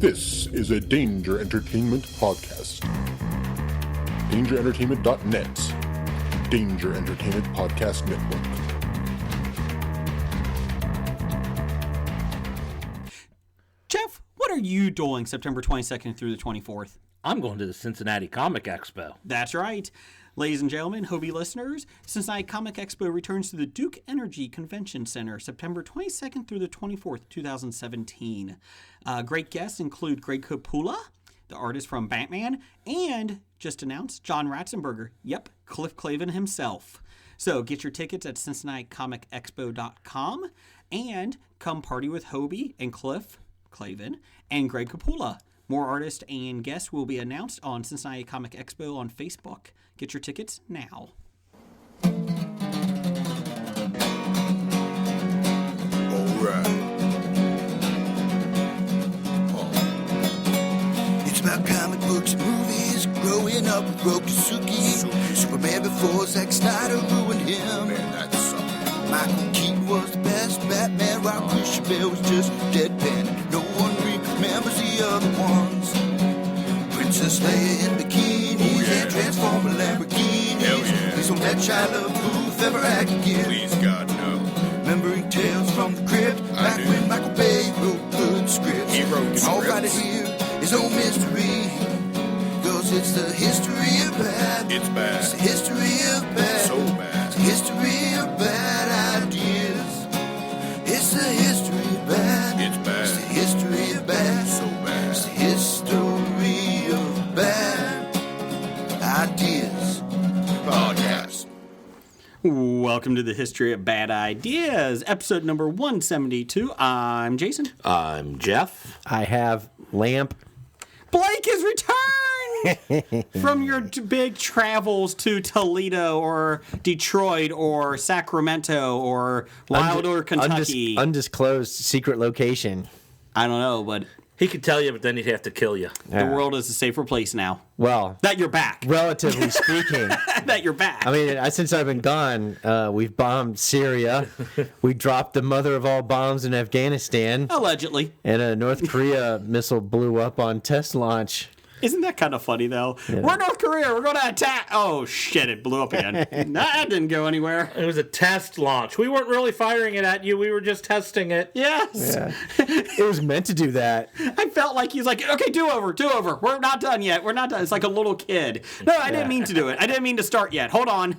This is a Danger Entertainment podcast. DangerEntertainment.net. Danger Entertainment Podcast Network. Jeff, what are you doing September 22nd through the 24th? I'm going to the Cincinnati Comic Expo. That's right. Ladies and gentlemen, Hobie listeners, Cincinnati Comic Expo returns to the Duke Energy Convention Center September 22nd through the 24th, 2017. Great guests include Greg Capullo, the artist from Batman, and, just announced, John Ratzenberger. Yep, Cliff Clavin himself. So get your tickets at CincinnatiComicExpo.com and come party with Hobie and Cliff Clavin and Greg Capullo. More artists and guests will be announced on Cincinnati Comic Expo on Facebook. Get your tickets now. All right. It's about comic books and movies. Growing up with Rokusuki. Superman before Zack Snyder ruined him. Man, that sucked. Michael Keaton was the best Batman, while Christian Bale was just deadpan. No one remembers the other ones. Princess Leia in bikinis and Transformer Lamborghinis. Please don't let Shia LaBeouf ever act again. Please, God, no. Remembering tales from the crypt, back when Michael Bay wrote good scripts. He wrote And all right here is no mystery, 'cause it's the history of bad. It's bad. It's the history of bad. So bad. It's the history of bad ideas. It's the history of bad. It's bad. It's the history of bad. So bad. It's the history of bad ideas. Podcast. Welcome to the History of Bad Ideas, episode number 172. I'm Jason. I'm Jeff. I have lamp. Blake has returned from your big travels to Toledo or Detroit or Sacramento or Wilder, Kentucky. Undisclosed secret location. I don't know, but He could tell you, but then he'd have to kill you. the world is a safer place now. Well, That you're back. relatively speaking. That you're back. I mean, since I've been gone, we've bombed Syria. We dropped the mother of all bombs in Afghanistan. Allegedly. And a North Korea missile blew up on test launch. Isn't that kind of funny, though? Yeah. We're North Korea. We're going to attack. Oh, shit. It blew up again. That didn't go anywhere. It was a test launch. We weren't really firing it at you. We were just testing it. Yes. Yeah. It was meant to do that. I felt like he's like, okay, do over. We're not done yet. We're not done. It's like a little kid. No, I didn't mean to do it. I didn't mean to start yet. Hold on.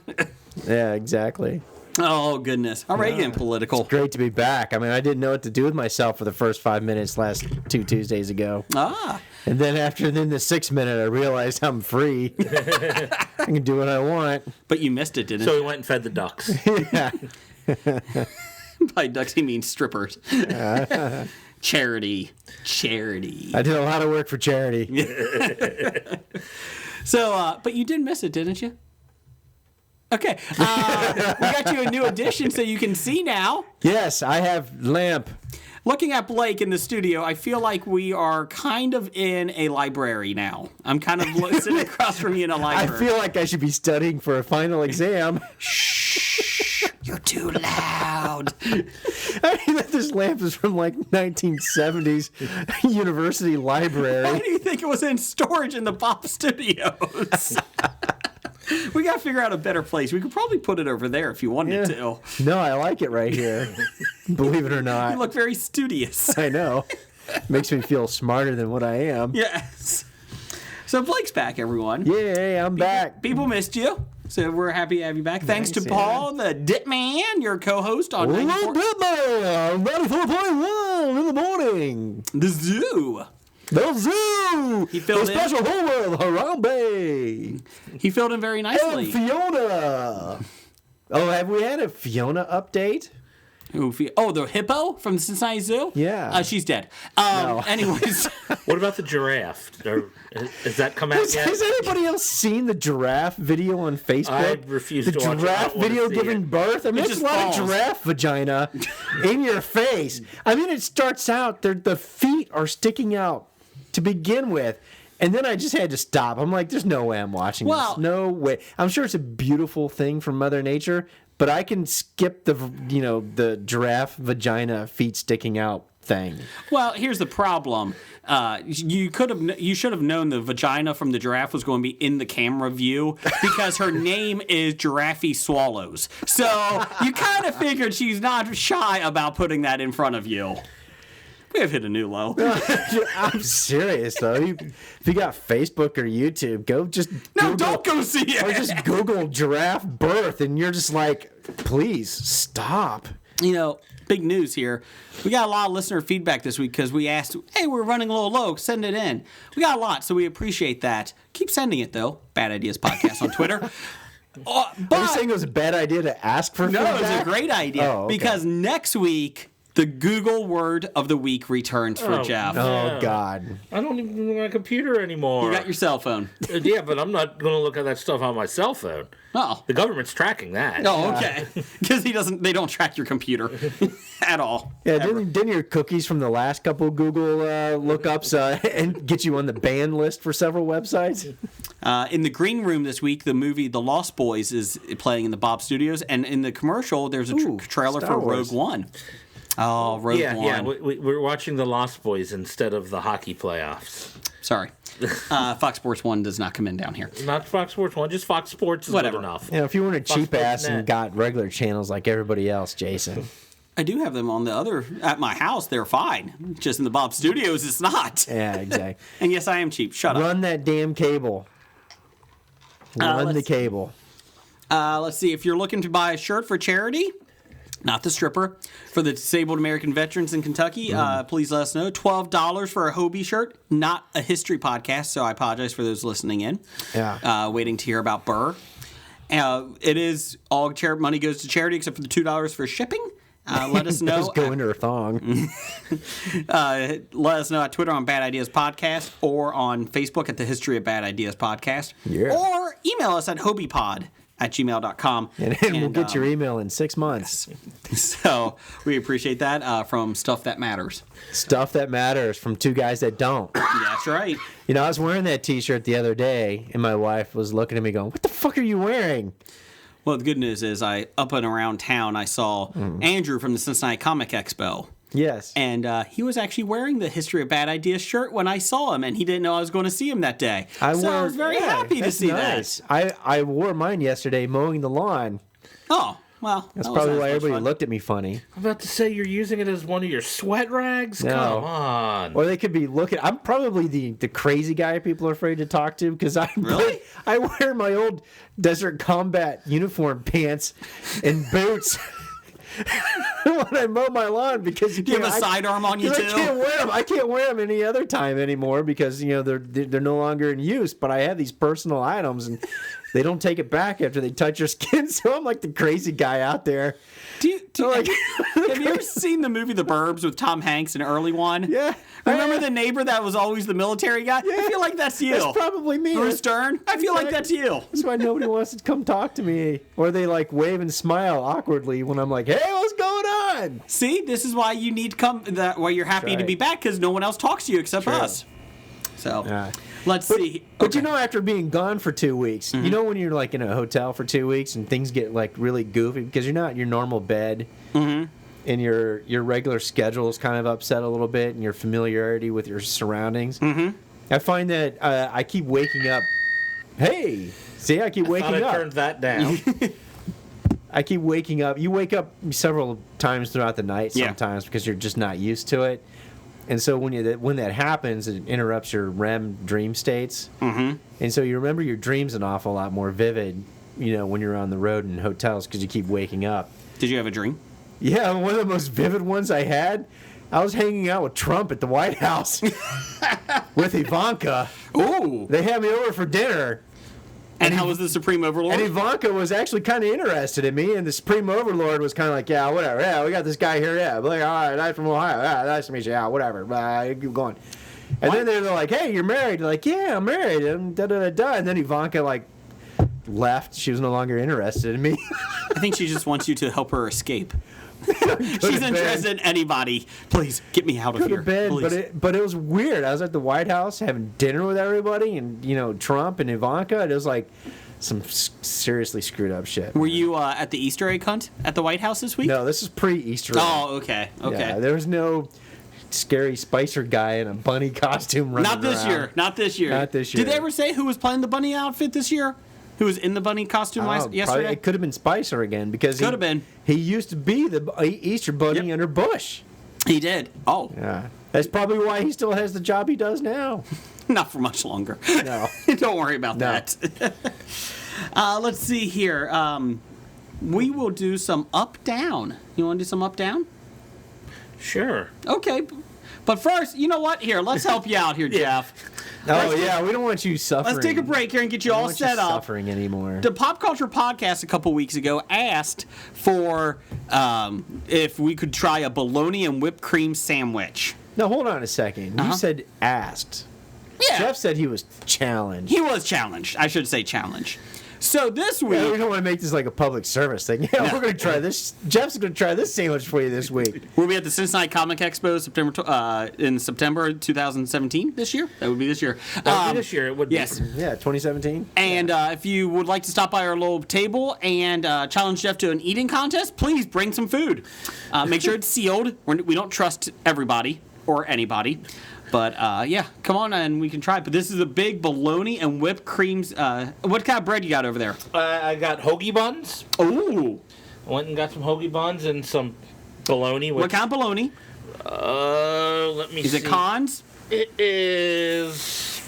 Yeah, exactly. Oh, goodness. All right, getting political. Great to be back. I mean, I didn't know what to do with myself for the first 5 minutes last 2 Tuesdays ago. Ah. And then after the 6th minute, I realized I'm free. I can do what I want. But you missed it, didn't So you? we went and fed the ducks. Yeah. By ducks, he means strippers. Charity. I did a lot of work for charity. So, but you did miss it, didn't you? Okay. We got you a new edition so you can see now. Yes, I have lamp. Looking at Blake in the studio, I feel like we are kind of in a library now. I'm kind of sitting across from you in a I library. feel like I should be studying for a final exam. Shh, you're too loud. I mean, this lamp is from like 1970s university library. Why do you think it was in storage in the Pop Studios? We got to figure out a better place. We could probably put it over there if you wanted to. No, I like it right here. Believe it or not. You look very studious. I know. Makes me feel smarter than what I am. Yes. So Blake's back, everyone. Yay, I'm back. People missed you. So we're happy to have you back. Thanks to Paul, the Dip Man, your co-host on 94. 94.1 in the morning. The Zoo. The Zoo. He filled the in. special home of Harambe. He filled in very And nicely. Fiona. Oh, have we had a Fiona update? Oh, the hippo from the Cincinnati Zoo? Yeah. She's dead. No. Anyways. What about the giraffe? Has that come out yet? Has anybody else seen the giraffe video on Facebook? I refuse to watch it. The giraffe video see giving it. birth? I mean, It it's just a lot falls. of giraffe vagina in your face. I mean, it starts out, the feet are sticking out to begin with. And then I just had to stop. I'm like, there's no way I'm watching Well- this. No way. I'm sure it's a beautiful thing from Mother Nature, but I can skip the giraffe vagina feet sticking out thing. Well, here's the problem. You should have known the vagina from the giraffe was going to be in the camera view because her name is Giraffe Swallows. So you kind of figured she's not shy about putting that in front of you. We have hit a new low. I'm serious though. If you got Facebook or YouTube, Don't go see it. Or just Google giraffe birth, and you're just like, please stop. Big news here. We got a lot of listener feedback this week because we asked, hey, we're running a little low, send it in. We got a lot, so we appreciate that. Keep sending it, though. Bad Ideas Podcast on Twitter. Are you saying it was a bad idea to ask for feedback? No, it's a great idea. Oh, okay. Because next week, the Google Word of the Week returns for Jeff. Oh, God. I don't even have my computer anymore. You got your cell phone. Yeah, but I'm not going to look at that stuff on my cell phone. Oh. The government's tracking that. Oh, okay. Because they don't track your computer at all. Yeah, didn't your cookies from the last couple Google lookups and get you on the ban list for several websites? In the green room this week, the movie The Lost Boys is playing in the Bob Studios, and in the commercial, there's a trailer Star for Wars. Rogue One. Oh, Rogue One. Yeah, we're watching The Lost Boys instead of the hockey playoffs. Sorry. Fox Sports 1 does not come in down here. Not Fox Sports 1, just Fox Sports is Whatever. good enough. If you weren't a cheap Sports ass and Net. got regular channels like everybody else, Jason. I do have them on the other, at my house, they're fine. Just in the Bob Studios, it's not. Yeah, exactly. And yes, I am cheap. Shut up. Run that damn cable. Run the cable. Let's see. If you're looking to buy a shirt for charity, not the stripper, for the disabled American veterans in Kentucky, please let us know. $12 for a Hobie shirt, not a history podcast, so I apologize for those listening in. Yeah. Waiting to hear about Burr. It is all money goes to charity except for the $2 for shipping. Let us know. Just go into her thong. Let us know at Twitter on Bad Ideas Podcast or on Facebook at the History of Bad Ideas Podcast. Yeah. Or email us at hobiepod@gmail.com. And we'll get your email in 6 months. So we appreciate that from Stuff That Matters. Stuff that matters from two guys that don't. That's right. I was wearing that T-shirt the other day, and my wife was looking at me going, "What the fuck are you wearing?" Well, the good news is up and around town, I saw Andrew from the Cincinnati Comic Expo. Yes. And he was actually wearing the History of Bad Ideas shirt when I saw him, and he didn't know I was going to see him that day. I was very happy to see that. I wore mine yesterday mowing the lawn. Oh, well. That's probably why everybody looked at me funny. I'm about to say you're using it as one of your sweat rags? No. Come on. Or they could be looking. I'm probably the crazy guy people are afraid to talk to because I wear my old Desert Combat uniform pants and boots when I mow my lawn because you have a sidearm on you too. I can't wear them any other time anymore because they're no longer in use. But I have these personal items and they don't take it back after they touch your skin. So I'm like the crazy guy out there. Have you ever seen the movie The Burbs with Tom Hanks, an early one? Yeah. Remember the neighbor that was always the military guy? Yeah. I feel like that's you. That's probably me. Bruce Stern? I feel like that's you. That's why nobody wants to come talk to me. Or they wave and smile awkwardly when I'm like, hey, what's going on? See, this is why you need to come, why you're happy to be back, because no one else talks to you except us. So, let's see. But after being gone for 2 weeks, when you're in a hotel for 2 weeks and things get really goofy because you're not in your normal bed and your regular schedule is kind of upset a little bit and your familiarity with your surroundings. I find that I keep waking up. Hey, see, I keep waking up. I turned that down. I keep waking up. You wake up several times throughout the night sometimes because you're just not used to it. And so when that happens, it interrupts your REM dream states. And so you remember your dreams an awful lot more vivid, when you're on the road in hotels because you keep waking up. Did you have a dream? Yeah, one of the most vivid ones I had, I was hanging out with Trump at the White House with Ivanka. Ooh. They had me over for dinner. And how was the Supreme Overlord? And Ivanka was actually kind of interested in me, and the Supreme Overlord was kind of like, yeah, whatever. Yeah, we got this guy here. Yeah, like, all right, I'm from Ohio. Yeah, nice to meet you. Yeah, whatever. Keep going. And then they're like, hey, you're married. They're like, yeah, I'm married. And da-da-da-da. And then Ivanka, left. She was no longer interested in me. I think she just wants you to help her escape. She's interested in anybody. Please, get me out of here. Could have been, but it was weird. I was at the White House having dinner with everybody, and Trump and Ivanka. It was like some seriously screwed up shit. Were you at the Easter egg hunt at the White House this week? No, this is pre-Easter egg. Oh, okay. Yeah, there was no. scary Spicer guy in a bunny costume running Not this around. year. Not this year. Not this year. Did they ever say who was playing the bunny outfit this year? Who was in the bunny costume Probably, yesterday? it could have been Spicer again because Could have been. He used to be the Easter bunny under Bush. He did. Oh, Yeah, that's probably why he still has the job he does now. not for much longer. No. Don't worry about No. that. Let's see here. We will do some up-down. You want to do some up-down? Sure. Okay. But first, you know what? Here, let's help you out here, Jeff. Oh yeah, we don't want you suffering. Let's take a break here and get you We don't all want you set up. Suffering anymore? The Pop Culture Podcast a couple weeks ago asked for if we could try a bologna and whipped cream sandwich. No, hold on a second. You said asked. Yeah. Jeff said he was challenged. He was challenged. I should say challenged. So this week... Yeah, we don't want to make this like a public service thing. Yeah, we're going to try this. Jeff's going to try this sandwich for you this week. We'll be at the Cincinnati Comic Expo in September 2017 this year. That would be this year. That would be this year. It would be. Yes. Yeah, 2017. And if you would like to stop by our little table and challenge Jeff to an eating contest, please bring some food. Make sure it's sealed. We don't trust everybody or anybody. But, yeah, come on and we can try it. But this is a big bologna and whipped creams. What kind of bread you got over there? I got hoagie buns. Ooh. I went and got some hoagie buns and some bologna. What kind of bologna? Let me see. Is it Cons? It is...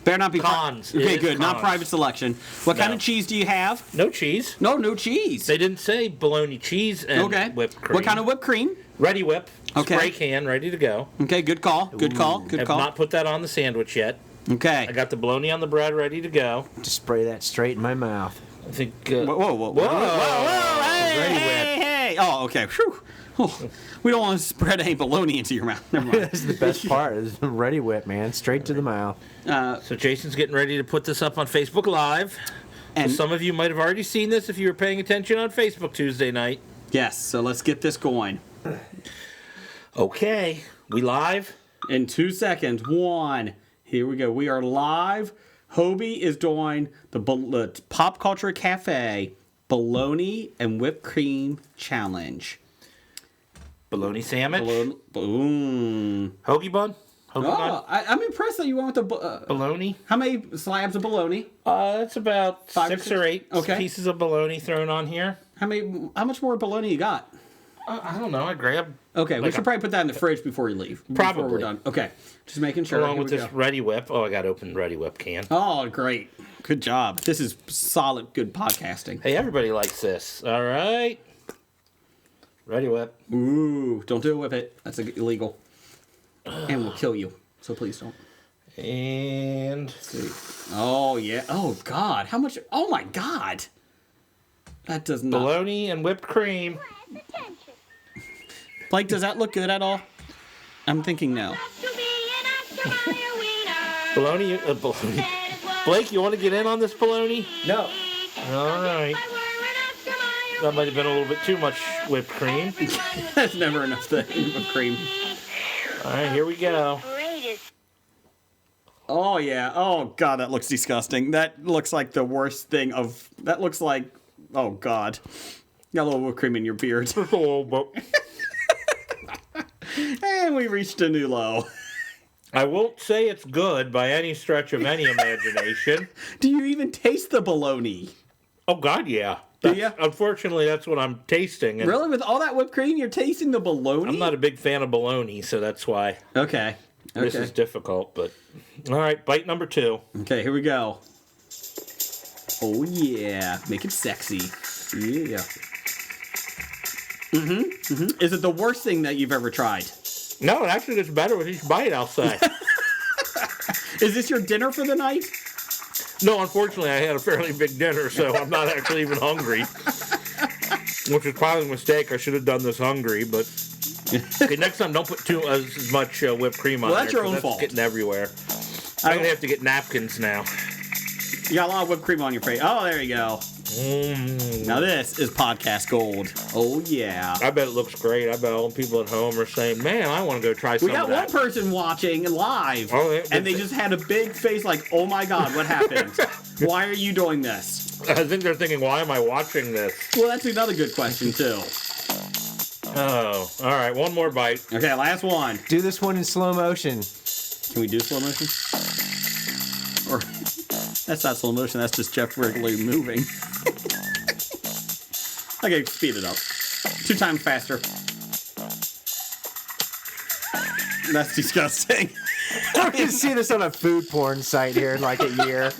Better not be Cons. Okay, It is good. Not Cons. private selection. What kind No. of cheese do you have? No cheese. No cheese. They didn't say bologna cheese and Okay. whipped cream. What kind of whipped cream? Ready whip. Okay. Spray can, ready to go. Okay, good call. Good call. Good Have call. not put that on the sandwich yet. Okay. I got the bologna on the bread ready to go. Just spray that straight in my mouth. I think... Whoa. Hey, Ready hey. Oh, okay. Whew. Oh, we don't want to spread any bologna into your mouth. Never mind. That's the best part. Is the ready whip, man. Straight to the mouth. So Jason's getting ready to put this up on Facebook Live. And Some of you might have already seen this if you were paying attention on Facebook Tuesday night. yes, so let's get this going. Okay, we live? In 2 seconds. 1. Here we go. We are live. Hobie is doing the Pop Culture Cafe bologna and whipped cream challenge. Bologna sandwich? Boom. Hoagie bun? Hoagie bun? Oh, I'm impressed that you went with the. Bologna? How many slabs of bologna? That's about 5 or 6 or 8 Okay. pieces of bologna thrown on here. How much more bologna you got? I don't know. I grabbed Okay, we Like should a- probably put that in the fridge before you leave. Before we're Probably. done. Okay, just making sure. along Here with we this go. Ready Whip. Oh, I got open Ready Whip can. Oh, great. Good job. This is solid, good podcasting. Hey, everybody likes this. All right. Ready Whip. Ooh, don't do it with it. That's illegal. And will kill you. So please don't. And Oh, yeah. Oh, God. How much? Oh, my God. That does not. bologna and whipped cream. Blake, does that look good at all? I'm thinking no. Bologna. Bologna. Blake, you want to get in on this bologna? No. All right. That might have been a little bit too much whipped cream. That's never enough whipped cream. All right, here we go. Oh, yeah. Oh, God, that looks disgusting. That looks like the worst thing of... That looks like... Oh, God. You got a little whipped cream in your beard. And we reached a new low. I won't say it's good by any stretch of any imagination. Do you even taste the bologna? Oh, God, yeah. Do ya? Unfortunately, that's what I'm tasting. And Really? With all that whipped cream, you're tasting the bologna? I'm not a big fan of bologna, so that's why Okay. this is difficult. But all right, bite number 2. Okay, here we go. Oh, yeah. Make it sexy. Yeah. Is it the worst thing that you've ever tried? No, it actually gets better with each bite, I'll say. Is this your dinner for the night? No, unfortunately, I had a fairly big dinner, so I'm not actually even hungry. Which is probably a mistake. I should have done this hungry, but... Okay, next time, don't put as much whipped cream on Well, that's there, your 'cause own fault. Getting everywhere. I'm going to have to get napkins now. You got a lot of whipped cream on your face. Oh, there you go. Now this is podcast gold. Oh, yeah. I bet it looks great. I bet all the people at home are saying, man, I want to go try some We got of that. one person watching live, Oh, yeah. and they just had a big face like, oh my God, what happened? Why are you doing this? I think they're thinking, why am I watching this? Well, that's another good question, too. Oh, all right. One more bite. Okay, last one. Do this one in slow motion. Can we do slow motion? Or that's not slow motion. That's just Jeff Wrigley moving. Okay, speed it up. 2 times faster. That's disgusting. I'm gonna see this on a food porn site here in like a year.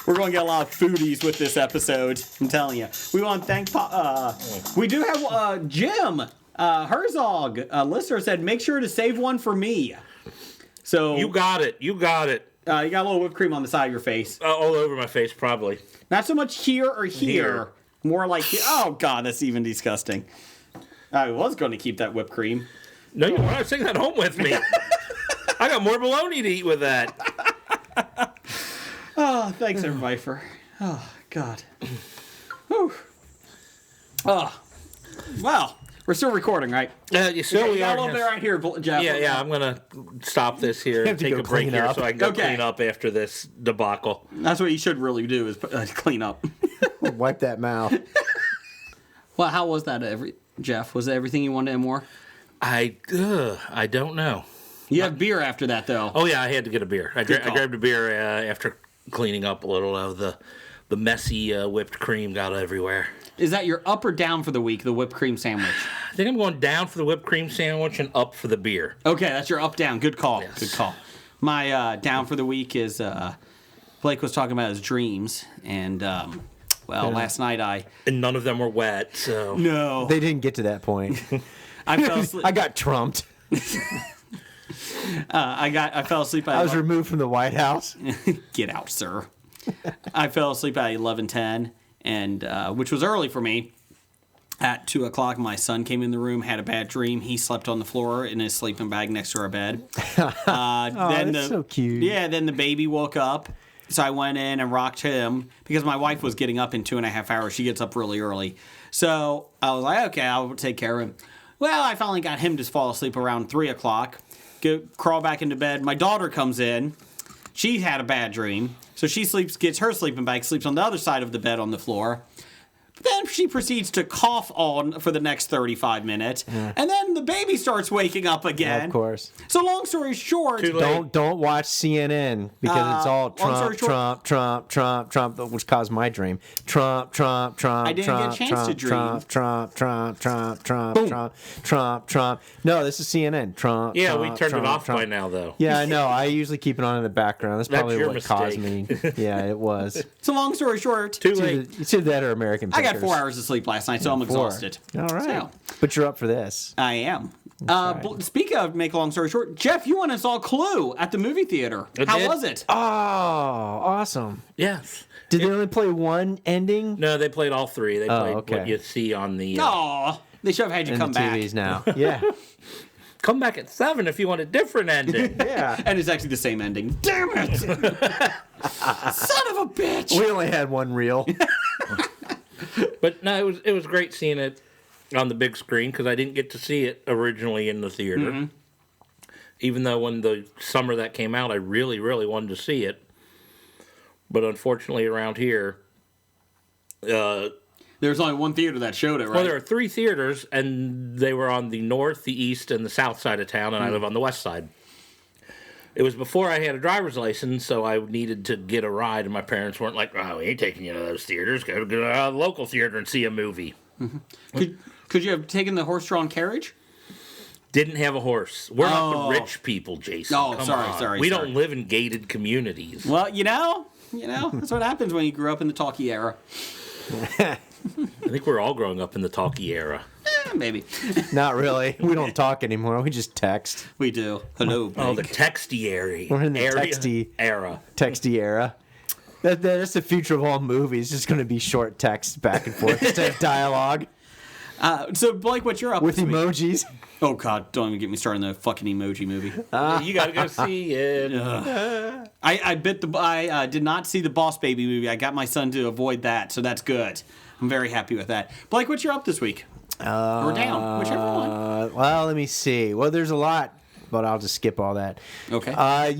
We're going to get a lot of foodies with this episode. I'm telling you. We want to thank. We do have Jim Herzog. A listener said, "Make sure to save one for me." So You got it. You got it. you got a little whipped cream on the side of your face. All over my face, probably. Not so much here or here. Here. More like here. Oh God, that's even disgusting. I was going to keep that whipped cream. No, you want to take that home with me. I got more bologna to eat with that. Oh, thanks everybody for. Oh God. Whew. Oh, well, we're still recording, right? You still Okay, we you got are. a little bit right here, Jeff. Yeah. I'm gonna stop this here and have to take go a break clean here up. so I can go Okay. clean up after this debacle. That's what you should really do is clean up. Wipe that mouth. Well, how was that, Jeff? Was it everything you wanted and more? I don't know. You have beer after that, though. Oh yeah, I had to get a beer. I Good call. grabbed a beer after cleaning up a little of the messy whipped cream got everywhere. Is that your up or down for the week, the whipped cream sandwich? I think I'm going down for the whipped cream sandwich and up for the beer. Okay, that's your up down. Good call. Yes. Good call. My down for the week is Blake was talking about his dreams, and last night And none of them were wet, so no, They didn't get to that point. I fell asleep. I got trumped. I fell asleep. I was removed from the White House. Get out, sir. I fell asleep at 11:10, and which was early for me. At 2 o'clock, my son came in the room, had a bad dream. He slept on the floor in his sleeping bag next to our bed. That's so cute. Yeah, then the baby woke up. So I went in and rocked him because my wife was getting up in 2.5 hours. She gets up really early. So I was like, okay, I'll take care of him. Well, I finally got him to fall asleep around 3 o'clock. Crawl back into bed. My daughter comes in. She had a bad dream. So she gets her sleeping bag, sleeps on the other side of the bed on the floor. Then she proceeds to cough on for the next 35 minutes. And then the baby starts waking up again. Of course. So long story short, Too late. Don't watch CNN because it's all long story Trump, which caused my dream. Trump. I didn't get a chance to dream. Trump. No, this is CNN. Trump. yeah, Trump, we turned Trump, it off Trump. by now, though. Yeah, I know. I usually keep it on in the background. That's probably your what caused me. mistake. Yeah, it was. so long story short, Too It's late. either- it's either that or American I Pickers. got 4 hours of sleep last night, so I'm 4. exhausted. All right. So, But you're up for this. I am. right. Speaking of make a long story short, Jeff, you went and saw Clue at the movie theater. I How did. was it? Oh, awesome. Yes. Did they only play one ending? No, they played all 3. They played okay. what you see on the. Aw, they should have had you In come the back. TVs now. Yeah. Come back at 7 if you want a different ending. Yeah. And it's actually the same ending. Damn it! Son of a bitch! We only had one reel. But no, it was great seeing it on the big screen because I didn't get to see it originally in the theater. Mm-hmm. Even though when the summer that came out, I really, really wanted to see it. But unfortunately, around here, There's only one theater that showed it, right? well, there are 3 theaters, and they were on the north, the east, and the south side of town, and I live on the west side. It was before I had a driver's license, so I needed to get a ride, and my parents weren't like, "Oh, we ain't taking you to those theaters. Go to a local theater and see a movie." Could you have taken the horse-drawn carriage? Didn't have a horse. We're not Oh. the rich people, Jason. Oh, Come sorry, on. sorry, We sorry. don't live in gated communities. Well, you know, that's what happens when you grew up in the talkie era. I think we're all growing up in the talkie era. Maybe. Not really. We don't talk anymore. We just text. We do. Hello, Oh, the Blake. texty era. We're in the texty- era. Texty era. That's the future of all movies. It's just going to be short text back and forth instead of dialogue So, Blake, what's your up with this week? emojis. Oh, God, don't even get me started on the fucking emoji movie. You gotta go see it. I did not see the Boss Baby movie. I got my son to avoid that, so that's good. I'm very happy with that. Blake, what's your up this week? Or down, whichever one. Well, let me see. Well, there's a lot, but I'll just skip all that. Okay. I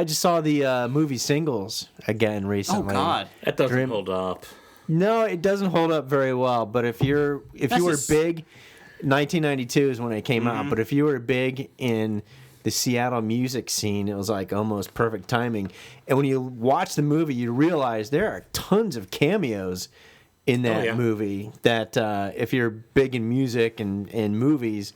just saw the movie Singles again Oh, recently. God. That doesn't Dream- hold up. No, it doesn't hold up very well. But if you were big, 1992 is when it came out. But if you were big in the Seattle music scene, it was like almost perfect timing. And when you watch the movie, you realize there are tons of cameos in that movie that if you're big in music and movies,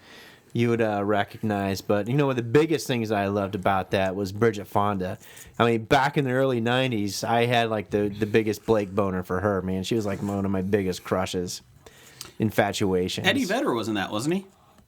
you would recognize. But you know what, the biggest things I loved about that was Bridget Fonda. I mean, back in the early 90s, I had like the biggest Blake boner for her, man. She was like one of my biggest crushes. Infatuations. Eddie Vedder was in that, wasn't he?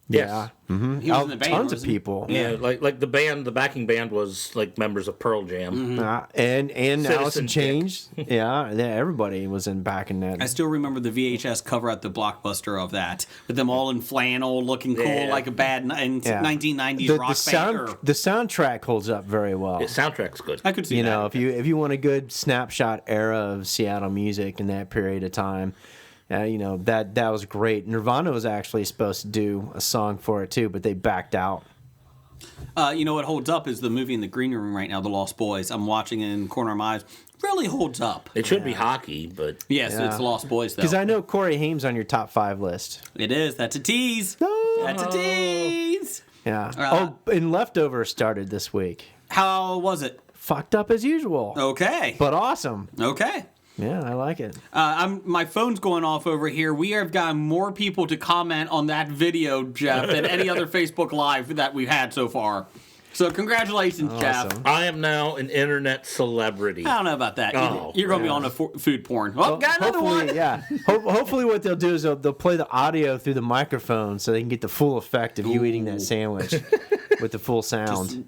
Yeah. Mm-hmm. He was in the band, Tons of wasn't he? people. Yeah, like the band, the backing band was like members of Pearl Jam. And Allison Dick. Change. Yeah, everybody was back in that. I still remember the VHS cover at the Blockbuster of that, with them all in flannel, looking cool like a bad 1990s rock band. The soundtrack holds up very well. The soundtrack's good. I could see You that. know, if you want a good snapshot era of Seattle music in that period of time, you know, that was great. Nirvana was actually supposed to do a song for it too, but they backed out. You know what holds up is the movie in the green room right now, The Lost Boys. I'm watching it in the corner of my eyes. Really holds up. It should be hockey, but Yes, it's The Lost Boys, though. Because I know Corey Haim's on your top 5 list. It is. That's a tease. No. That's a tease. Yeah. And Leftovers started this week. How was it? Fucked up as usual. Okay. But awesome. Okay. Yeah, I like it. My phone's going off over here. We have gotten more people to comment on that video, Jeff, than any other Facebook Live that we've had so far. So congratulations, Jeff. I am now an internet celebrity. I don't know about that. Oh, You're going to be on a food porn. Oh, got another hopefully, one. Yeah. Hopefully what they'll do is they'll play the audio through the microphone so they can get the full effect of you eating that sandwich with the full sound. Just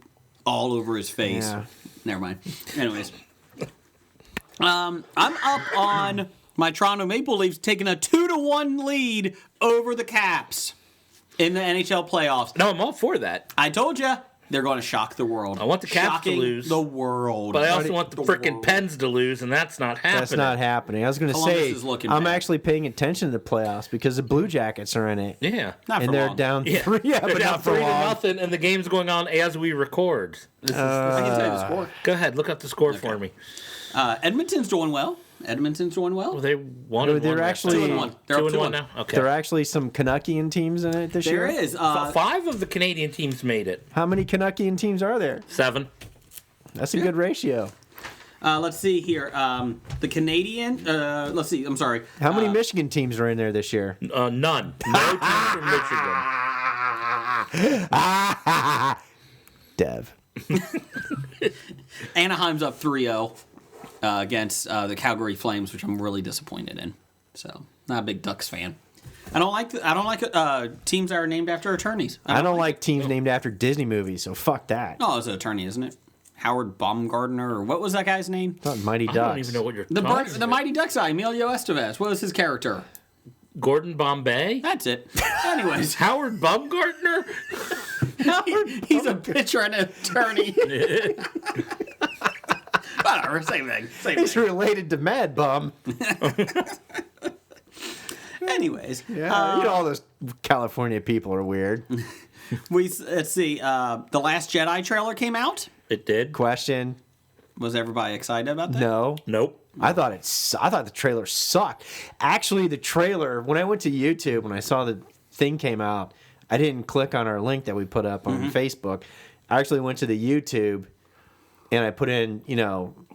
all over his face. Yeah. Never mind. Anyways. I'm up on my Toronto Maple Leafs taking a 2-1 lead over the Caps in the NHL playoffs. No, I'm all for that. I told you they're going to shock the world. I want the Caps to Shocking lose. the world. But I also want the frickin' world. Pens to lose, and that's not happening. That's not happening. I was going to Columbus say, is looking I'm bad. actually paying attention to the playoffs because the Blue Jackets are in it. Yeah. Not for And they're long. down Yeah. 3. Yeah, They're but down not for 3-0, long. and the game's going on as we record. I can tell you the score. Go ahead, look up the score for me. Edmonton's doing well. Well, they won. No, and they're won actually- last time. 2-1. They're up 2-1 now. Okay. There are actually some Canuckian teams in it this There year. is. 5 of the Canadian teams made it. How many Canuckian teams are there? 7. That's a good ratio. Let's see here. The Canadian. Let's see. I'm sorry. How many Michigan teams are in there this year? None. No teams from Michigan. Dev. Anaheim's up 3-0 against the Calgary Flames, which I'm really disappointed in. So, not a big Ducks fan. I don't like teams that are named after attorneys. I don't like teams named after Disney movies, so fuck that. Oh, it's an attorney, isn't it? Howard Baumgartner, or what was that guy's name? Not Mighty I Ducks. don't even know what you're The talking about. Mighty Ducks guy, Emilio Estevez. What was his character? Gordon Bombay? That's it. Anyways, Howard Baumgartner? he's a pitcher and an attorney. Whatever, same thing. He's related to Mad Bum. Anyways, Yeah, you know all those California people are weird. let's see. The Last Jedi trailer came out. It did? Question: Was everybody excited about that? No. Nope. I thought the trailer sucked. Actually, the trailer, when I went to YouTube when I saw the thing came out, I didn't click on our link that we put up on Facebook. I actually went to the YouTube and I put in,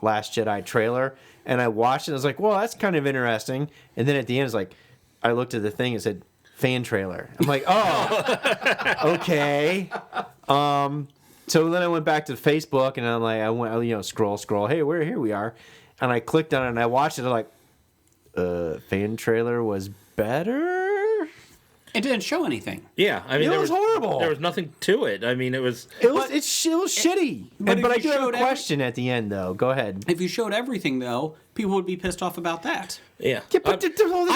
Last Jedi trailer, and I watched it. I was like, well, that's kind of interesting. And then at the end, it's like, I looked at the thing and said, fan trailer. I'm like, oh, okay. So then I went back to Facebook and I'm like, I went, scroll. Hey, here we are. And I clicked on it and I watched it. I'm like, fan trailer was better. It didn't show anything. Yeah, I mean, It was horrible. There was nothing to it. I mean, it was. It was shitty. but But if I you do have a showed question at the end though. Go ahead. If you showed everything, though, people would be pissed off about that. Yeah. Yeah, but I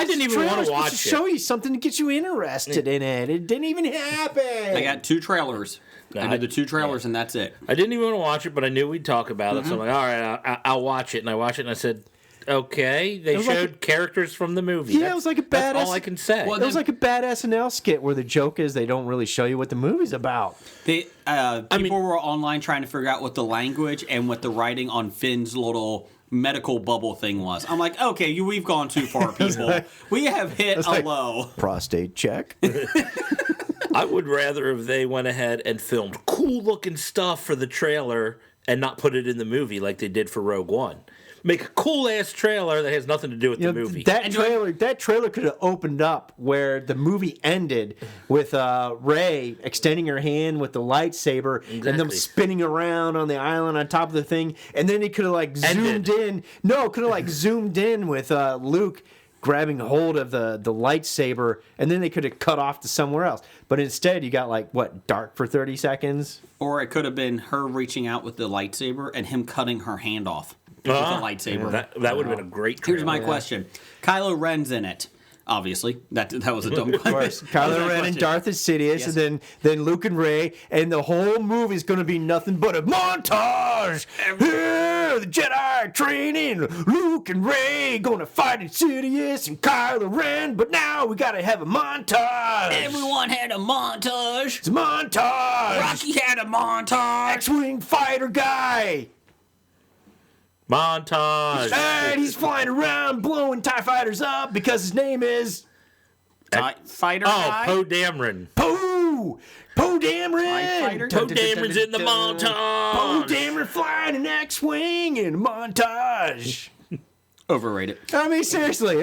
didn't even want to watch to it. show you something to get you interested in it. It didn't even happen. I got 2 trailers. I I- did the 2 trailers, and that's it. I didn't even want to watch it, but I knew we'd talk about it. So I'm like, all right, I'll watch it. And I watched it, and I said, okay. They was showed like characters from the movie. Yeah, it was like a That's badass- all I can say. Well, It was like a bad SNL skit where the joke is they don't really show you what the movie's about. People were online trying to figure out what the language and what the writing on Finn's little medical bubble thing was. I'm like, okay, we've gone too far, people. We have hit a low. Prostate check. I would rather if they went ahead and filmed cool-looking stuff for the trailer and not put it in the movie like they did for Rogue One. Make a cool-ass trailer that has nothing to do with the movie. That trailer could have opened up where the movie ended with Rey extending her hand with the lightsaber and them spinning around on the island on top of the thing, and then it could have like zoomed in. No, it could have like zoomed in with Luke grabbing hold of the lightsaber, and then they could have cut off to somewhere else. But instead, you got like dark for 30 seconds. Or it could have been her reaching out with the lightsaber and him cutting her hand off with the lightsaber. That would have been a great trailer. Here's my question. Kylo Ren's in it. Obviously, that was a dumb question. Of course, Kylo Ren and Darth Sidious, Yes. and then Luke and Rey, and the whole movie's going to be nothing but a montage. Here, the Jedi training, Luke and Rey going to fight Sidious and Kylo Ren, but now we got to have a montage. Everyone had a montage. It's a montage. Rocky had a montage. X-wing fighter guy. Montage. And he's flying around blowing TIE fighters up because his name is Fighter guy? Poe Dameron. Poe Dameron. Fighter? Poe Dameron's in the montage. Poe Dameron flying an X-wing in a montage. Overrated. I mean, seriously,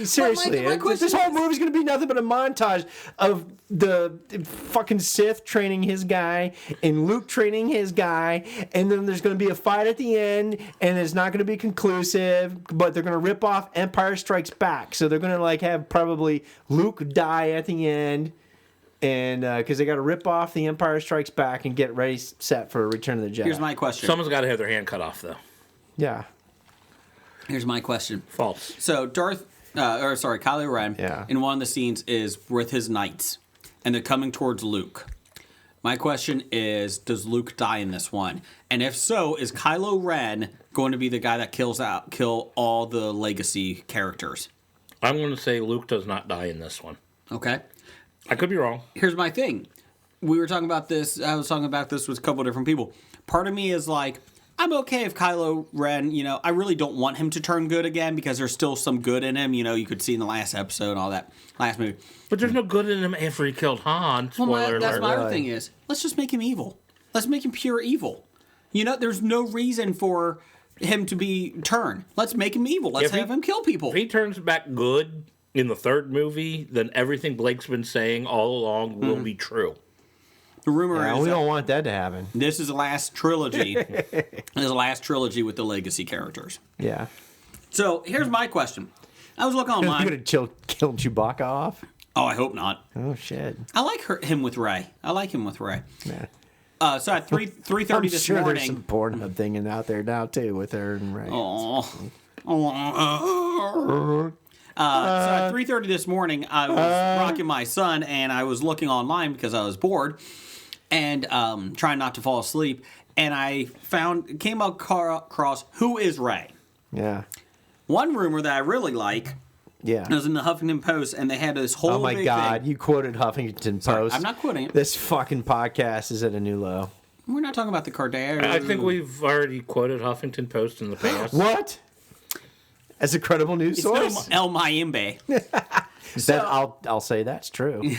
seriously, my question this whole movie's gonna be nothing but a montage of the fucking Sith training his guy and Luke training his guy, and then there's gonna be a fight at the end, and it's not gonna be conclusive, but they're gonna rip off Empire Strikes Back, so they're gonna like have probably Luke die at the end, and because they got to rip off the Empire Strikes Back and get ready set for Return of the Jedi. Here's my question. Someone's got to have their hand cut off, though. Yeah. Here's my question. False. So Kylo Ren in one of the scenes is with his knights, and they're coming towards Luke. My question is, does Luke die in this one? And if so, is Kylo Ren going to be the guy that kill all the legacy characters? I'm going to say Luke does not die in this one. Okay. I could be wrong. Here's my thing. We were talking about this. I was talking about this with a couple of different people. Part of me is like, I'm okay if Kylo Ren, I really don't want him to turn good again because there's still some good in him. You could see in the last episode and all that, last movie. But there's no good in him after he killed Han. Spoiler That's alert. my other thing is, let's just make him evil. Let's make him pure evil. There's no reason for him to be turned. Let's make him evil. Let's have him kill people. If he turns back good in the third movie, then everything Blake's been saying all along will be true. The rumor is we don't want that to happen. this is the last trilogy. This is the last trilogy with the legacy characters. Yeah. So here's my question. I was looking You're online. gonna kill Chewbacca off? Oh, I hope not. Oh shit. I like him with Rey. I like him with Rey. Yeah. So at 3:30 I'm this sure there's morning. some Pornhub thing out there now too with her and Ray. So at 3:30 this morning, I was rocking my son, and I was looking online because I was bored and trying not to fall asleep. And I came across who is Rey. Yeah. One rumor that I really like Yeah. was in the Huffington Post, and they had this whole Oh my big God! thing. You quoted Huffington Post. I'm not quoting it. This fucking podcast is at a new low. We're not talking about the Kardashians. I think we've already quoted Huffington Post in the past. What? As a credible news It's source? El Mayimbe. I'll say that's true.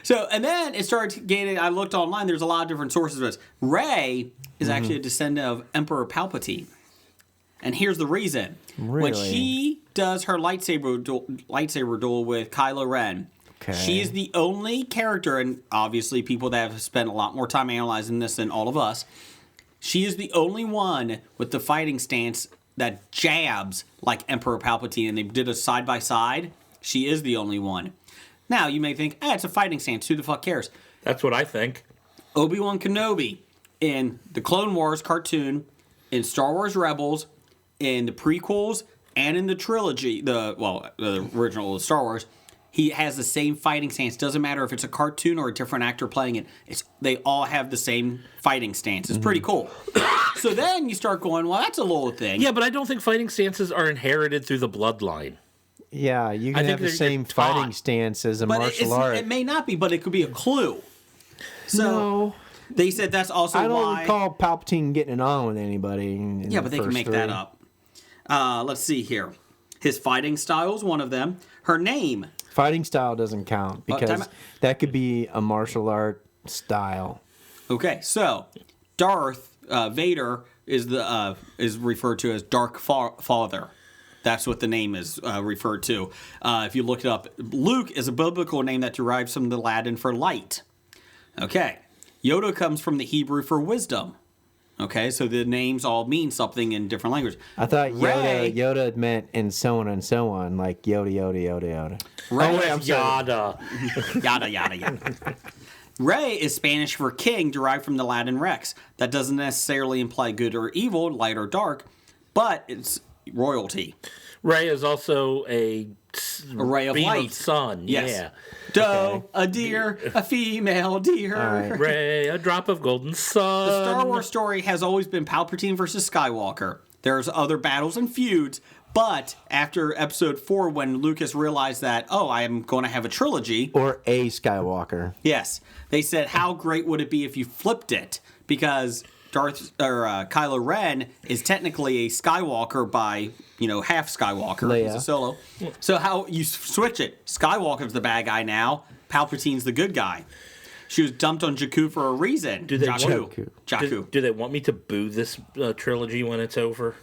So, and then it started getting, I looked online, there's a lot of different sources of this. Rey is actually a descendant of Emperor Palpatine. And here's the reason. Really? When she does her lightsaber duel with Kylo Ren, Okay. she is the only character, and obviously people that have spent a lot more time analyzing this than all of us, she is the only one with the fighting stance that jabs like Emperor Palpatine, and they did a side-by-side. She is the only one. Now, you may think, it's a fighting stance. Who the fuck cares? That's what I think. Obi-Wan Kenobi in the Clone Wars cartoon, in Star Wars Rebels, in the prequels, and in the trilogy, the original Star Wars, he has the same fighting stance. Doesn't matter if it's a cartoon or a different actor playing it. They all have the same fighting stance. It's pretty cool. So then you start going, well, that's a little thing. Yeah, but I don't think fighting stances are inherited through the bloodline. Yeah, you I can think have the they're same taught. fighting stance as a But martial art. it may not be, but it could be a clue. So No. they said that's also I don't why. recall Palpatine getting it on with anybody. In Yeah, the but they can first make three. that up. Let's see here. His fighting style is one of them. Her name. Fighting style doesn't count time because out. that could be a martial art style. Okay, so Darth Vader is referred to as Dark Father. That's what the name is referred to. If you look it up, Luke is a biblical name that derives from the Latin for light. Okay, Yoda comes from the Hebrew for wisdom. Okay, so the names all mean something in different languages. I thought Rey- Yoda meant and so on, like Yoda, Yoda, Yoda, Yoda. Rey, Oh, wait, I'm Yada. yada, yada, yada. Rey is Spanish for king, derived from the Latin rex. That doesn't necessarily imply good or evil, light or dark, but it's royalty. Ray is also a ray of beam light. of sun. Yes. Yeah. Doe, a deer, a female deer. All right. Ray, a drop of golden sun. The Star Wars story has always been Palpatine versus Skywalker. There's other battles and feuds, but after Episode 4, when Lucas realized that, I am going to have a trilogy, Or a Skywalker. yes, they said, how great would it be if you flipped it? Because Kylo Ren is technically a Skywalker by, half Skywalker. Leia. He's a solo. So how you switch it? Skywalker's the bad guy now. Palpatine's the good guy. She was dumped on Jakku for a reason. Do they Jakku. Do they want me to boo this trilogy when it's over?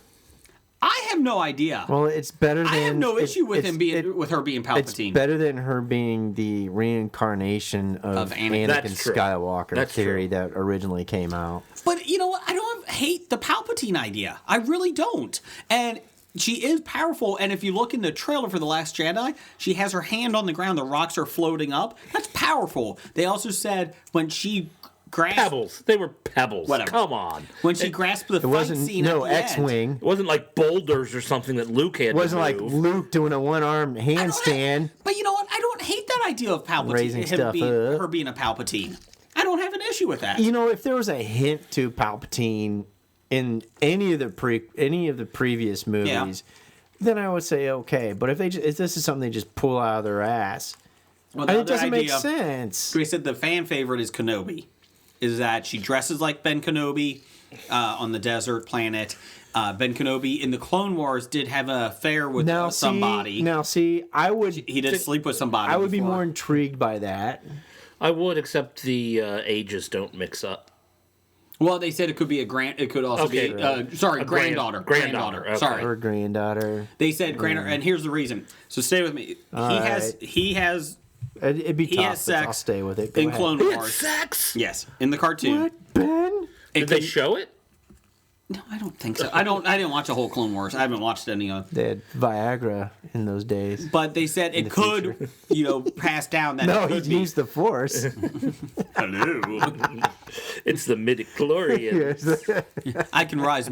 I have no idea. Well, it's better than. I have no issue with it's- with her being It's Palpatine. better than her being the reincarnation of Anakin. Anakin That's true. Skywalker That's theory true. that originally came out. But you know what? I don't hate the Palpatine idea. I really don't. And she is powerful. And if you look in the trailer for The Last Jedi, she has her hand on the ground. The rocks are floating up. That's powerful. They also said when she grasped... Pebbles. They were pebbles. Whatever. Come on. When she grasped the It fight wasn't scene no at the end, X-wing. It wasn't like boulders or something that Luke had It wasn't to like move. Luke doing a one-armed handstand. But you know what? I don't hate that idea of Palpatine. Raising stuff up. Her being a Palpatine. I don't have an issue with that. You know, if there was a hint to Palpatine in any of the previous movies, then I would say okay. But if this is something they just pull out of their ass, Well, it doesn't make sense. We said the fan favorite is Kenobi. Is that she dresses like Ben Kenobi on the desert planet. Ben Kenobi in the Clone Wars did have an affair with somebody. I would. He did sleep with somebody. I would be before. more intrigued by that. I would, except the ages don't mix up. Well, they said it could be It could also Okay, be. right. Granddaughter. Granddaughter, okay. Sorry. Or granddaughter. They said granddaughter, and here's the reason. So stay with me. He has It'd be he tough. has but I'll sex stay with it. Go in ahead. Clone Wars. Sex? Yes, in the cartoon. What, Ben? Did they show it? No, I don't think so. I didn't watch a whole Clone Wars. I haven't watched any of. They had Viagra in those days. But they said it the could, pass down. That No, it could he be. used the Force. Hello. It's the midichlorian. Yes. I can raise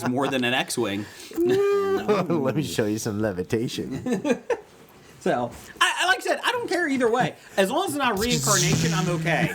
more than an X-wing. Let me show you some levitation. So, like I said, I don't care either way. As long as it's not reincarnation, I'm okay.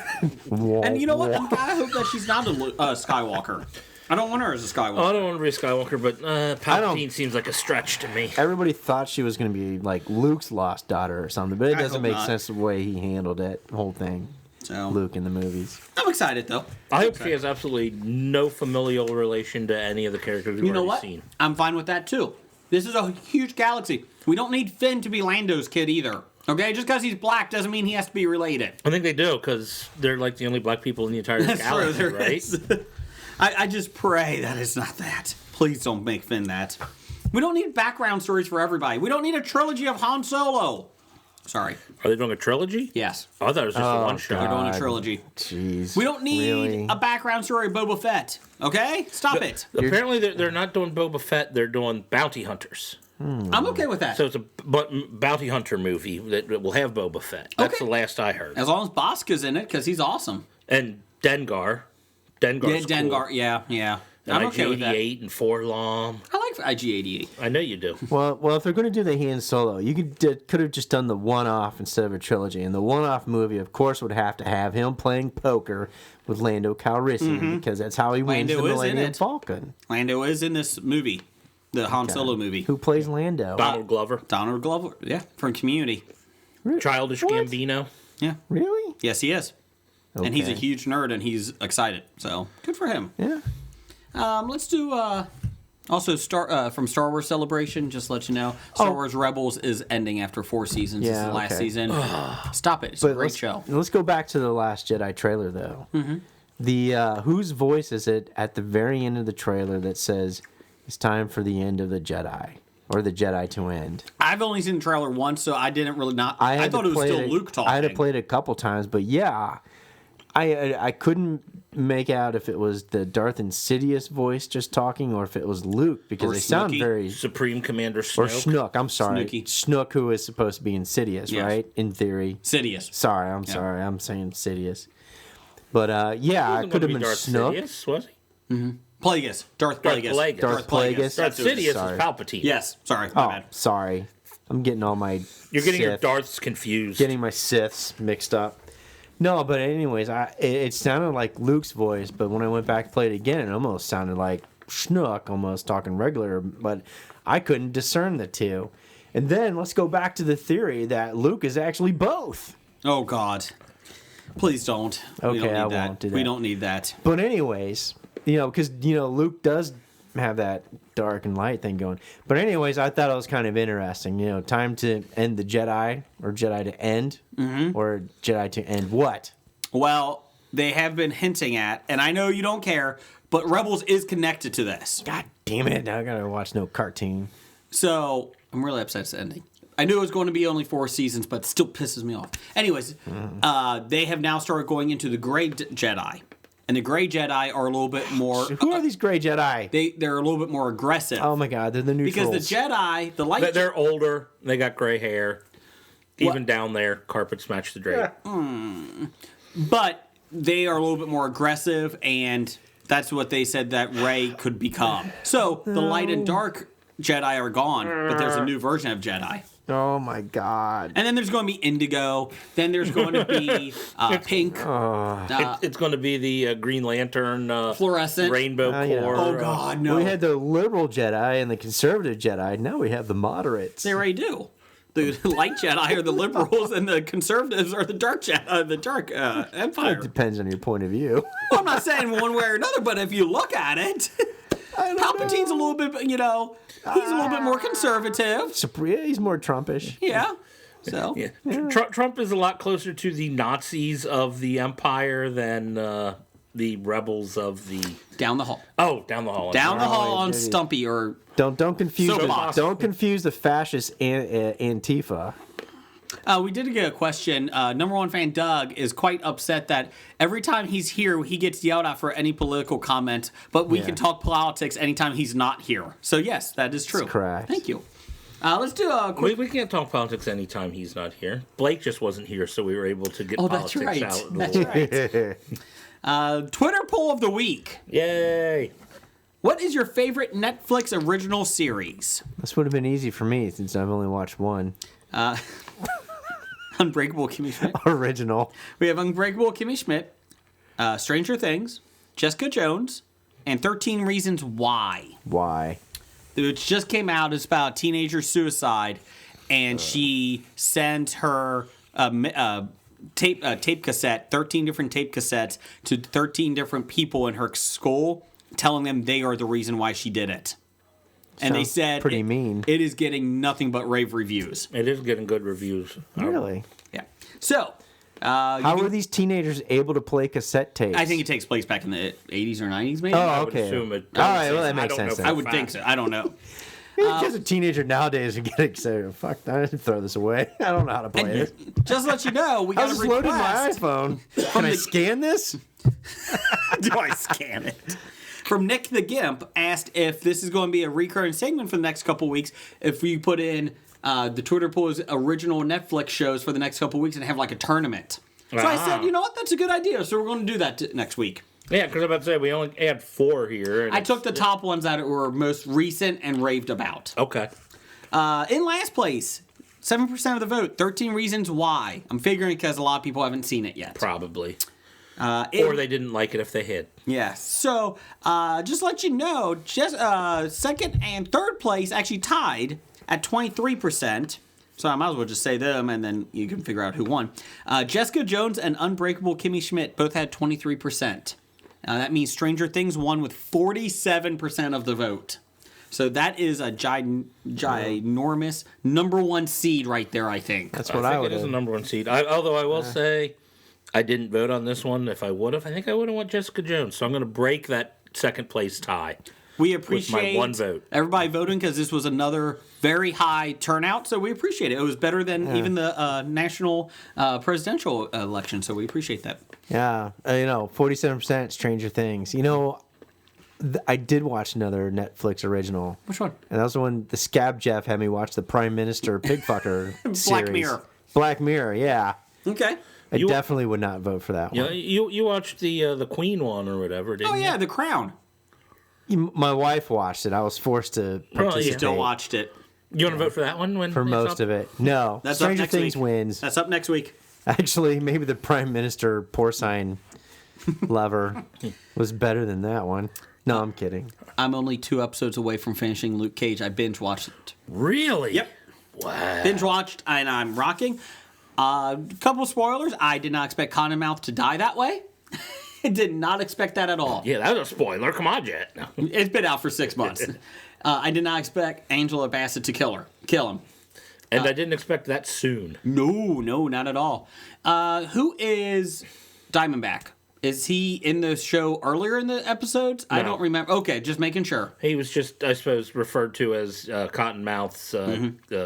And you know what? I hope that she's not a Skywalker. I don't want her as a Skywalker. I don't want to be a Skywalker, but Palpatine seems like a stretch to me. Everybody thought she was going to be like Luke's lost daughter or something, but it I doesn't hope make not. sense the way he handled it, the whole thing. So, Luke in the movies. I'm excited though. I hope she has absolutely no familial relation to any of the characters we've You know already what? seen. I'm fine with that too. This is a huge galaxy. We don't need Finn to be Lando's kid either. Okay, just because he's black doesn't mean he has to be related. I think they do, because they're like the only black people in the entire That's true. galaxy, There right? is. I just pray that it's not that. Please don't make Finn that. We don't need background stories for everybody. We don't need a trilogy of Han Solo. Sorry. Are they doing a trilogy? Yes. I thought it was just a one shot. We're doing a God. trilogy. Jeez. We don't need Really? a background story of Boba Fett. Okay? Stop it. Apparently, they're not doing Boba Fett. They're doing bounty hunters. I'm okay with that. So it's a bounty hunter movie that will have Boba Fett. That's Okay. the last I heard. As long as Bosca's in it, because he's awesome. And Dengar. Dengar's Yeah, Dengar. cool. Yeah. And I'm okay with that. IG-88 and Forlom. I like IG-88. I know you do. Well, if they're going to do the Han Solo, you could have just done the one-off instead of a trilogy. And the one-off movie, of course, would have to have him playing poker with Lando Calrissian because that's how he wins Lando the is in Millennium it. Falcon. Lando is in this movie, the Han Solo movie. Who plays Lando? Donald Glover. Donald Glover, yeah, from Community. Childish What? Gambino. Yeah. Really? Yes, he is. And he's a Okay. huge nerd, and he's excited. So good for him. Yeah. Let's do Also, from Star Wars Celebration, just to let you know, Star Wars Rebels is ending after 4 seasons. This is the last season. Stop it. It's a great show. Let's go back to the Last Jedi trailer, though. Mm-hmm. The whose voice is it at the very end of the trailer that says, it's time for the end of the Jedi, or the Jedi to end? I've only seen the trailer once, so I didn't really not... I thought it was still Luke talking. I had to play it a couple times, but yeah, I couldn't make out if it was the Darth Insidious voice just talking or if it was Luke, because they sound very... Supreme Commander Snoke. Or Snook, I'm sorry. Snooky. Snook, who is supposed to be Insidious, Yes. right? In theory. Sidious. Sorry, I'm saying Sidious. But yeah, it could have been Darth Snook. Sidious, was he? Plagueis. Darth Plagueis. Darth Plagueis. Darth Sidious Sorry. is Palpatine. Yes. Sorry. My Oh, bad. sorry. I'm getting all my You're getting your Sith- Darths confused. Getting my Siths mixed up. No, but anyways, it sounded like Luke's voice, but when I went back to play it again, it almost sounded like Snook, almost talking regular, but I couldn't discern the two. And then let's go back to the theory that Luke is actually both. Oh, God. Please don't. We Okay, don't I need that. won't do We that. don't need that. But anyways, because Luke does have that dark and light thing going. But anyways, I thought it was kind of interesting. Time to end the Jedi, or Jedi to end, or Jedi to end what? Well, they have been hinting at, and I know you don't care, but Rebels is connected to this. God damn it! Now I gotta watch no cartoon. So I'm really upset it's ending. I knew it was going to be only 4 seasons, but it still pisses me off. Anyways, they have now started going into the Gray Jedi. And the Gray Jedi are a little bit more... Who are these Gray Jedi? They're a little bit more aggressive. Oh my God, they're the neutrals. Because the Jedi, the light... They're older. They got gray hair. Even down there, carpets match the drape. But they are a little bit more aggressive, and that's what they said that Rey could become. So the light and dark Jedi are gone, but there's a new version of Jedi. Oh my God. And then there's going to be indigo. Then there's going to be pink. It's going to be the Green Lantern Fluorescent. rainbow yeah. core. Oh, God, no. We had the liberal Jedi and the conservative Jedi. Now we have the moderates. They already do. The light Jedi are the liberals, and the conservatives are the dark Jedi, the dark Empire. It depends on your point of view. Well, I'm not saying one way or another, but if you look at it, Palpatine's a little bit, he's a little bit more conservative. He's more Trumpish. Yeah. So. Yeah. Trump is a lot closer to the Nazis of the Empire than the rebels of the... Down the hall. Oh, down the hall. Down the hall on maybe. Stumpy, or... Don't confuse Soapbox. don't confuse the fascist Antifa. We did get a question. Number one fan Doug is quite upset that every time he's here, he gets yelled at for any political comment, but we can talk politics anytime he's not here. So yes, that is true. That's correct. Thank you. Let's do a quick... We can't talk politics anytime he's not here. Blake just wasn't here, so we were able to get that's politics right. out. That's right. Twitter poll of the week. Yay! What is your favorite Netflix original series? This would have been easy for me since I've only watched one Unbreakable Kimmy Schmidt. original. We have Unbreakable Kimmy Schmidt, Stranger Things, Jessica Jones, and 13 Reasons Why. Why? Which just came out. It's about teenager suicide, and she sends her tape cassette, 13 different tape cassettes to 13 different people in her school, telling them they are the reason why she did it. And they Sounds said pretty mean. It is getting nothing but rave reviews. It is getting good reviews. Really? Yeah. So, How were these teenagers able to play cassette tapes? I think it takes place back in the 80s or 90s, maybe. Oh, I would okay. assume it. All right, well, that I makes don't know sense for then. I a would fact. think so. I don't know. Because a teenager nowadays would get excited. Fuck, I didn't throw this away. I don't know how to play this. Just to let you know, we I got was a just loading my request. iPhone. Can I scan this? Do I scan it? From Nick the Gimp asked if this is going to be a recurring segment for the next couple weeks. If we put in the Twitter poll's original Netflix shows for the next couple weeks and have like a tournament. So I said, you know what, that's a good idea. So we're going to do that next week. Yeah, because I'm about to say we only had 4 here. And I took the top ones that were most recent and raved about. Okay. In last place, 7% of the vote, 13 Reasons Why. I'm figuring because a lot of people haven't seen it yet. Probably. Or they didn't like it if they had. Yeah. So, just to let you know, second and third place actually tied at 23%. So I might as well just say them, and then you can figure out who won. Jessica Jones and Unbreakable Kimmy Schmidt both had 23%. That means Stranger Things won with 47% of the vote. So that is a ginormous number one seed right there, I think. That's what I think would it is have. the number one seed. Although I will say, I didn't vote on this one. If I would have, I think I would have went Jessica Jones. So I'm going to break that second place tie. We With appreciate my one vote. everybody voting because this was another very high turnout. So we appreciate it. It was better than even the national presidential election. So we appreciate that. Yeah, 47% Stranger Things. I did watch another Netflix original. Which one? And that was the one the Scab Jeff had me watch, the Prime Minister Pigfucker series. Black Mirror. Black Mirror, yeah. Okay. I definitely would not vote for that one. Yeah, you watched the Queen one or whatever, didn't Oh you? yeah, The Crown. My wife watched it. I was forced to participate Still watched it. You want to vote for that one when for it's most up? of it. No, That's up Stranger next Things week. wins. That's up next week. Actually, maybe the Prime Minister porcine lover was better than that one. No, I'm kidding. I'm only 2 episodes away from finishing Luke Cage. I binge watched it. Really? Yep. Wow. Binge watched, and I'm rocking. Couple of spoilers. I did not expect Cottonmouth to die that way. I did not expect that at all. Yeah, that was a spoiler. Come on, Jet. No. It's been out for 6 months. I did not expect Angela Bassett to kill him. And I didn't expect that soon. No, not at all. Who is Diamondback? Is he in the show earlier in the episodes? I No. don't remember. Okay, just making sure. He was just, I suppose, referred to as Cottonmouth's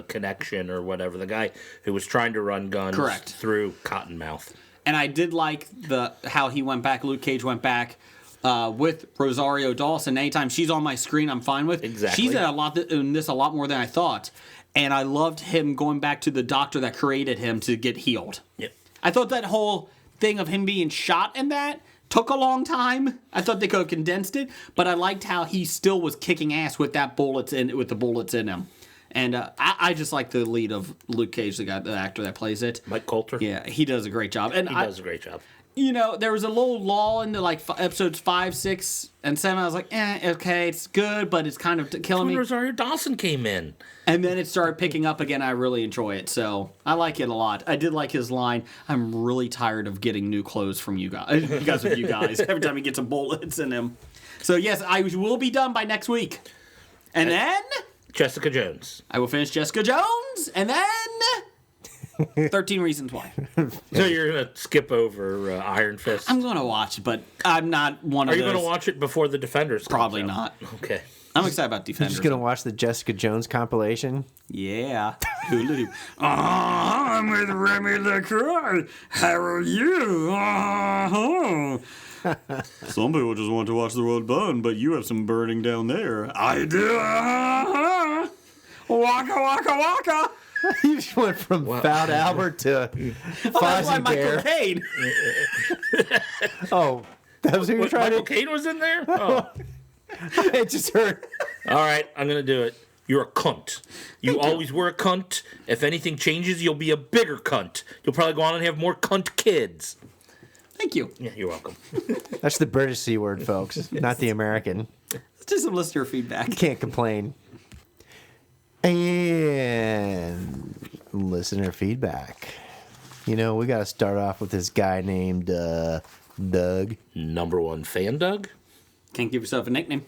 connection or whatever. The guy who was trying to run guns Correct. through Cottonmouth. And I did like how he went back. Luke Cage went back with Rosario Dawson. Anytime she's on my screen, I'm fine with. Exactly. She's in this a lot more than I thought. And I loved him going back to the doctor that created him to get healed. Yep. I thought that whole thing of him being shot in that took a long time. I thought they could have condensed it, but I liked how he still was kicking ass with the bullets in him. And I just like the lead of Luke Cage, the actor that plays it. Mike Coulter. Yeah, he does a great job. And He does a great job. there was a little lull into episodes 5, 6, and 7. I was like, okay, it's good, but it's kind of killing When me. Rosario Dawson came in. And then it started picking up again. I really enjoy it, so I like it a lot. I did like his line. I'm really tired of getting new clothes from you guys. Because of you guys. Every time he gets some bullets in him. So yes, I will be done by next week, and then Jessica Jones. I will finish Jessica Jones, and then 13 Reasons Why. So you're going to skip over Iron Fist. I'm going to watch it, but I'm not one of Are those. you going to watch it before the Defenders? comes Probably out? not. Okay. I'm excited about You're Defenders. just gonna watch the Jessica Jones compilation. Yeah. I'm with Remy LaCroix. How are you? Some people just want to watch the world burn, but you have some burning down there. I do. Waka waka waka. You just went from Fat Albert to That's why Michael Fozzie Caine. Oh, that was who you were trying Michael to. Caine was in there? Oh. It just hurt. All right, I'm going to do it. You're a cunt. You always were a cunt. If anything changes, you'll be a bigger cunt. You'll probably go on and have more cunt kids. Thank you. Yeah, you're welcome. That's the British C word, folks, not the American. Let's do some listener feedback. Can't complain. And listener feedback. We got to start off with this guy named Doug. Number one fan, Doug? Can't give yourself a nickname.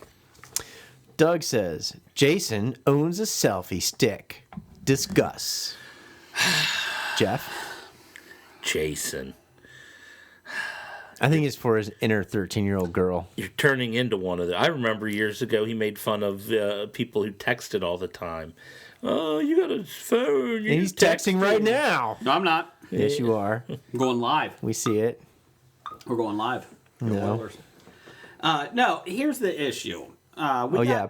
Doug says, Jason owns a selfie stick. Discuss. Jeff? Jason. I think it's for his inner 13-year-old girl. You're turning into one of the. I remember years ago he made fun of people who texted all the time. Oh, you got a phone. And he's texting right now. No, I'm not. Yes, you are. I'm going live. We see it. We're going live. No. No, here's the issue.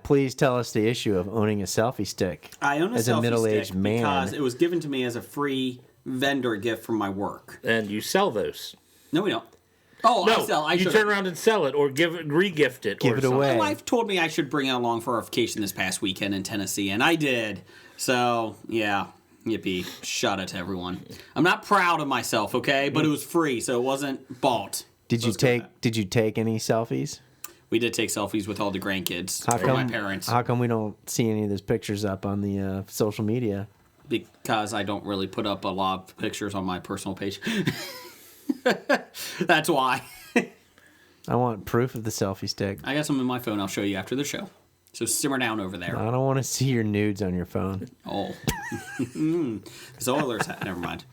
Please tell us the issue of owning a selfie stick. I own a as a selfie middle-aged stick man. because it was given to me as a free vendor gift from my work. And you sell those. No, we don't. Oh, No, you turn around and sell it or re-gift it. Give or it something. away. My wife told me I should bring it along for our vacation this past weekend in Tennessee, and I did. So, yeah, yippee. Shut it to everyone. I'm not proud of myself, okay? But it was free, so it wasn't bought. Did you take any selfies? We did take selfies with all the grandkids How for my parents How come we don't see any of those pictures up on the social media? because I don't really put up a lot of pictures on my personal page. That's why. I want proof of the selfie stick. I got some in my phone I'll show you after the show. So simmer down over there. I don't want to see your nudes on your phone. Oh. Because Oilers hat. Never mind.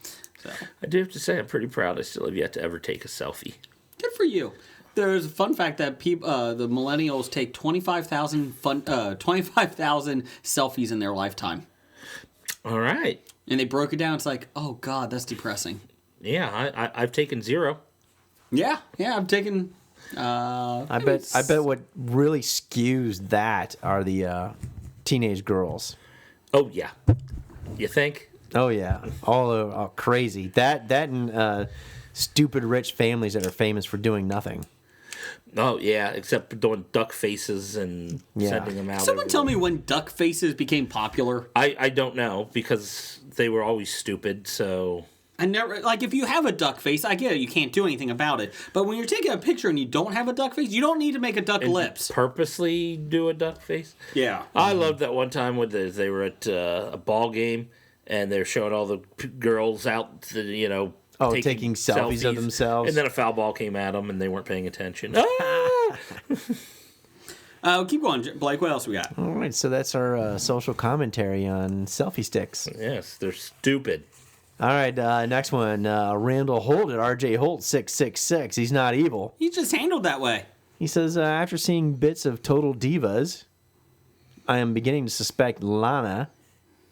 So I do have to say, I'm pretty proud I still have yet to ever take a selfie. good for you. There's a fun fact that the millennials take 25,000 selfies in their lifetime. All right. And they broke it down. It's like, oh, God, that's depressing. Yeah, I've taken 0. Yeah, I've taken... I bet what really skews that are the teenage girls. Oh, yeah. You think? Oh yeah, all crazy. That and stupid rich families that are famous for doing nothing. Oh, yeah, except for doing duck faces and sending them out. Someone tell me when duck faces became popular. I don't know, because they were always stupid, so... I never, like, if you have a duck face, I get it, you can't do anything about it. But when you're taking a picture and you don't have a duck face, you don't need to make a duck lips. Purposely do a duck face? Yeah. I loved that one time when they were at a ball game, and they were showing all the girls out, taking selfies of themselves. And then a foul ball came at them, and they weren't paying attention. Keep going, Blake. What else we got? All right, so that's our social commentary on selfie sticks. Yes, they're stupid. All right, next one. Randall Holt at RJ Holt 666. He's not evil. He's just handled that way. He says, after seeing bits of Total Divas, I am beginning to suspect Lana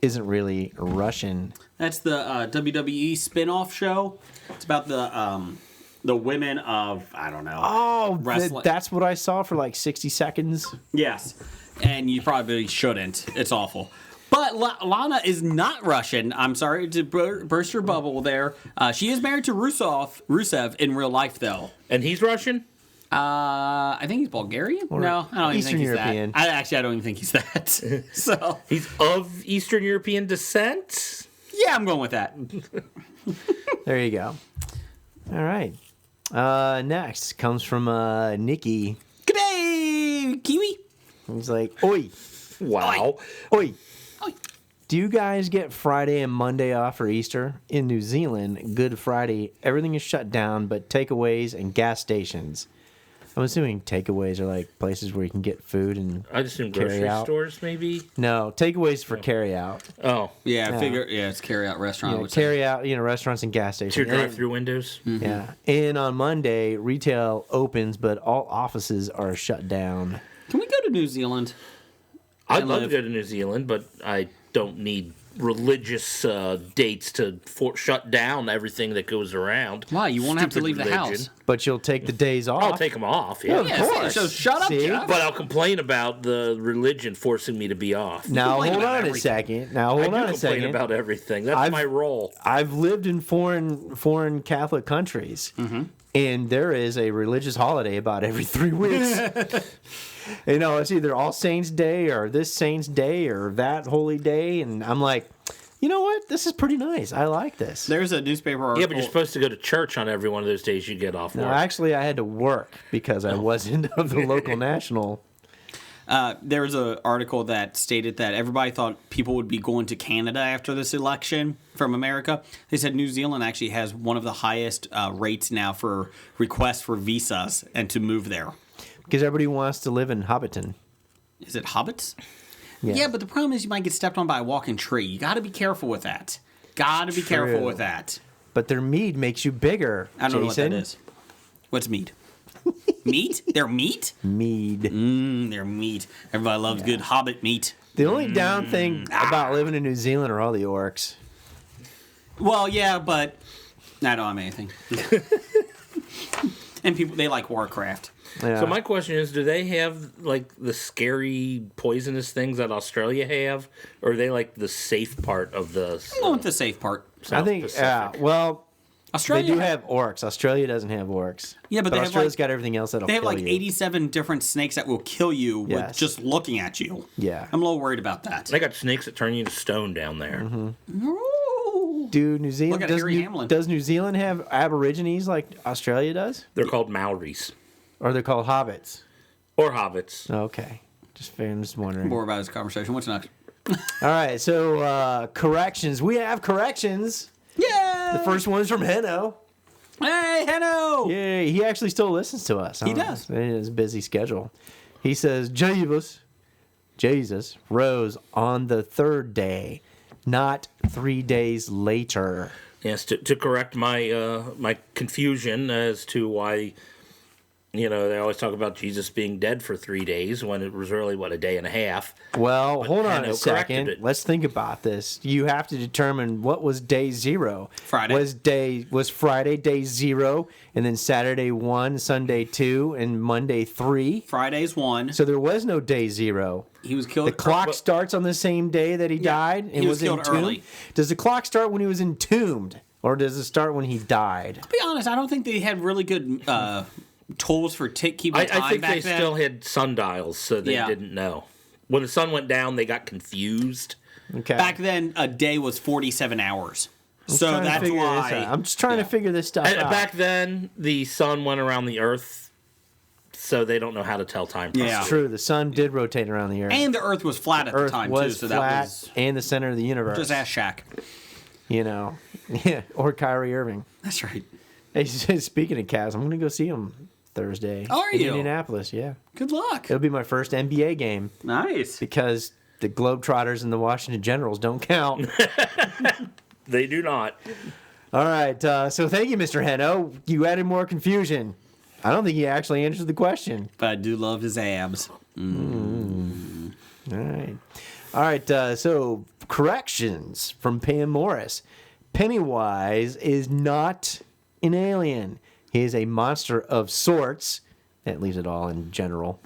isn't really Russian. That's the WWE spin-off show. It's about the women of, I don't know. Oh, wrestling. that's what I saw for like 60 seconds. Yes. And you probably shouldn't. It's awful. But Lana is not Russian. I'm sorry to burst your bubble there. She is married to Rusev in real life, though. And he's Russian? I think he's Bulgarian. No, I don't even think he's European. that. I don't even think he's that. So He's of Eastern European descent? yeah, I'm going with that. There you go. All right. Next comes from Nikki. G'day, Kiwi. He's like, oi, Wow. oi. Do you guys get Friday and Monday off for Easter? In New Zealand, Good Friday, everything is shut down but takeaways and gas stations. I'm assuming takeaways are like places where you can get food and I just assume carry grocery out. stores, maybe? No, takeaways for carry out. Oh. Yeah, I Yeah. figure. Yeah, it's carry-out restaurant. I Yeah, would say. carry out, restaurants and gas stations. To your drive-through windows? Yeah. And on Monday, retail opens, but all offices are shut down. Can we go to New Zealand? I'd And love live. to go to New Zealand, but I don't need religious dates to shut down everything that goes around. Why? You won't have to Stupid leave the religion. house. But you'll take the days off. I'll take them off, yeah. Yeah, course. so shut up, See? Jeff. But I'll complain about the religion forcing me to be off. Now complain hold about on a everything. second. Now I hold do on a complain second. about everything. That's my role. I've lived in foreign Catholic countries, and there is a religious holiday about every 3 weeks. It's either All Saints Day or this Saints Day or that holy day, and I'm like, you know what? This is pretty nice. I like this. There's a newspaper article. Yeah, but you're supposed to go to church on every one of those days you get off No, work. actually, I had to work because I wasn't of the local national. There was an article that stated that everybody thought people would be going to Canada after this election from America. They said New Zealand actually has one of the highest rates now for requests for visas and to move there. Because everybody wants to live in Hobbiton. Is it hobbits? Yeah. Yeah, but the problem is you might get stepped on by a walking tree. You got to be careful with that. Got to be careful True. with that. But their mead makes you bigger, I don't know what that Jason. is. What's meat? Meat? They're meat? Mead. They're meat. Everybody loves good hobbit meat. The only down thing about living in New Zealand are all the orcs. Well, yeah, but I don't have anything. And people, they like Warcraft. Yeah. So my question is, do they have like the scary poisonous things that Australia have, or are they like the safe part of the I'm going with the safe part. South I think, Pacific? well, Australia they do have orcs. Australia doesn't have orcs. Yeah, but they have, Australia's like- got everything else that'll They have kill like you. 87 different snakes that will kill you with Yes. just looking at you. Yeah. I'm a little worried about that. They got snakes that turn you into stone down there. Ooh. Dude, New Zealand Look at Harry Hamlin. does New Zealand have aborigines like Australia does? They're called Maoris Or they're called hobbits? or hobbits. Okay. I'm just wondering. More about this conversation. What's next? All right, so corrections. We have corrections. Yeah. The first one's from Heno. Hey, hello. Yay, he actually still listens to us. He does. In his busy schedule. He says, Jeebus, Jesus rose on the third day, not 3 days later. Yes, to correct my my confusion as to why, they always talk about Jesus being dead for 3 days when it was really, a day and a half. Well, hold on a Hanno second. corrected it. Let's think about this. You have to determine what was day 0. Friday. Was Friday day 0, and then Saturday 1, Sunday 2, and Monday 3. Friday's 1. So there was no day 0. He was killed. The clock starts on the same day that he died and he was killed entombed. early. Does the clock start when he was entombed, or does it start when he died? To be honest, I don't think they had really good tools for keeping time I think back they then. still had sundials, so they didn't know. When the sun went down, they got confused. Okay. Back then, a day was 47 hours. So Trying to that's figure this out. why. I'm just trying to figure this stuff And out. back then, the sun went around the Earth, so they don't know how to tell time. Yeah. It's properly. true. The sun did rotate around the Earth. And the Earth was flat at the Earth time, was too. So flat that was and the center of the universe. just ass shack. Yeah, or Kyrie Irving. That's right. Hey, speaking of Cavs, I'm going to go see him Thursday. Are in you? Indianapolis, yeah. Good luck. It'll be my first NBA game Nice. because the Globetrotters and the Washington Generals don't count. They do not. All right, so thank you, Mr. Heno. You added more confusion. I don't think he actually answered the question. But I do love his abs. All right. So corrections from Pam Morris. Pennywise is not an alien. He is a monster of sorts. That leaves it all in general.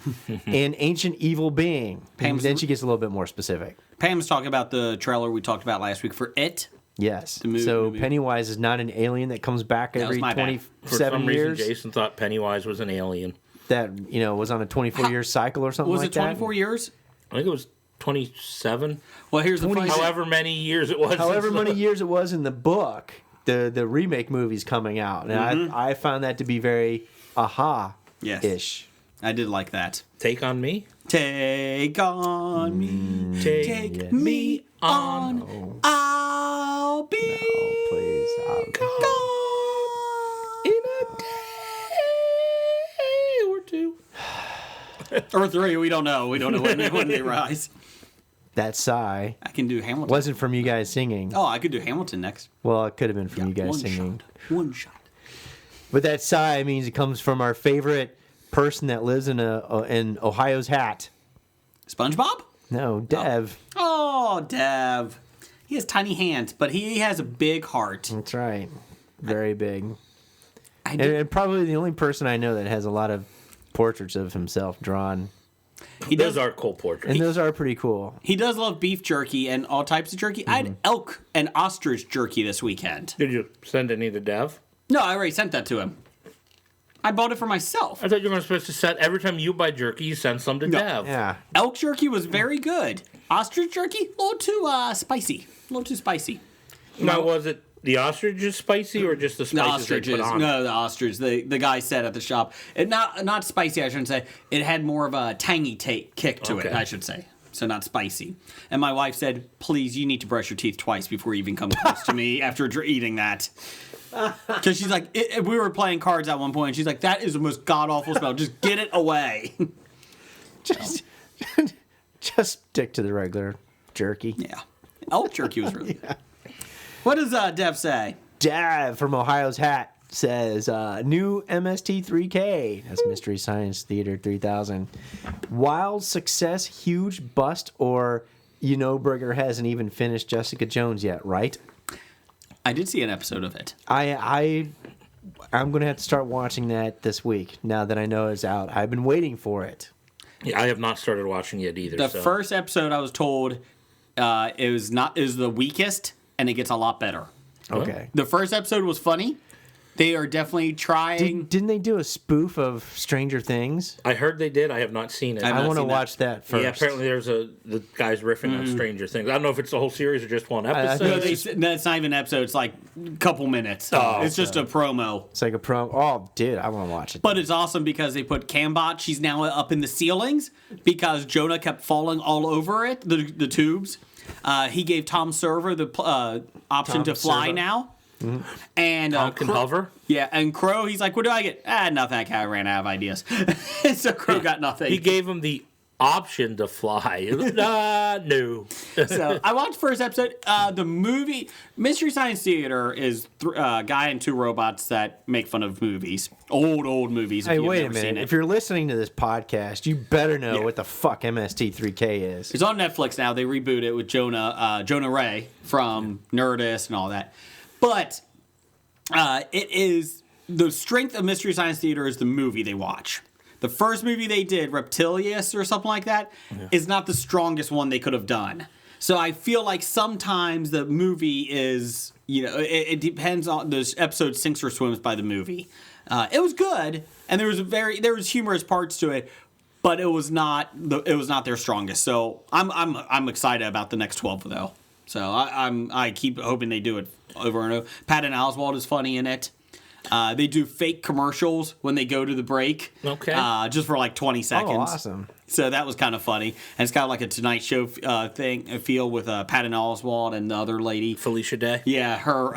An ancient evil being. And then she gets a little bit more specific. Pam's talking about the trailer we talked about last week for It. Yes. movie- So the movie. Pennywise is not an alien that comes back was every my bad. For 27 some years. reason, Jason thought Pennywise was an alien. That was on a 24-year cycle or something Was like it that. 24 years? I think it was 27. Well, here's the funny thing. However many years it was. However many years it was in the book, the remake movie's coming out, and I found that to be very Yes. I did like that. Take on me. Take on me. Take yes. me on. I'll be Oh, please. In a day or two. or 3. We don't know. We don't know when they rise. That sigh I can do Hamilton. wasn't from you guys singing. Oh, I could do Hamilton next. Well, it could have been from you guys one singing. shot. One shot. But that sigh means it comes from our favorite person that lives in Ohio's hat. SpongeBob? No, Dev. Oh, Dev. He has tiny hands, but he has a big heart. That's right. Very big. I do- And probably the only person I know that has a lot of portraits of himself drawn. He Those does. are cool portraits. And those are pretty cool. He does love beef jerky and all types of jerky. I had elk and ostrich jerky this weekend. Did you send any to Dev? No, I already sent that to him. I bought it for myself. I thought you were supposed to send every time you buy jerky, you send some to Dev. Yeah. Elk jerky was very good. Ostrich jerky, a little too spicy. A little too spicy. Now, was it the ostriches spicy or just the The spices they ostriches. put on? No, the ostrich. The guy said at the shop. It not spicy, I shouldn't say. It had more of a tangy kick to it, Okay. I should say. So not spicy. And my wife said, please, you need to brush your teeth twice before you even come close to me after eating that. Because she's like, we were playing cards at one point, and she's like, that is the most god-awful smell. Just get it away. Just stick to the regular jerky. Yeah. Elk jerky was really good. What does Dev say? Dev from Ohio's hat says new MST3K. That's Mystery Science Theater 3000. Wild success, huge bust, or Berger hasn't even finished Jessica Jones yet, right? I did see an episode of it. I'm gonna have to start watching that this week. Now that I know it's out, I've been waiting for it. Yeah, I have not started watching it either. The so. first episode I was told is the weakest, and it gets a lot better. Okay. The first episode was funny. They are definitely trying. Didn't they do a spoof of Stranger Things? I heard they did. I have not seen it. I've I not want to seen that. watch that first. Yeah, apparently there's the guys riffing on Stranger Things. I don't know if it's the whole series or just one I episode. think No, it's not even an episode. It's like a couple minutes. Oh, it's just a promo. It's like a pro. Oh, dude, I want to watch it. But it's awesome because they put Cambot. She's now up in the ceilings because Jonah kept falling all over it, the tubes. He gave Tom Server the option to fly Server. now. And Tom can hover. Yeah, and Crow, he's like, what do I get? Nothing. I ran out of ideas. So Crow got nothing. He gave him the option to fly. No. So I watched the first episode. The movie Mystery Science Theater is a guy and two robots that make fun of movies, old movies. Hey, if you've wait a never seen minute. it. If you're listening to this podcast, you better know what the fuck MST3K is. It's on Netflix now. They reboot it with Jonah Ray from Nerdist and all that. But it is the strength of Mystery Science Theater is the movie they watch. The first movie they did, Reptilius or something like that, is not the strongest one they could have done. So I feel like sometimes the movie is, it depends on those episode sinks or swims by the movie. It was good, and there was humorous parts to it, but it was not their strongest. So I'm excited about the next 12 though. So I keep hoping they do it over and over. Patton Oswalt is funny in it. They do fake commercials when they go to the break. Okay. Just for like 20 seconds. Oh, awesome. So that was kind of funny. And it's kind of like a Tonight Show feel with Patton Oswalt and the other lady. Felicia Day. Yeah, her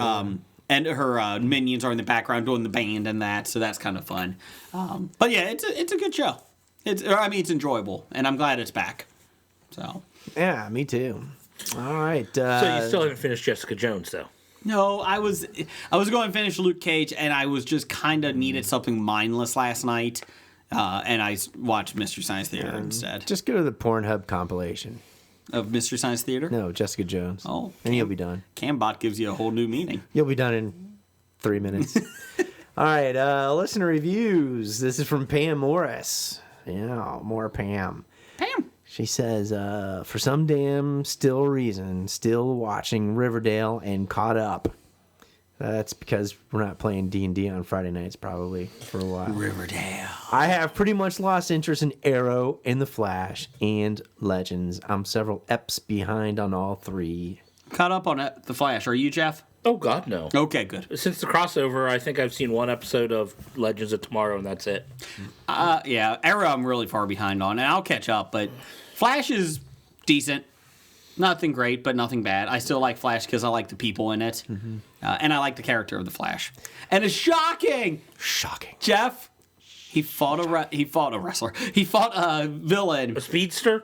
and her minions are in the background doing the band and that. So that's kind of fun. But yeah, it's a good show. It's enjoyable, and I'm glad it's back. So. Yeah, me too. All right. So you still haven't finished Jessica Jones, though? No, I was going to finish Luke Cage, and I was just kind of needed something mindless last night, and I watched Mystery Science Theater instead. Just go to the Pornhub compilation. Of Mystery Science Theater? No, Jessica Jones. Oh. And you'll be done. Cambot gives you a whole new meaning. You'll be done in 3 minutes. All right, listener reviews. This is from Pam Morris. Yeah, more Pam. Pam! She says, for some damn still reason, still watching Riverdale and caught up. That's because we're not playing D&D on Friday nights probably for a while. Riverdale. I have pretty much lost interest in Arrow and The Flash and Legends. I'm several eps behind on all three. Caught up on The Flash. Are you, Jeff? Oh, God, no. Okay, good. Since the crossover, I think I've seen one episode of Legends of Tomorrow, and that's it. Yeah, Arrow I'm really far behind on, and I'll catch up, but Flash is decent. Nothing great, but nothing bad. I still like Flash because I like the people in it, and I like the character of the Flash. And it's shocking, Jeff. He fought a wrestler. He fought a villain. A speedster?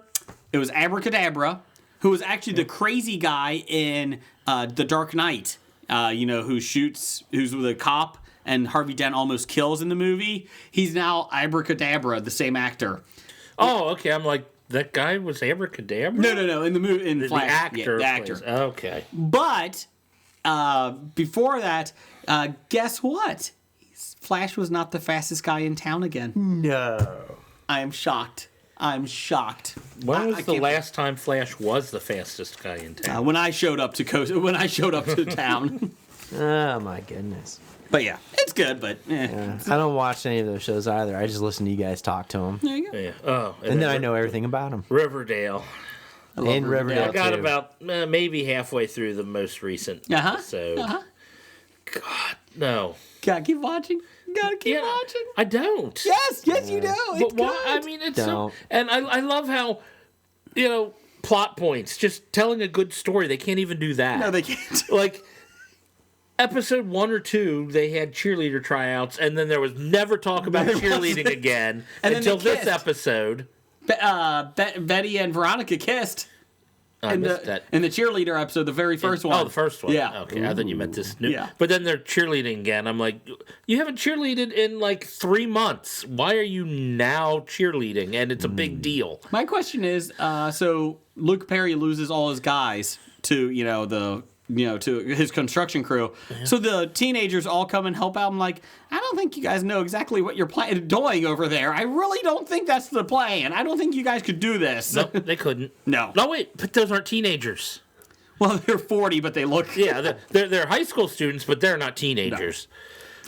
It was Abracadabra, who was actually the crazy guy in The Dark Knight. Who's the cop and Harvey Dent almost kills in the movie. He's now Abracadabra, the same actor. Oh, okay. I'm like, that guy was Abracadabra? No. In the movie, in Flash, the actor. the actor. Plays. Okay. But before that, guess what? Flash was not the fastest guy in town again. No. I am shocked. When was the last time Flash was the fastest guy in town? When I showed up to town. Oh, my goodness. But yeah, it's good, but I don't watch any of those shows either. I just listen to you guys talk to them. There you go. Yeah. Oh, And then I know everything about them. Riverdale. And Riverdale, I got too. about maybe halfway through the most recent episode. God, no. Gotta keep watching. Gotta keep watching. I don't. Yes, you do. It's But why? good. I mean, it's Don't. so. And I love how, plot points, just telling a good story. They can't even do that. No, they can't. Like, episode 1 or 2, they had cheerleader tryouts, and then there was never talk about cheerleading again And then until they this kissed. episode. Betty and Veronica kissed I in missed that. the cheerleader episode, the very first one. Oh, the first one. Yeah. Okay, I thought you meant this new. Yeah. But then they're cheerleading again. I'm like, you haven't cheerleaded in like 3 months. Why are you now cheerleading? And it's a big deal. My question is, so Luke Perry loses all his guys to to his construction crew. Yeah. So the teenagers all come and help out. I'm like, I don't think you guys know exactly what you're doing over there. I really don't think that's the plan. I don't think you guys could do this. No, they couldn't. No. No, wait, but those aren't teenagers. Well, they're 40, but they look. Yeah, they're high school students, but they're not teenagers. No.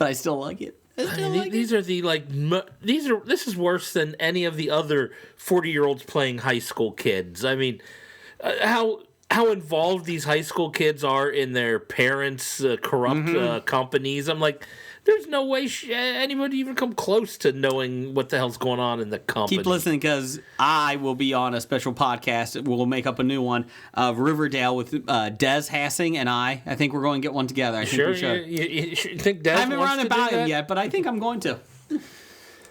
But I still like it. These are the this is worse than any of the other 40-year-olds playing high school kids. I mean, how involved these high school kids are in their parents' corrupt companies. I'm like, there's no way anybody even come close to knowing what the hell's going on in the company. Keep listening, because I will be on a special podcast. We'll make up a new one of Riverdale with Des Hassing and I. I think we're going to get one together. I think we should. You think Des I haven't wants run to it by do him that? yet, but I think I'm going to. All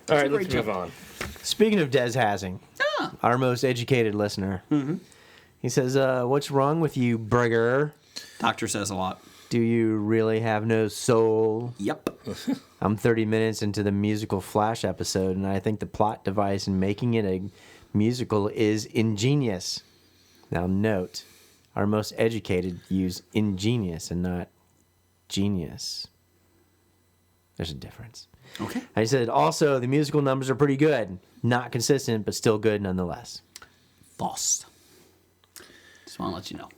right, let's move on. Speaking of Des Hassing, Our most educated listener. Mm-hmm. He says, what's wrong with you, Brigger? Doctor says a lot. Do you really have no soul? Yep. I'm 30 minutes into the musical Flash episode, and I think the plot device in making it a musical is ingenious. Now note, our most educated use ingenious and not genius. There's a difference. Okay. I said, also, the musical numbers are pretty good. Not consistent, but still good nonetheless. False. Just want to let you know.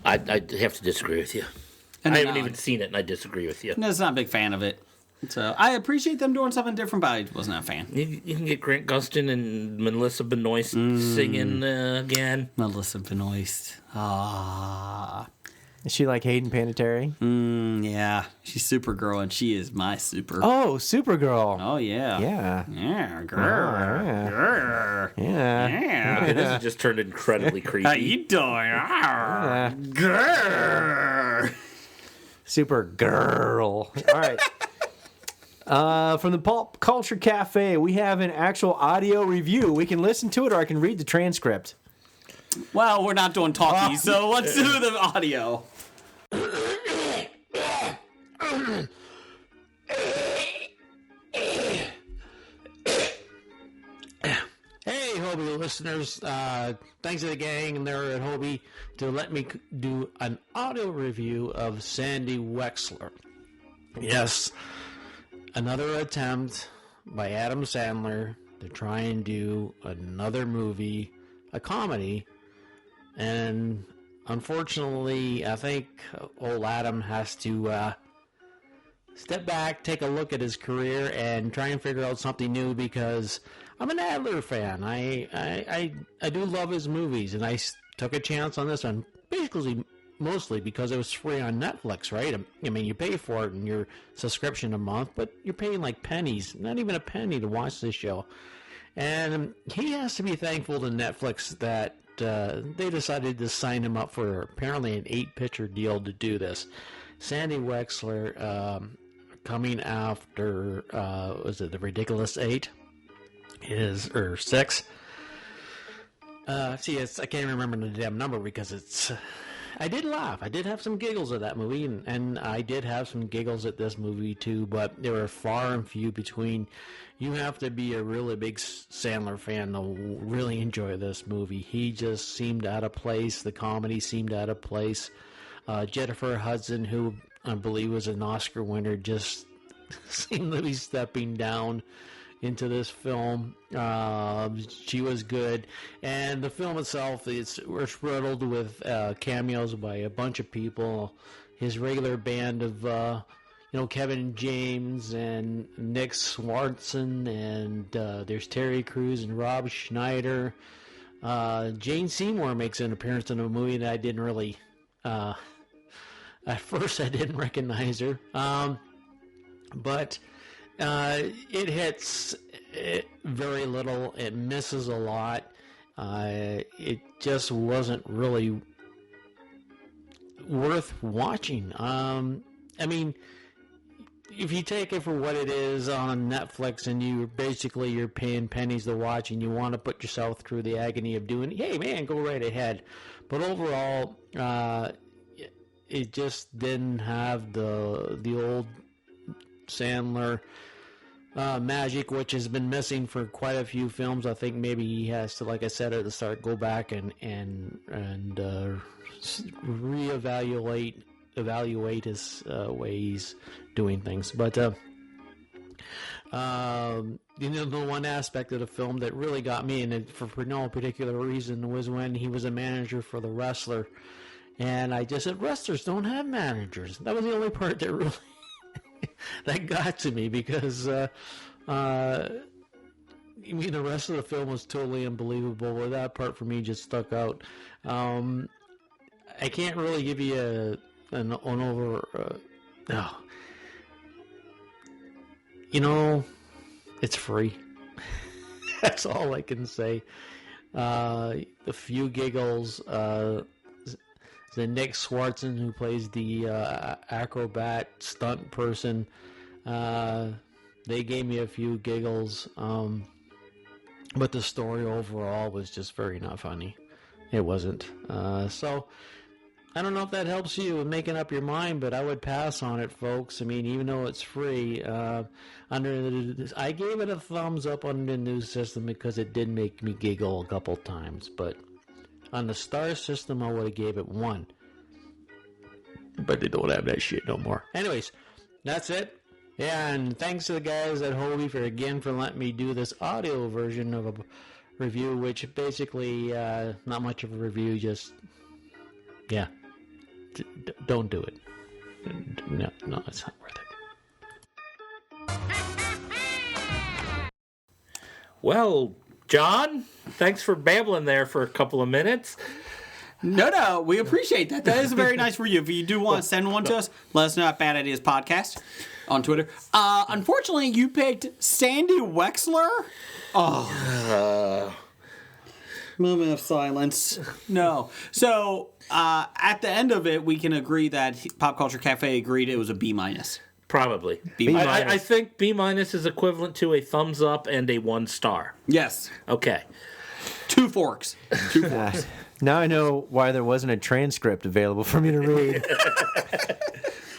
I have to disagree with you. And I haven't even seen it, and I disagree with you. No, not a big fan of it. So I appreciate them doing something different, but I wasn't a fan. You can get Grant Gustin and Melissa Benoist singing again. Melissa Benoist. Is she like Hayden Panettiere? Yeah. She's Supergirl, and she is my super. Oh, Supergirl. Oh, yeah. Yeah. Yeah, girl. Yeah. Girl. Yeah. Yeah. Okay, this has just turned incredibly creepy. How you doing? Girl. Supergirl. All right. From the Pulp Culture Cafe, we have an actual audio review. We can listen to it, or I can read the transcript. Well, we're not doing talkies, so let's do the audio. Hey, Hobie listeners. Thanks to the gang and there at Hobie to let me do an audio review of Sandy Wexler. Yes, another attempt by Adam Sandler to try and do another movie, a comedy, and unfortunately, I think old Adam has to step back, take a look at his career, and try and figure out something new because I'm an Adler fan. I do love his movies, and I took a chance on this one, basically mostly because it was free on Netflix, right? I mean, you pay for it in your subscription a month, but you're paying like pennies, not even a penny to watch this show. And he has to be thankful to Netflix that they decided to sign him up for apparently an 8-picture deal to do this. Sandy Wexler, coming after, was it The Ridiculous 8? Or 6? I can't remember the damn number because it's... I did laugh. I did have some giggles at that movie, and I did have some giggles at this movie too, but they were far and few between. You have to be a really big Sandler fan to really enjoy this movie. He just seemed out of place. The comedy seemed out of place. Jennifer Hudson, who I believe was an Oscar winner, just seemed to be stepping down into this film. She was good, and the film itself is riddled with cameos by a bunch of people. His regular band of Kevin James and Nick Swartzen, and there's Terry Crews and Rob Schneider. Jane Seymour makes an appearance in a movie that I didn't really at first I didn't recognize her, but it hits very little. It misses a lot. It just wasn't really worth watching. I mean, if you take it for what it is on Netflix and you're paying pennies to watch and you want to put yourself through the agony of doing, hey man, go right ahead. But overall, it just didn't have the old Sandler magic, which has been missing for quite a few films. I think maybe he has to, like I said at the start, go back and evaluate his ways doing things. But the one aspect of the film that really got me, and for no particular reason, was when he was a manager for The Wrestler, and I just said, wrestlers don't have managers. That was the only part that really that got to me, because the rest of the film was totally unbelievable, but that part for me just stuck out. I can't really give you an over. It's free. That's all I can say. The few giggles. The Nick Swartzen, who plays the acrobat stunt person, they gave me a few giggles. but the story overall was just very not funny. It wasn't. So I don't know if that helps you with making up your mind, but I would pass on it, folks. I mean, even though it's free, I gave it a thumbs up on the new system because it did make me giggle a couple times. But on the star system, I would have gave it 1. But they don't have that shit no more. Anyways, that's it. Yeah, and thanks to the guys at Hobie for letting me do this audio version of a review, which basically not much of a review, just yeah. Don't do it. No, it's not worth it. Well, John, thanks for babbling there for a couple of minutes. No, we appreciate that. That is a very nice review. If you do want to send one to us, let us know at Bad Ideas Podcast on Twitter. Unfortunately, you picked Sandy Wexler. Oh. Moment of silence. No. So, at the end of it, we can agree that Pop Culture Cafe agreed it was a B-. Probably. B-. I think B- is equivalent to a thumbs up and a 1 star. Yes. Okay. 2 forks. 2 forks. Now I know why there wasn't a transcript available for me to read.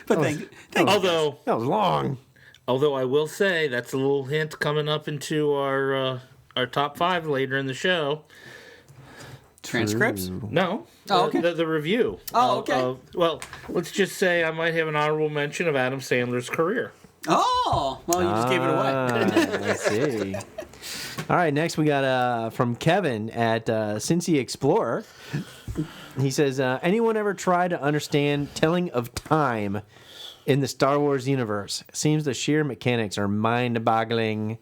But thank you. Although That was long. Although I will say that's a little hint coming up into our top 5 later in the show. Transcripts? No. Oh, okay. The review. Oh, okay. Well, let's just say I might have an honorable mention of Adam Sandler's career. Oh, well, you just gave it away. I see. All right, next we got from Kevin at Cincy Explorer. He says, anyone ever try to understand telling of time in the Star Wars universe? Seems the sheer mechanics are mind-boggling.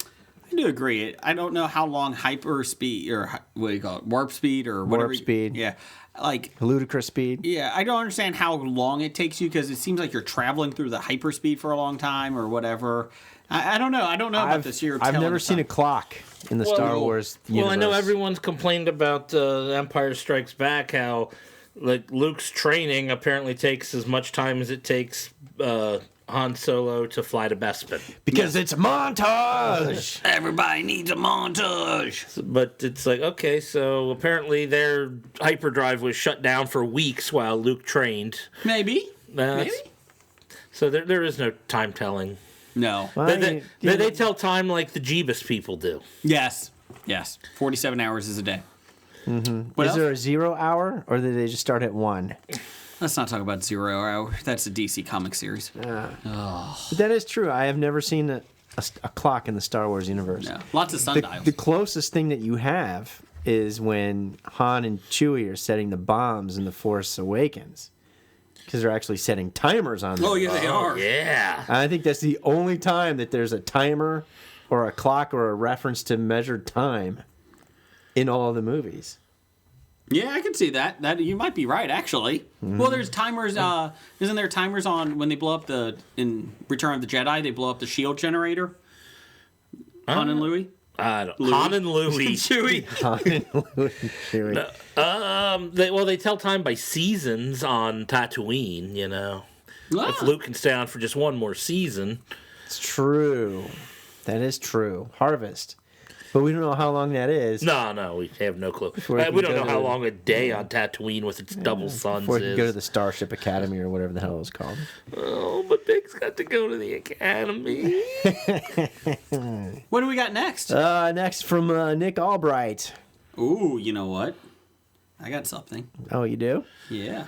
I do agree. I don't know how long hyper speed, or what do you call it, warp speed, or whatever. Warp speed. Yeah. Like, Ludicrous speed. yeah, I don't understand how long it takes you, because it seems like you're traveling through the hyperspeed for a long time or whatever. I don't know. I don't know about this year. I've never seen a clock in the Star Wars universe. Well, I know everyone's complained about Empire Strikes Back, how like Luke's training apparently takes as much time as it takes Han Solo to fly to Bespin. Because it's a montage! Everybody needs a montage. But it's like, okay, so apparently their hyperdrive was shut down for weeks while Luke trained. Maybe. Maybe. So there is no time telling. No. Well, They tell time like the Jeebus people do. Yes. 47 hours is a day. Mm-hmm. Is there a 0 hour, or did they just start at 1? Let's not talk about 0 hour. That's a DC comic series. But that is true. I have never seen a clock in the Star Wars universe. No. Lots of sundials. The closest thing that you have is when Han and Chewie are setting the bombs in The Force Awakens. Because they're actually setting timers on them. Oh, yeah, they are. Yeah. I think that's the only time that there's a timer or a clock or a reference to measured time in all of the movies. Yeah, I can see that. That you might be right, actually. Mm-hmm. Well, there's timers. Isn't there timers on when they blow up in Return of the Jedi? They blow up the shield generator. Han and Louis. Han and Louis. Chewie. Han and Chewie. They tell time by seasons on Tatooine. You know, if Luke can stay on for just one more season. It's true. That is true. Harvest. But we don't know how long that is. No, we have no clue. We don't know how long a day on Tatooine with its double suns before you is. can go to the Starship Academy or whatever the hell it's called. Oh, but Big's got to go to the academy. What do we got next? Next from Nick Albright. Ooh, you know what? I got something. Oh, you do? Yeah.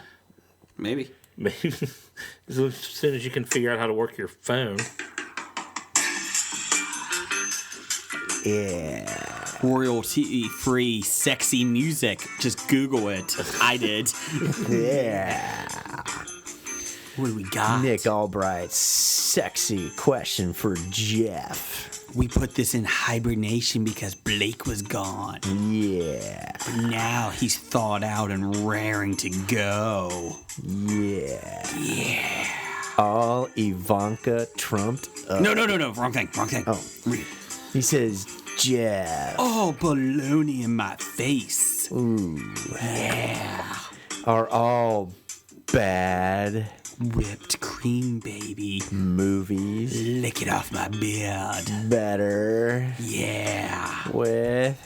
Maybe. Maybe as soon as you can figure out how to work your phone. Yeah. Royalty-free sexy music. Just Google it. I did. Yeah. What do we got? Nick Albright, sexy question for Jeff. We put this in hibernation because Blake was gone. Yeah. But now he's thawed out and raring to go. Yeah. Yeah. All Ivanka trumped up. No. Wrong thing. Oh. Read. He says, Jeff. Oh, baloney in my face. Ooh. Yeah. Are all bad. Whipped cream, baby. Movies Lick it off my beard. better Yeah. with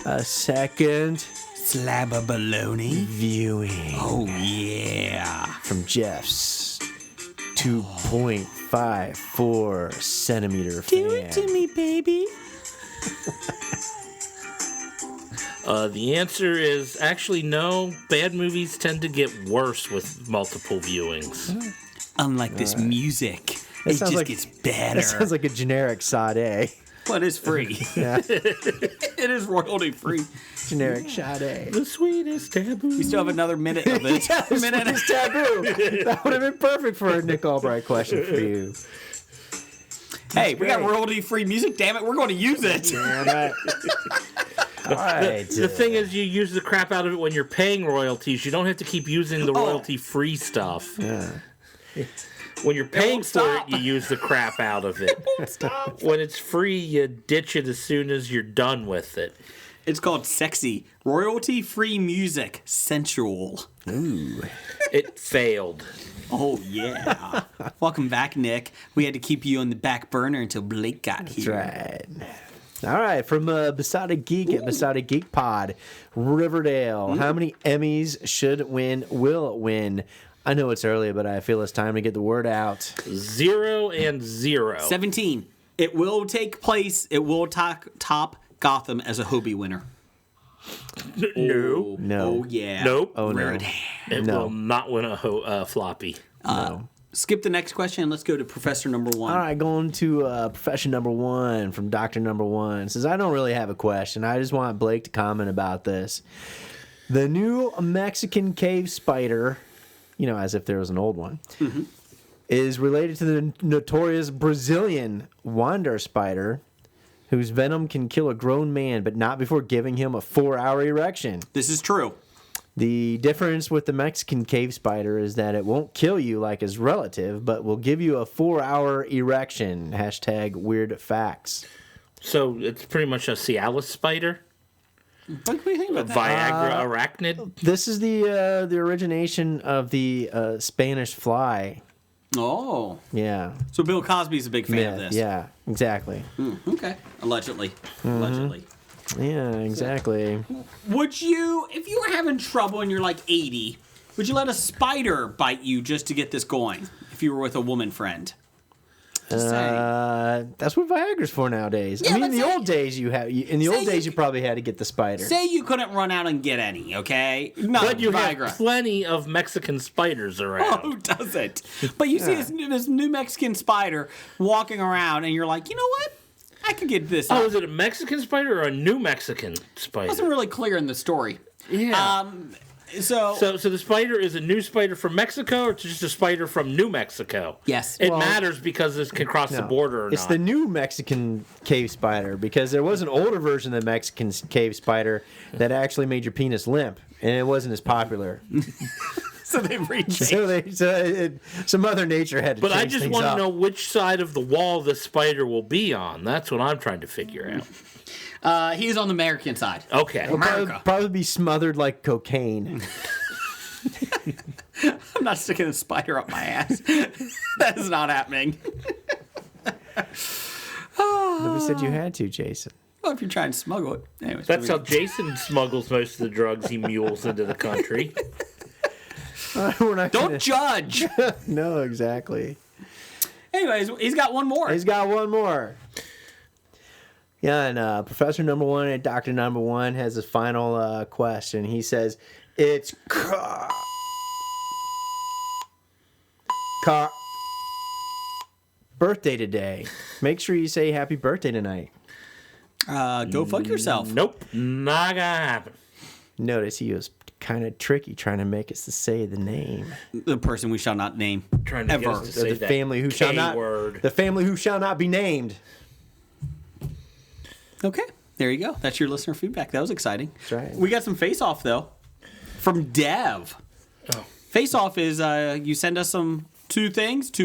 a second Slab of bologna. viewing Oh, yeah. from Jeff's 2.54 centimeter Do it to fan. me, baby. The answer is actually no. Bad movies tend to get worse with multiple viewings. Unlike this music, it sounds just like- gets better. That sounds like a generic Sade. But it's free. Yeah, It is royalty free. generic Sade. The sweetest taboo. We still have another minute of this. Yeah, this one is taboo. That would have been perfect for a Nick Albright question for you. Hey, we got great. royalty free music. Damn it, we're going to use it. Damn it. All right. The thing is, you use the crap out of it when you're paying royalties. You don't have to keep using the royalty-free stuff. Yeah. When you're paying won't for stop. it, you use the crap out of it. When it's free, you ditch it as soon as you're done with it. It's called Sexy. Royalty free music. Sensual. It failed. Oh, yeah. Welcome back, Nick. We had to keep you on the back burner until Blake got here. That's right. All right, from Besotted Geek at Besotted Geek Pod, Riverdale. How many Emmys should it win? Will it win? I know it's early, but I feel it's time to get the word out. 0 and 0. 17. It will take place. It will top Gotham as a Hobie winner. No. No. Oh, yeah. Nope. Oh, no. Riverdale. It No. will not win a floppy. Skip the next question. Let's go to Professor number 1. All right, going to profession number 1 from Dr. Number 1. Says, I don't really have a question. I just want Blake to comment about this. The new Mexican cave spider, you know, as if there was an old one, is related to the notorious Brazilian wander spider, whose venom can kill a grown man, but not before giving him a 4-hour erection. This is true. The difference with the Mexican cave spider is that it won't kill you like his relative, but will give you a 4-hour erection. Hashtag weird facts. So it's pretty much a Cialis spider? What do you think about that? Viagra arachnid? This is the origination of the Spanish fly. Oh. Yeah. So Bill Cosby's a big fan of this. Yeah, exactly. Okay. Allegedly. Allegedly. Yeah, exactly. Would you, if you were having trouble and you're like 80, would you let a spider bite you just to get this going? If you were with a woman friend? Just saying. That's what Viagra's for nowadays. Yeah, I mean, but in the say- old days, you probably had to get the spider. Say you couldn't run out and get any, okay? No, But you Viagra. have plenty of Mexican spiders Oh, around. who doesn't? But you see this new Mexican spider walking around, and you're like, you know what? I could get this. Oh, up. is it a Mexican spider or a New Mexican spider? Wasn't really clear in the story. Yeah. So So the spider is a new spider from Mexico, or it's just a spider from New Mexico? Yes. It Well, matters because this can cross the No. border or It's not. the new Mexican cave spider, because there was an older version of the Mexican cave spider that actually made your penis limp, and it wasn't as popular. so they rechanged. So Mother Nature had to But I change just things want to up. know which side of the wall the spider will be on. That's what I'm trying to figure out. He's on the American side. Okay. Probably be smothered like cocaine. I'm not sticking a spider up my ass. That is not happening. Nobody said you had to, Jason. Well, if you're trying to smuggle it. Anyways, That's how moving Jason smuggles most of the drugs he mules into the country. We're not Don't gonna- judge. No, exactly. Anyways, he's got one more. He's got one more. Yeah, and Professor Number 1 and Dr. Number 1 has a final question. He says, it's birthday today. Make sure you say happy birthday tonight. Go fuck yourself. Nope. Not gonna happen. Notice he was kind of tricky trying to make us to say the name. The person we shall not name. Trying to get Ever. us to say The that family who shall K not word. the family who shall not be named. Okay, there you go. That's your listener feedback. That was exciting. That's right. We got some face off though, from Dev. Oh. Face off is you send us some two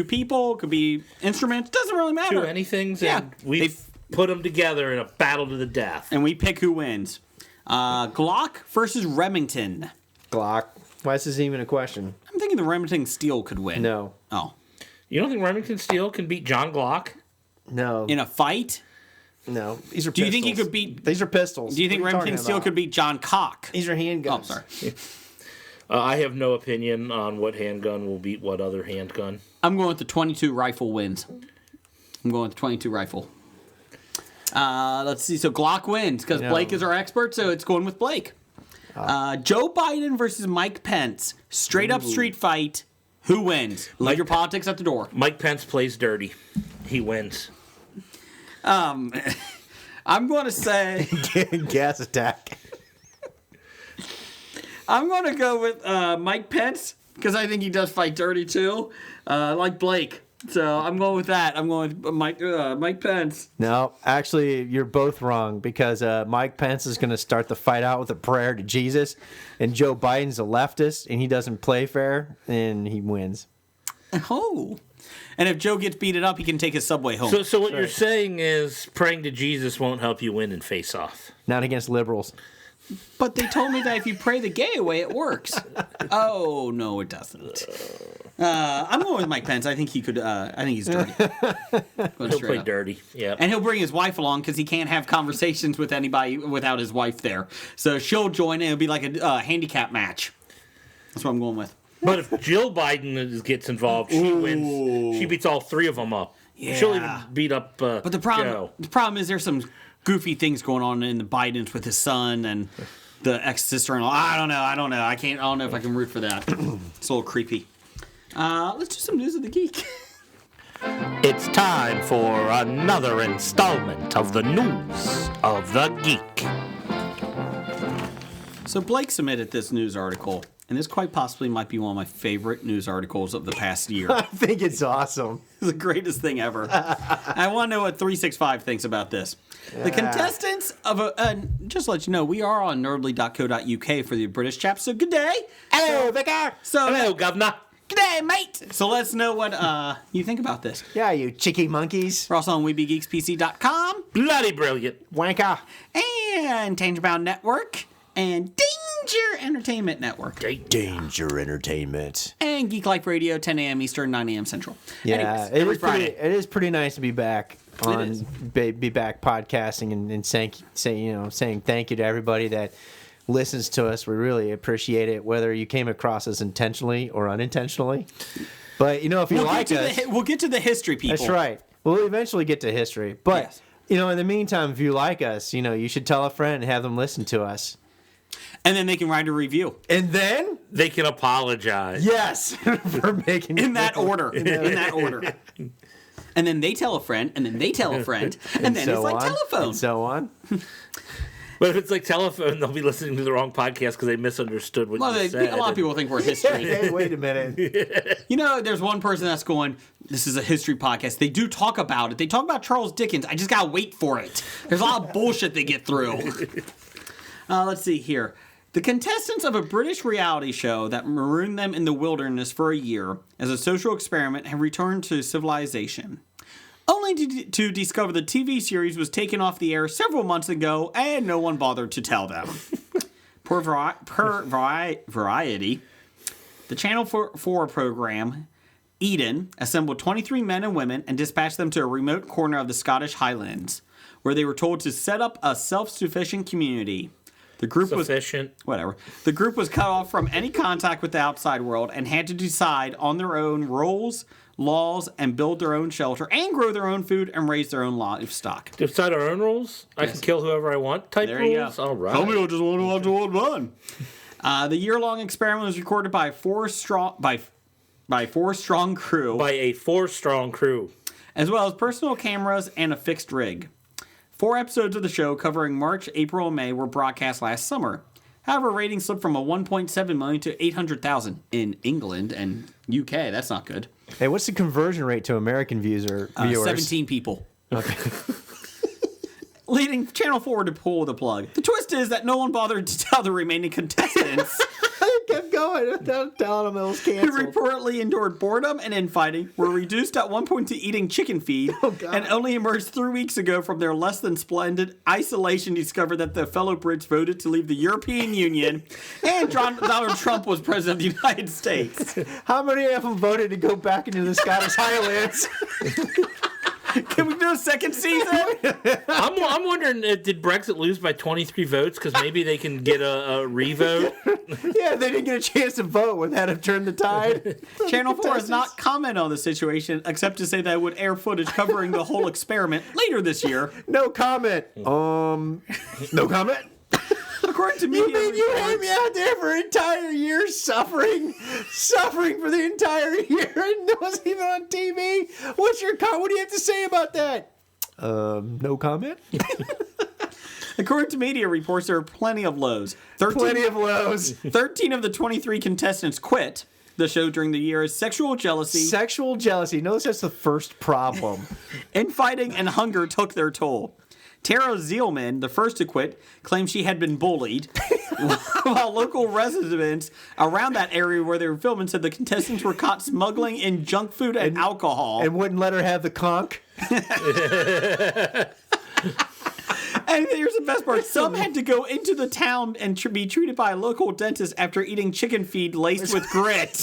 people, could be instruments, doesn't really matter. Two anythings, Yeah, and we put them together in a battle to the death. and we pick who wins. Glock versus Remington. Glock. Why is this even a question? thinking the Remington Steel could win. No. Oh. You don't think Remington Steel can beat John Glock? No. In a fight? No. These are pistols. Do you think he could beat... These are pistols. Do you think What are Remington talking Steel about? could beat John Cock? These are handguns. Oh, sorry. I have no opinion on what handgun will beat what other handgun. I'm going with the 22 rifle wins. I'm going with the 22 rifle. Let's see. So Glock wins because No. Blake is our expert, so it's going with Blake. Joe Biden versus Mike Pence. Straight up street fight. Who wins? Leave your politics at the door. Mike Pence plays dirty. He wins. I'm going to say... Gas attack. I'm going to go with Mike Pence because I think he does fight dirty too, like Blake. So I'm going with that. I'm going with Mike Pence. No, actually, you're both wrong because Mike Pence is going to start the fight out with a prayer to Jesus, and Joe Biden's a leftist, and he doesn't play fair, and he wins. Oh. And if Joe gets beaten up, he can take his subway home. So what you're saying is praying to Jesus won't help you win in face-off. Not against liberals. But they told me that if you pray the gay away, it works. Oh, no, it doesn't. I'm going with Mike Pence. I think he could. I think he's dirty. He'll play dirty. Yeah. And he'll bring his wife along because he can't have conversations with anybody without his wife there. So she'll join and it'll be like a handicap match. That's what I'm going with. But if Jill Biden gets involved, she wins. She beats all three of them up. Yeah. She'll even beat up But the problem is there's some goofy things going on in the Bidens with his son and the ex-sister-in-law. I don't know. I don't know if I can root for that. It's a little creepy. Let's do some news of the geek. It's time for another installment of the News of the Geek. So Blake submitted this news article, and this quite possibly might be one of my favorite news articles of the past year. I think it's awesome. It's the greatest thing ever. I want to know what 365 thinks about this. The contestants of just to let you know, we are on nerdly.co.uk for the British chaps, so good day. Hello, Vicar. Hello, Governor. Good day, mate. So let's know what you think about this. Yeah, you cheeky monkeys. We're also on WeBeGeeksPC.com Bloody brilliant. Wanker. and Tangerbound Network and Danger Entertainment Network Danger Entertainment. and Geek Life Radio, 10 a.m. Eastern, 9 a.m. Central. Yeah, Anyways, every Friday. it is pretty nice to be back on is. be back podcasting and saying thank you to everybody that listens to us. We really appreciate it, whether you came across us intentionally or unintentionally. But if you We'll get to the history, people. that's right. We'll eventually get to history. But Yes. in the meantime, if you like us, you should tell a friend and have them listen to us. And then they can write a review. And then, They can apologize. yes, for making In that order. In that order. And then they tell a friend, and then they tell a friend, and then it's like telephone. and so on. But if it's like telephone, they'll be listening to the wrong podcast because they misunderstood what Well, you said. a lot of people think we're history. Hey, wait a minute. There's one person that's going, this is a history podcast. They do talk about it. They talk about Charles Dickens. I just got to wait for it. There's a lot of bullshit they get through. Let's see here. The contestants of a British reality show that marooned them in the wilderness for a year as a social experiment have returned to civilization, only to discover the TV series was taken off the air several months ago and no one bothered to tell them. Per Variety, the Channel 4 program, Eden, assembled 23 men and women and dispatched them to a remote corner of the Scottish Highlands, where they were told to set up a self-sufficient community. The group Sufficient. The group was cut off from any contact with the outside world and had to decide on their own rules, laws, and build their own shelter and grow their own food and raise their own livestock. Decide our own rules? I can kill whoever I want type There you rules? go. All right. How many just want to watch the one run? The year-long experiment was recorded by a four-strong crew, By a 4-strong crew. as well as personal cameras and a fixed rig. 4 episodes of the show covering March, April, and May were broadcast last summer. However, ratings slipped from a 1.7 million to 800,000 in England and UK. That's not good. Hey, what's the conversion rate to American viewers? 17 people. Okay. Leading Channel 4 to pull the plug. The twist is that no one bothered to tell the remaining contestants. It kept going without telling them it was who canceled. reportedly endured boredom and infighting, were reduced at one point to eating chicken feed, and only emerged 3 weeks ago from their less than splendid isolation to discover that their fellow Brits voted to leave the European Union, and Donald Trump was president of the United States. How many of them voted to go back into the Scottish Highlands? Can we do a second season? I'm wondering, did Brexit lose by 23 votes? Because maybe they can get a revote. Yeah, they didn't get a chance to vote when that have turned the tide. Channel 4 has not commented on the situation, except to say that it would air footage covering the whole experiment later this year. No comment. No comment. According to You media mean you reports, had me out there for an entire year suffering for the entire year and it wasn't even on TV? What do you have to say about that? No comment. According to media reports, there are plenty of lows. 13 of the 23 contestants quit the show during the year as sexual jealousy, Sexual jealousy. Notice that's the first problem. infighting, and hunger took their toll. Tara Zielman, the first to quit, claimed she had been bullied, while local residents around that area where they were filming said the contestants were caught smuggling in junk food and alcohol. And wouldn't let her have the conch. And here's the best part. Some had to go into the town and be treated by a local dentist after eating chicken feed laced with grit.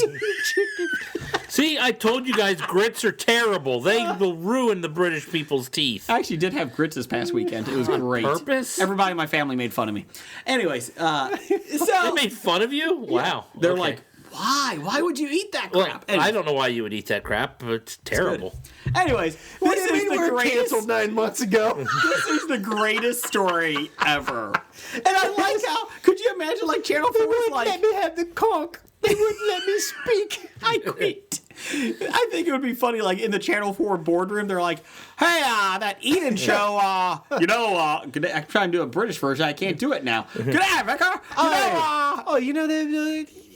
See, I told you guys grits are terrible. They will ruin the British people's teeth. I actually did have grits this past weekend. It was great. Purpose? Everybody in my family made fun of me. Anyways, They so made fun of you? Wow. they're Okay. like, why? Why would you eat that Well, crap? I don't know why you would eat that crap, but it's terrible. Anyways, What this do you is mean the we were greatest. canceled 9 months ago? This is the greatest story ever. And I like how. Could you imagine, like Channel 4 was wouldn't like, let me have the conch. They wouldn't let me speak. I quit. I think it would be funny, like in the Channel 4 boardroom, they're like, hey, that Eden show, I'm trying to do a British version. I can't do it now. Good day, Vicar.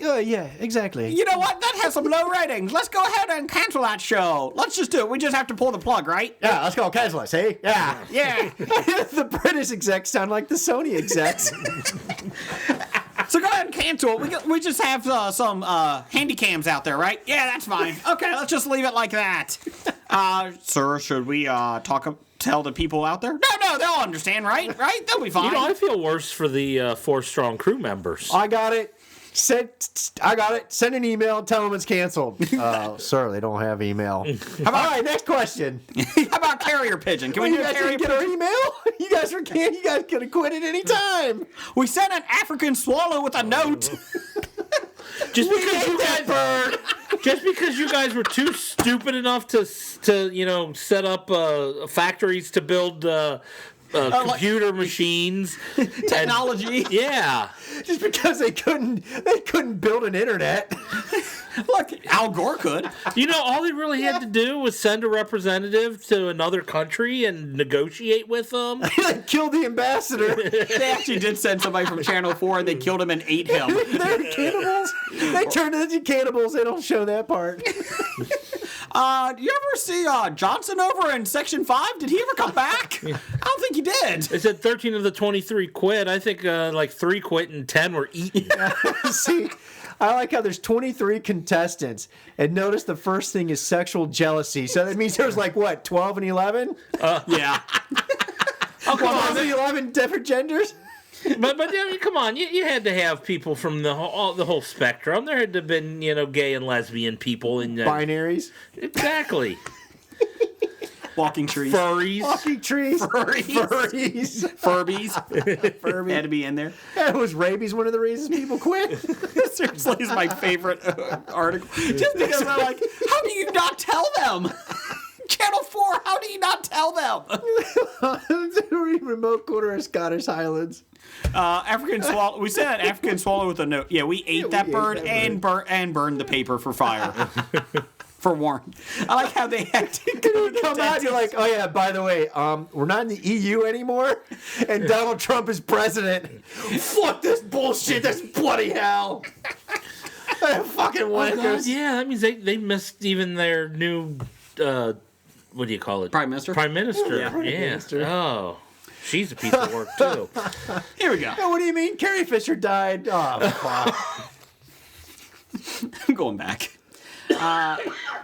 Yeah, exactly. You know what? That has some low ratings. Let's go ahead and cancel that show. Let's just do it. We just have to pull the plug, right? Yeah, let's go cancel it, see? Yeah. Yeah. The British execs sound like the Sony execs. So go ahead and cancel it. We just have some handy cams out there, right? Yeah, that's fine. Okay, let's just leave it like that. Sir, should we tell the people out there? No, they'll understand, right? Right? They'll be fine. You know, I feel worse for the 4 strong crew members. I got it. I got it. Send an email. Tell them it's canceled. Sir, they don't have email. All right, next question. How about carrier pigeon? Can we You do a guys carrier didn't get our pigeon? email? You guys could have quit at any time. We sent an African swallow with a note. Just because you guys were too stupid enough to set up factories to build computer machines, Technology. yeah. Just because they couldn't build an internet. Look, Al Gore could. You know, all they really had to do was send a representative to another country and negotiate with them. They killed the ambassador. They actually did send somebody from Channel 4 and they killed him and ate him. They're cannibals. They turned into cannibals. They don't show that part. Do you ever see Johnson over in Section 5? Did he ever come back? I don't think he did. They said 13 of the 23 quit. I think like 3 quit and 10 were eaten. See, I like how there's 23 contestants, and notice the first thing is sexual jealousy. So that means there's like, what, 12 and 11? Yeah. Oh, 12 and 11 different genders? But come on, you had to have people from the whole spectrum. There had to have been, gay and lesbian people. Binaries? Exactly. Walking trees. Furries. Walking trees? Furries. Furbies. Had to be in there. Yeah, was rabies one of the reasons people quit? Seriously, is my favorite article. Just because I'm like, how do you not tell them? Channel 4, how do you not tell them? Remote quarter of Scottish Highlands. African swallow. We said an African swallow with a note. Yeah, we ate that bird and burned the paper for fire. For warning. I like how they had to go to the Come out, dentist. you're like, oh yeah, by the way, we're not in the EU anymore, and Donald Trump is president. Fuck this bullshit, this bloody hell. Fucking wankers. Yeah, that means they missed even their new, what do you call it? Prime Minister? Prime Minister. Yeah. Prime Minister. Oh, she's a piece of work too. Here we go. Oh, what do you mean? Carrie Fisher died. Oh, fuck. I'm going back.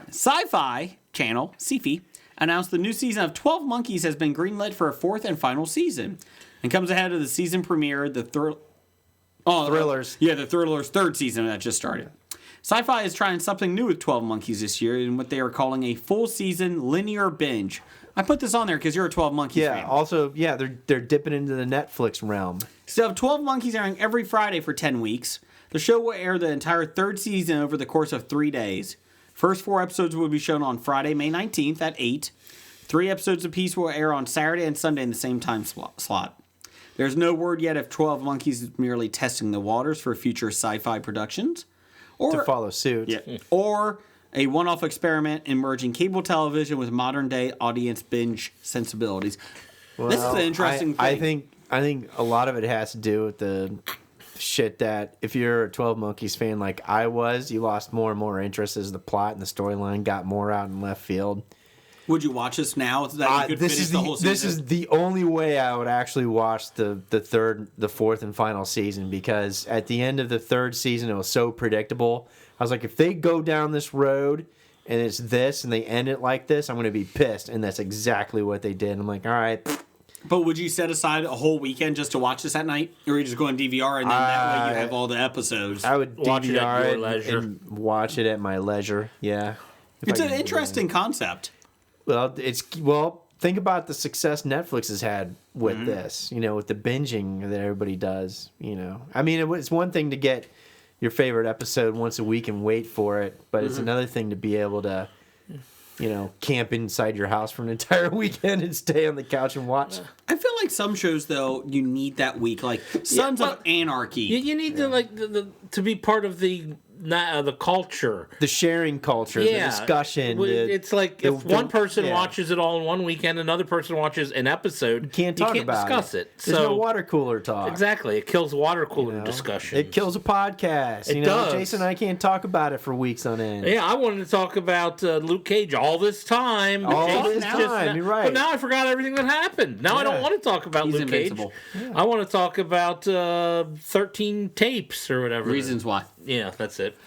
Sci-Fi Channel, Sci-Fi, announced the new season of 12 Monkeys has been greenlit for a fourth and final season, and comes ahead of the season premiere, the Thrillers. Yeah, the Thrillers' third season that just started. Sci-Fi is trying something new with 12 Monkeys this year in what they are calling a full-season linear binge. I put this on there because you're a 12 Monkeys fan. Also, they're dipping into the Netflix realm. So 12 Monkeys airing every Friday for 10 weeks. The show will air the entire third season over the course of 3 days. First 4 episodes will be shown on Friday, May 19th at 8. 3 episodes apiece will air on Saturday and Sunday in the same time slot. There's no word yet if 12 Monkeys is merely testing the waters for future sci-fi productions, or To follow suit. yeah, or a one-off experiment in merging cable television with modern-day audience binge sensibilities. This is an interesting thing. I think a lot of it has to do with the shit that if you're a 12 Monkeys fan like I was, you lost more and more interest as the plot and the storyline got more out in left field. Would you watch this now so that you could finish the whole season? This is the only way I would actually watch the fourth and final season, because at the end of the third season it was so predictable. I was like, if they go down this road and it's this and they end it like this, I'm going to be pissed. And that's exactly what they did. I'm like, all right. But would you set aside a whole weekend just to watch this at night? Or you just go on DVR and then that way you have all the episodes? I would Watch it at DVR your it leisure. and watch it at my leisure. Yeah. If It's I an can- interesting concept. Well, think about the success Netflix has had with this, with the binging that everybody does, I mean, it's one thing to get your favorite episode once a week and wait for it, but it's another thing to be able to, camp inside your house for an entire weekend and stay on the couch and watch. I feel like some shows, though, you need that week. Like Sons of Anarchy. You need to like to be part of the culture. The sharing culture, the discussion. It's like if one person watches it all in one weekend, another person watches an episode. You can't talk about discuss it. There's no water cooler talk. Exactly. It kills water cooler discussion. It kills a podcast. It does. Jason and I can't talk about it for weeks on end. Yeah, I wanted to talk about Luke Cage all this time. All Jason's this time, you're right. But now I forgot everything that happened. Now I don't want to talk about He's Luke invincible. Cage. I want to talk about 13 tapes or whatever. Reasons why. Yeah, that's it.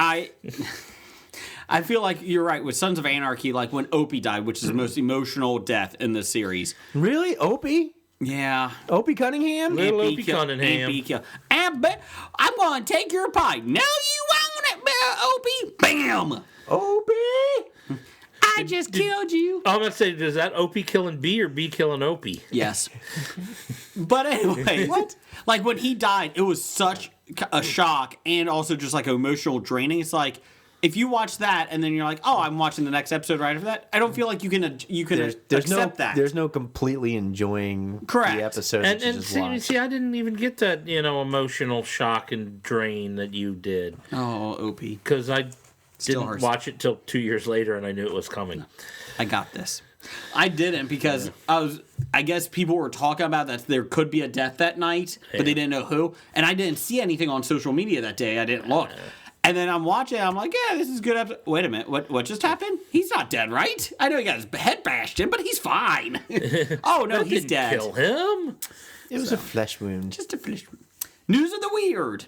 I feel like you're right with Sons of Anarchy, like when Opie died, which is the most emotional death in the series. Really? Opie? Yeah. Opie Cunningham? Little Aunt Opie B kill- Cunningham. Aunt B kill- I'm going to take your pipe. No, you want it, Opie. Bam. Opie? I just killed you. I'm going to say, does that Opie killing B or B killing Opie? Yes. But anyway, what? Like when he died, it was such a shock and also just like emotional draining. It's like if you watch that and then you're like, oh, I'm watching the next episode right after that. I don't feel like you can accept that. There's no completely enjoying Correct. the episode And, that you and just see, watched. see, I didn't even get that, emotional shock and drain that you did. Oh, Opie. Because I Still didn't hurts. watch it till 2 years later and I knew it was coming. I got this. I didn't because I guess people were talking about that there could be a death that night, but they didn't know who. And I didn't see anything on social media that day. I didn't look. And then I'm watching, I'm like, yeah, this is a good episode. Wait a minute, what just happened? He's not dead, right? I know he got his head bashed in, but he's fine. Oh, no, he's Didn't dead. kill him. It was a flesh wound. Just a finish. News of the weird.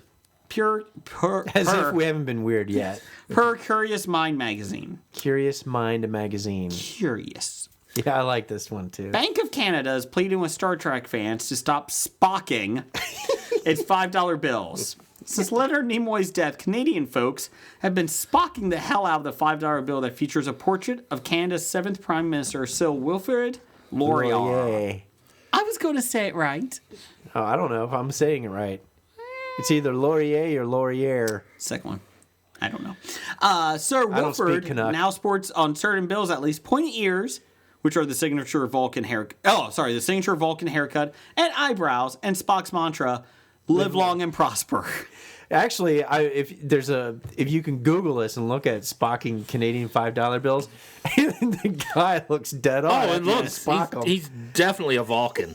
As if we haven't been weird yet. Per Curious Mind magazine. Curious Mind magazine. Curious. Yeah, I like this one too. Bank of Canada is pleading with Star Trek fans to stop spocking its $5 bills. Since Leonard Nimoy's death, Canadian folks have been spocking the hell out of the $5 bill that features a portrait of Canada's 7th Prime Minister, Sir Wilfrid Laurier. Laurier. I was going to say it right. Oh, I don't know if I'm saying it right. It's either Laurier or Laurier. Second one. I don't know. Sir I don't speak Wilfrid Canuck. now sports on certain bills at least pointy ears, which are the signature Vulcan haircut. Oh, sorry, the signature Vulcan haircut and eyebrows, and Spock's mantra: "Live long and prosper." Actually, if you can Google this and look at Spocking Canadian $5 bills, the guy looks dead on. Oh, and look, Spock 'em. he's definitely a Vulcan.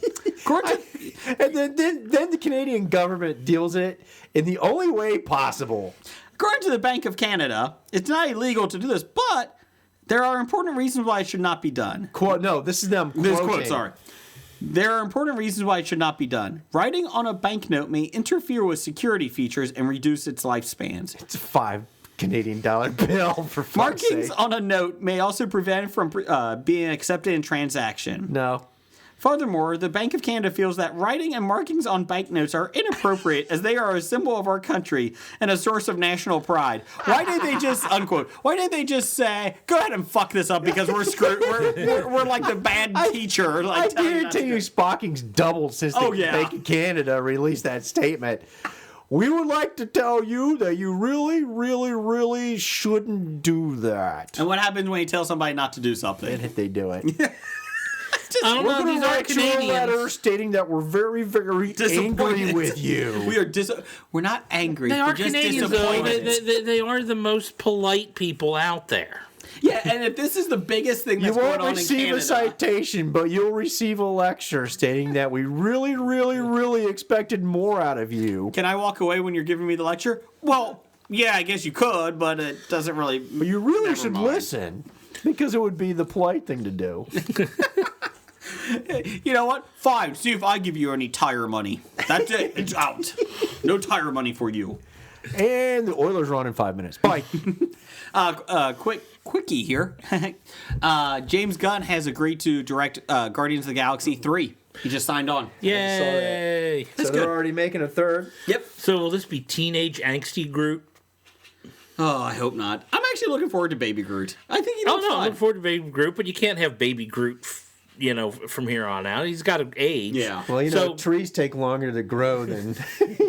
And then the Canadian government deals it in the only way possible. According to the Bank of Canada, it's not illegal to do this, but there are important reasons why it should not be done. Quote, no, this is them quoting. This quote, sorry. There are important reasons why it should not be done. Writing on a banknote may interfere with security features and reduce its lifespans. It's a $5 Canadian bill for fuck's Markings sake. on a note may also prevent it from being accepted in transaction. No. Furthermore, the Bank of Canada feels that writing and markings on banknotes are inappropriate as they are a symbol of our country and a source of national pride. Why did they just, unquote, why didn't they just say, go ahead and fuck this up because we're screwed, we're like the bad teacher. Like, I telling you not to guarantee you do- Spocking's doubled since the Bank of Canada released that statement. We would like to tell you that you really, really, really shouldn't do that. And what happens when you tell somebody not to do something? And if they do it. I don't We're know. going These to are write you a Canadians. letter stating that we're very, very angry with you. We are we're not angry. They we're are just Canadians, though. disappointed. They are the most polite people out there. Yeah, and if this is the biggest thing You that's going won't on in receive Canada, a citation, but you'll receive a lecture stating that we really, really, really expected more out of you. can I walk away when you're giving me the lecture? Well, yeah, I guess you could, but it doesn't really. But you really Never should mind. listen, because it would be the polite thing to do. You know what? Fine. See if I give you any tire money. That's it. It's out. No tire money for you. And the Oilers are on in 5 minutes. Bye. Quickie here. James Gunn has agreed to direct Guardians of the Galaxy 3. He just signed on. Yay! So they're already making a third. Yep. So will this be teenage angsty Groot? Oh, I hope not. I'm actually looking forward to Baby Groot. I think he Oh looks no, I fun. look forward to Baby Groot, but you can't have Baby Groot, from here on out. He's got to age. Yeah. Well, So- trees take longer to grow than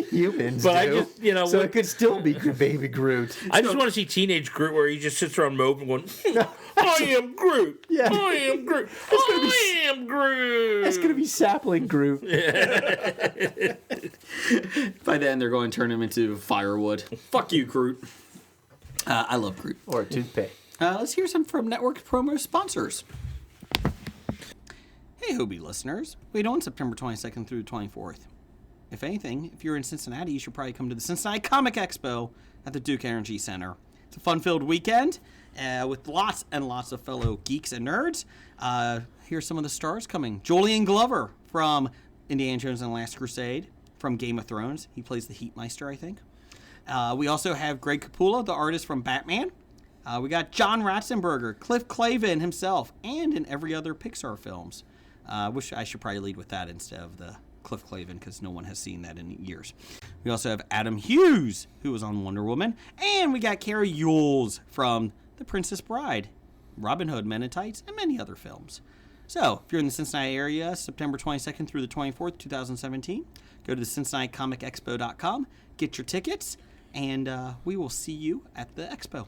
humans But do. I just, so what- it could still be Baby Groot. I just want to see teenage Groot where he just sits around moping, going, "I am Groot. Yeah. I am Groot. I am Groot." It's gonna be sapling Groot. By then, they're going to turn him into firewood. Fuck you, Groot. I love Groot. Or a toothpick. Let's hear some from network promo sponsors. Hey, Hobie listeners. Wait on September 22nd through the 24th. If anything, if you're in Cincinnati, you should probably come to the Cincinnati Comic Expo at the Duke Energy Center. It's a fun-filled weekend with lots and lots of fellow geeks and nerds. Here's some of the stars coming. Julian Glover from Indiana Jones and the Last Crusade, from Game of Thrones. He plays the Heatmeister, I think. We also have Greg Capullo, the artist from Batman. We got John Ratzenberger, Cliff Clavin himself, and in every other Pixar films. Wish I should probably lead with that instead of the Cliff Clavin, because no one has seen that in years. We also have Adam Hughes, who was on Wonder Woman. And we got Carrie Yules from The Princess Bride, Robin Hood, Men in Tights, and many other films. So, if you're in the Cincinnati area, September 22nd through the 24th, 2017, go to the CincinnatiComicExpo.com, get your tickets, and we will see you at the expo.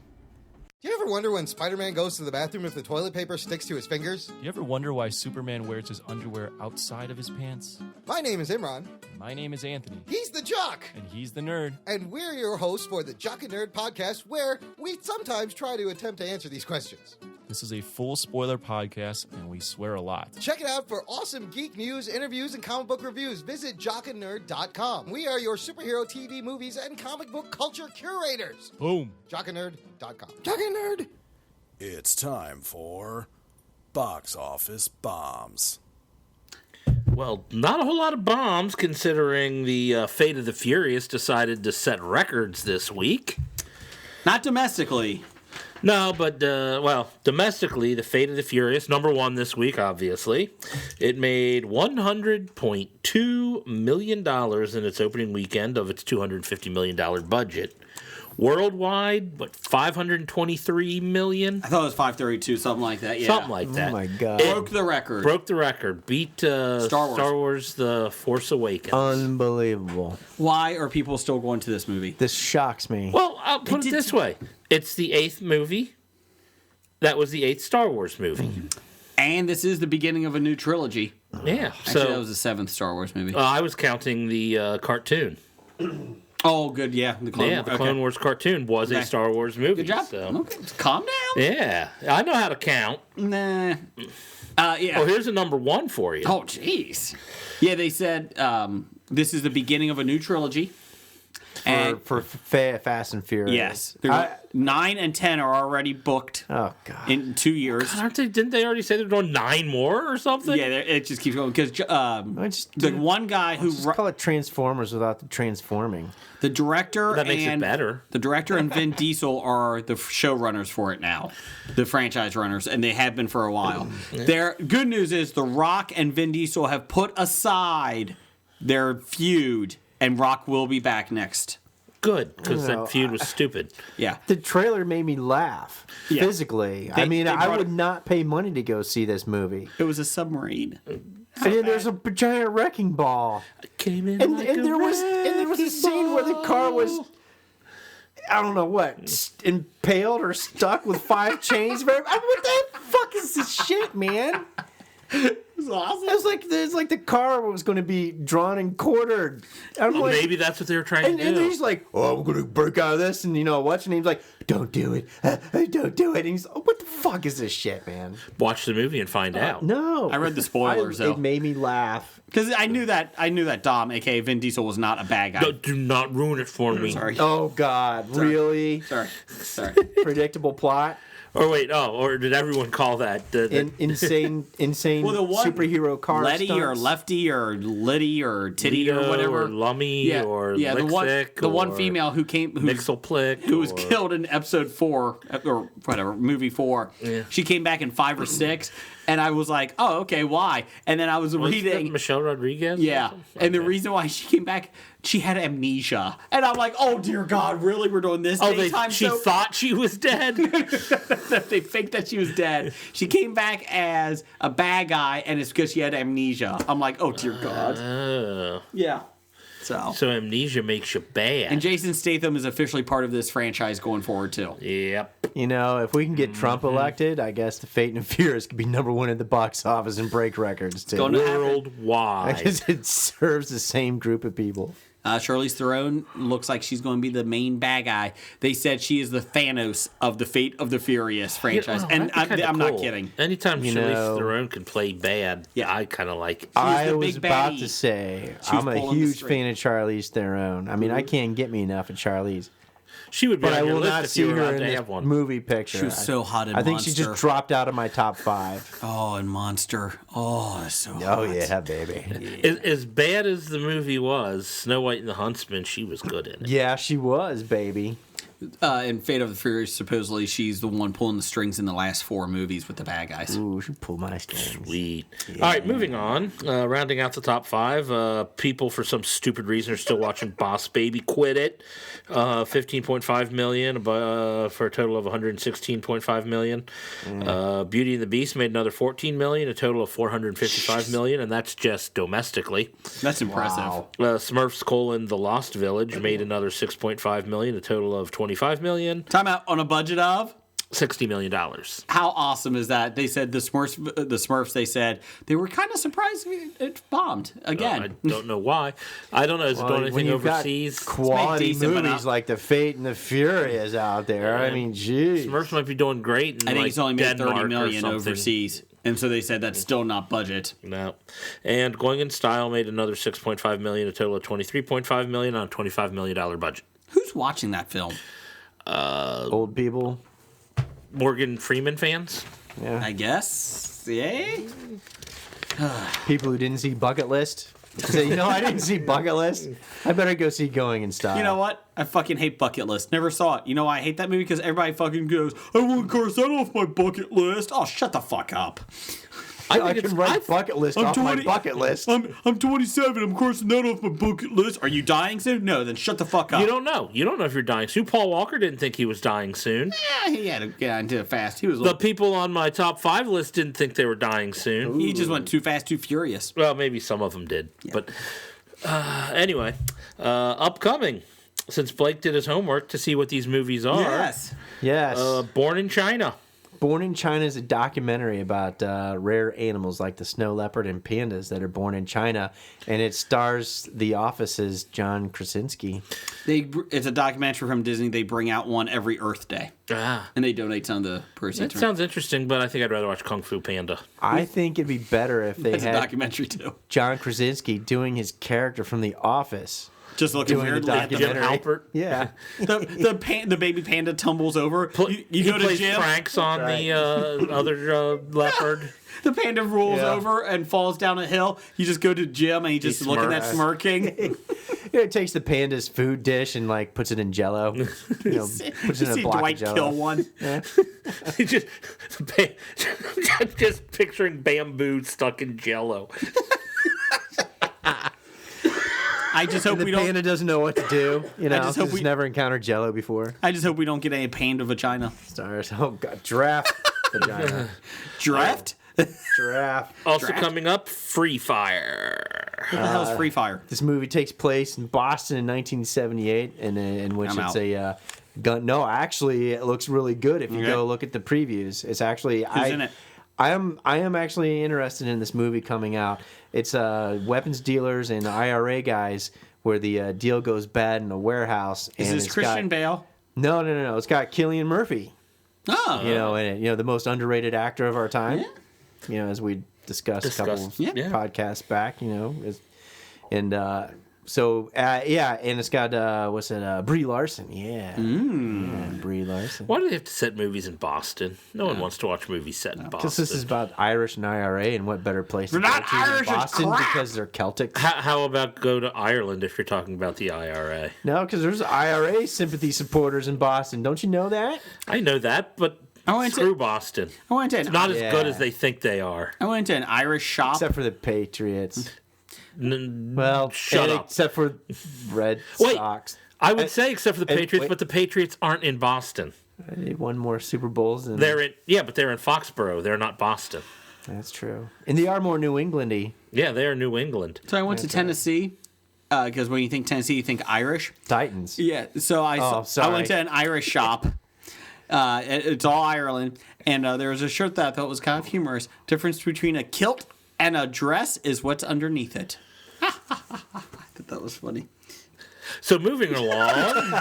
Do you ever wonder when Spider-Man goes to the bathroom if the toilet paper sticks to his fingers? Do you ever wonder why Superman wears his underwear outside of his pants? My name is Imran. My name is Anthony. He's the Jock. And he's the nerd. And we're your hosts for the Jock and Nerd podcast, where we sometimes try to attempt to answer these questions. This is a full spoiler podcast, and we swear a lot. Check it out for awesome geek news, interviews, and comic book reviews. Visit jockandnerd.com. We are your superhero TV, movies, and comic book culture curators. Boom. Jockandnerd.com. Jock and Nerd. It's time for Box Office Bombs. Well, not a whole lot of bombs, considering the Fate of the Furious decided to set records this week. Not domestically. No, but, domestically, the Fate of the Furious, number one this week, obviously. It made $100.2 million in its opening weekend of its $250 million budget. Worldwide, $523 million? I thought it was 532, something like that. Yeah. Something like that. Oh my God. Broke the record. Broke the record. Beat Star Wars The Force Awakens. Unbelievable. Why are people still going to this movie? This shocks me. Well, I'll put it this way. It's the 8th movie. That was the 8th Star Wars movie. And this is the beginning of a new trilogy. Yeah. Actually, that was the 7th Star Wars movie. I was counting the cartoon. Oh, good, yeah. The Clone Wars cartoon was a Star Wars movie. Good job. So. Okay. Calm down. Yeah, I know how to count. Nah. Yeah. Well, here's a number one for you. Oh, jeez. Yeah, they said this is the beginning of a new trilogy for Fast and Furious. Yes. 9 and 10 are already booked Oh God. in 2 years. God, didn't they already say they're doing 9 more or something? Yeah, it just keeps going because the one guy who Just call it Transformers without the transforming. the director That makes it and better. the director and Vin Diesel are the showrunners for it now, the franchise runners, and they have been for a while. Their good news is The Rock and Vin Diesel have put aside their feud, and Rock will be back next. Good, because No, that feud was stupid. Yeah. The trailer made me laugh Yeah. physically. I mean, they I brought would it- not pay money to go see this movie. It was a submarine. And there's a giant wrecking ball. Came in And, like and a there was a scene where the car was, I don't know what, impaled or stuck with 5 chains. What the fuck is this shit, man? It was awesome. It's like the car was going to be drawn and quartered. I'm Well, like, maybe that's what they were trying and, to and do. he's like, "Oh, I'm going to break out of this," and what's your name's like, "Don't do it, don't do it." And he's, "Oh, what the fuck is this shit, man?" Watch the movie and find out. No, I read the spoilers, though. It made me laugh. Because I knew that Dom, aka Vin Diesel, was not a bad guy. No, do not ruin it for me. Sorry. Oh God, really? Sorry. Predictable plot. Or wait, or did everyone call that? Insane Well, the one superhero car Letty or stunts. Lefty or Liddy or Titty Lito or whatever. or Lummy or the Lixick one or female who Mixelplick who was or- killed in episode 4 or whatever, movie 4. Yeah. She came back in 5 or 6, and I was like, oh, okay, why? And then I was Was that reading. Michelle Rodriguez? Yeah, and the reason why she came back, she had amnesia, and I'm like, oh dear God, really? We're doing this? Oh, daytime she soap? thought she was dead. They faked that she was dead. She came back as a bad guy, and it's because she had amnesia. I'm like, oh dear God. Oh. Yeah. So. So amnesia makes you bad. And Jason Statham is officially part of this franchise going forward too. Yep. If we can get Trump Mm-hmm. elected, I guess the Fate and Furious could be #1 at the box office and break records too. going to happen. Worldwide. Because it serves the same group of people. Charlize Theron looks like she's going to be the main bad guy. They said she is the Thanos of the Fate of the Furious franchise, Oh, and that'd be kinda I'm not cool. kidding. Anytime You Charlize know- Theron can play bad, Yeah. I kind of like it. I the was big about baddie. to say, She was I'm a pulling the huge string. fan of Charlize Theron. I mean, I can't get me enough of Charlize. She would be But on I your will list not if see you were her allowed in to this have one. movie picture. She was so hot in I think she Monster. just dropped out of my top 5. Oh, and Monster. Oh, that's so hot. Oh, yeah, baby. As bad as the movie was, Snow White and the Huntsman, she was good in it. Yeah, she was, baby. In Fate of the Furious, supposedly she's the one pulling the strings in the last 4 movies with the bad guys. Ooh, she pulled my strings. Sweet. All right, moving on. Rounding out the top 5, people for some stupid reason are still watching Boss Baby. Quit it. $15.5 million for a total of $116.5 million. Beauty and the Beast made another $14 million, a total of $455 million, and that's just domestically. That's impressive. Wow. Smurfs: The Lost Village made another $6.5 million, a total of $25 million. Time out on a budget of $60 million. how awesome is that? They said the Smurfs. They said they were kind of surprised it bombed again. I don't know why. I don't know. Is it doing When anything you've got overseas? quality decent, but movies not- like The Fate and the Furious out there, I mean, geez. Smurfs might be doing great. In I think like it's only made Denmark 30 or million something. overseas, and so they said that's still not budget. No. And Going in Style made another $6.5 million, a total of $23.5 million on a $25 million budget. Who's watching that film? Old people. Morgan Freeman fans? Yeah. I guess. Yeah. People who didn't see Bucket List. Say, I didn't see Bucket List. I better go see Going in Style. You know what? I fucking hate Bucket List. Never saw it. You know why I hate that movie? Because everybody fucking goes, I want to cross that off my bucket list. Oh, shut the fuck up. I can write Bucket List off my bucket list. I'm 27. I'm crossing that off my bucket list. Are you dying soon? No, then shut the fuck up. You don't know. You don't know if you're dying soon. Paul Walker didn't think he was dying soon. Yeah, he had to get into it fast. He was. The people on my top 5 list didn't think they were dying soon. He just went too fast, too furious. Well, maybe some of them did. But anyway, upcoming. Since Blake did his homework to see what these movies are. Yes. Born in China. Born in China is a documentary about rare animals like the snow leopard and pandas that are born in China, and it stars The Office's John Krasinski. It's a documentary from Disney. They bring out one every Earth Day, Ah. and they donate some of the proceeds. That sounds interesting, but I think I'd rather watch Kung Fu Panda. I think it'd be better if they It's a had documentary too. John Krasinski doing his character from The Office Just looking doing the weirdly at the Jim documentary. Halpert. Yeah. the baby panda tumbles over. You go to plays Jim. pranks on the other leopard. The panda rolls over and falls down a hill. You just go to Jim and he just He looking at smirks. smirking. It takes the panda's food dish and like puts it in Jello. You know, puts You it in see a block Dwight of Jello. kill one. just picturing bamboo stuck in Jello. I just hope The we don't. panda doesn't know what to do. You know, just hope 'cause we- it's never encountered Jello before. I just hope we don't get any panda vagina. Stars. Oh god, giraffe. Vagina. Draft. Giraffe. Also coming up, Free Fire. What the hell is Free Fire? This movie takes place in Boston in 1978, and in which I'm it's out. a gun. No, actually, it looks really good if you Okay. go look at the previews. It's actually Who's in it? I am actually interested in this movie coming out. It's weapons dealers and IRA guys where the deal goes bad in a warehouse. Is and this it's Christian got, Bale? No. It's got Cillian Murphy. Oh, You know, in it. You know, the most underrated actor of our time. You know, as we discussed a couple of Yeah. podcasts back. You know, and and it's got Brie Larson. Yeah, Brie Larson. Why do they have to set movies in Boston? No one wants to watch movies set in Boston. Because this is about Irish and IRA, and what better place to They're go not to than Irish, it's Boston crap. because they're Celtics. How about go to Ireland if you're talking about the IRA? No, because there's IRA sympathy supporters in Boston. Don't you know that? I know that, but went to- screw Boston. I went to It's not as Yeah. good as they think they are. I went to an Irish shop. Except for the Patriots. Well, Well, shut and up. except for Red Wait. Sox. I would say except for the and- Patriots, wait. but the Patriots aren't in Boston. They won more Super Bowls than But they're in Foxborough. They're not Boston. That's true. And they are more New Englandy. Yeah, they are New England. So I went to Tennessee because when you think Tennessee, you think Irish. Titans. Yeah. So I sorry. went to an Irish shop. It's all Ireland, and there was a shirt that I thought was kind of humorous. Difference between a kilt and a dress is what's underneath it. I thought that was funny. So moving along,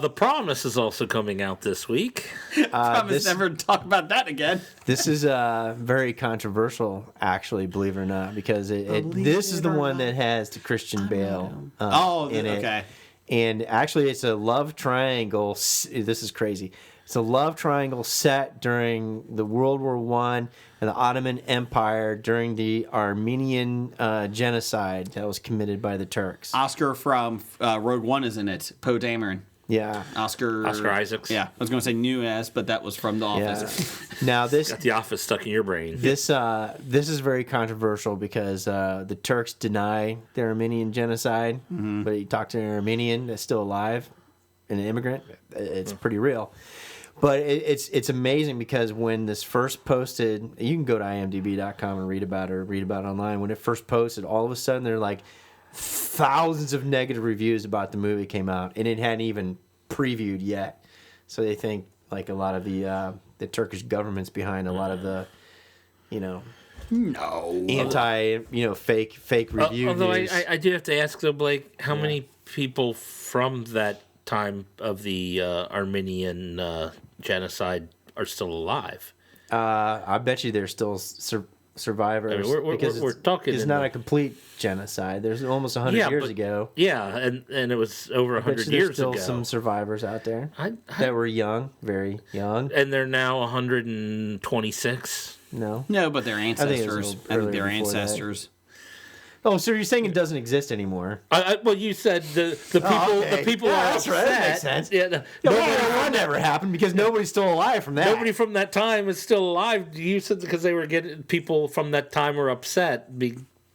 The Promise is also coming out this week. Promise never to talk about that again. This is very controversial, actually, believe it or not, because this is the one that has the Christian Bale in it. Okay. And actually, it's a love triangle. This is crazy. It's a love triangle set during the World War I and the Ottoman Empire during the Armenian genocide that was committed by the Turks. Oscar from Rogue One is in it. Poe Dameron. Yeah. Oscar Isaacs. Yeah, I was going to say Nunez, but that was from The Office. Yeah. Now this Got The Office stuck in your brain. this is very controversial because the Turks deny the Armenian genocide, but you talk to an Armenian that's still alive, and an immigrant, it's pretty real. But it's amazing because when this first posted, you can go to imdb.com and read about it or read about it online. When it first posted, all of a sudden there are like thousands of negative reviews about the movie came out, and it hadn't even previewed yet. So they think like a lot of the Turkish government's behind a lot of the, fake review. Although news. I do have to ask though, Blake, how many people from that time of the Armenian genocide are still alive? I bet you there's still survivors. I mean, we're talking It's in not the- a complete genocide. There's almost 100 years ago. Yeah, and it was over I bet 100 you there's years still ago. some survivors out there I- that were young, very young. and they're now 126. No. No, but their think it was a ancestors. little I think earlier their before that. ancestors. Oh, so you're saying it doesn't exist anymore? Well, you said the people okay. the people Yeah, are that's upset. right. That makes sense. Yeah, Yeah, well, that never happened because nobody's still alive from that. nobody from that time is still alive. You said because they were getting people from that time were upset.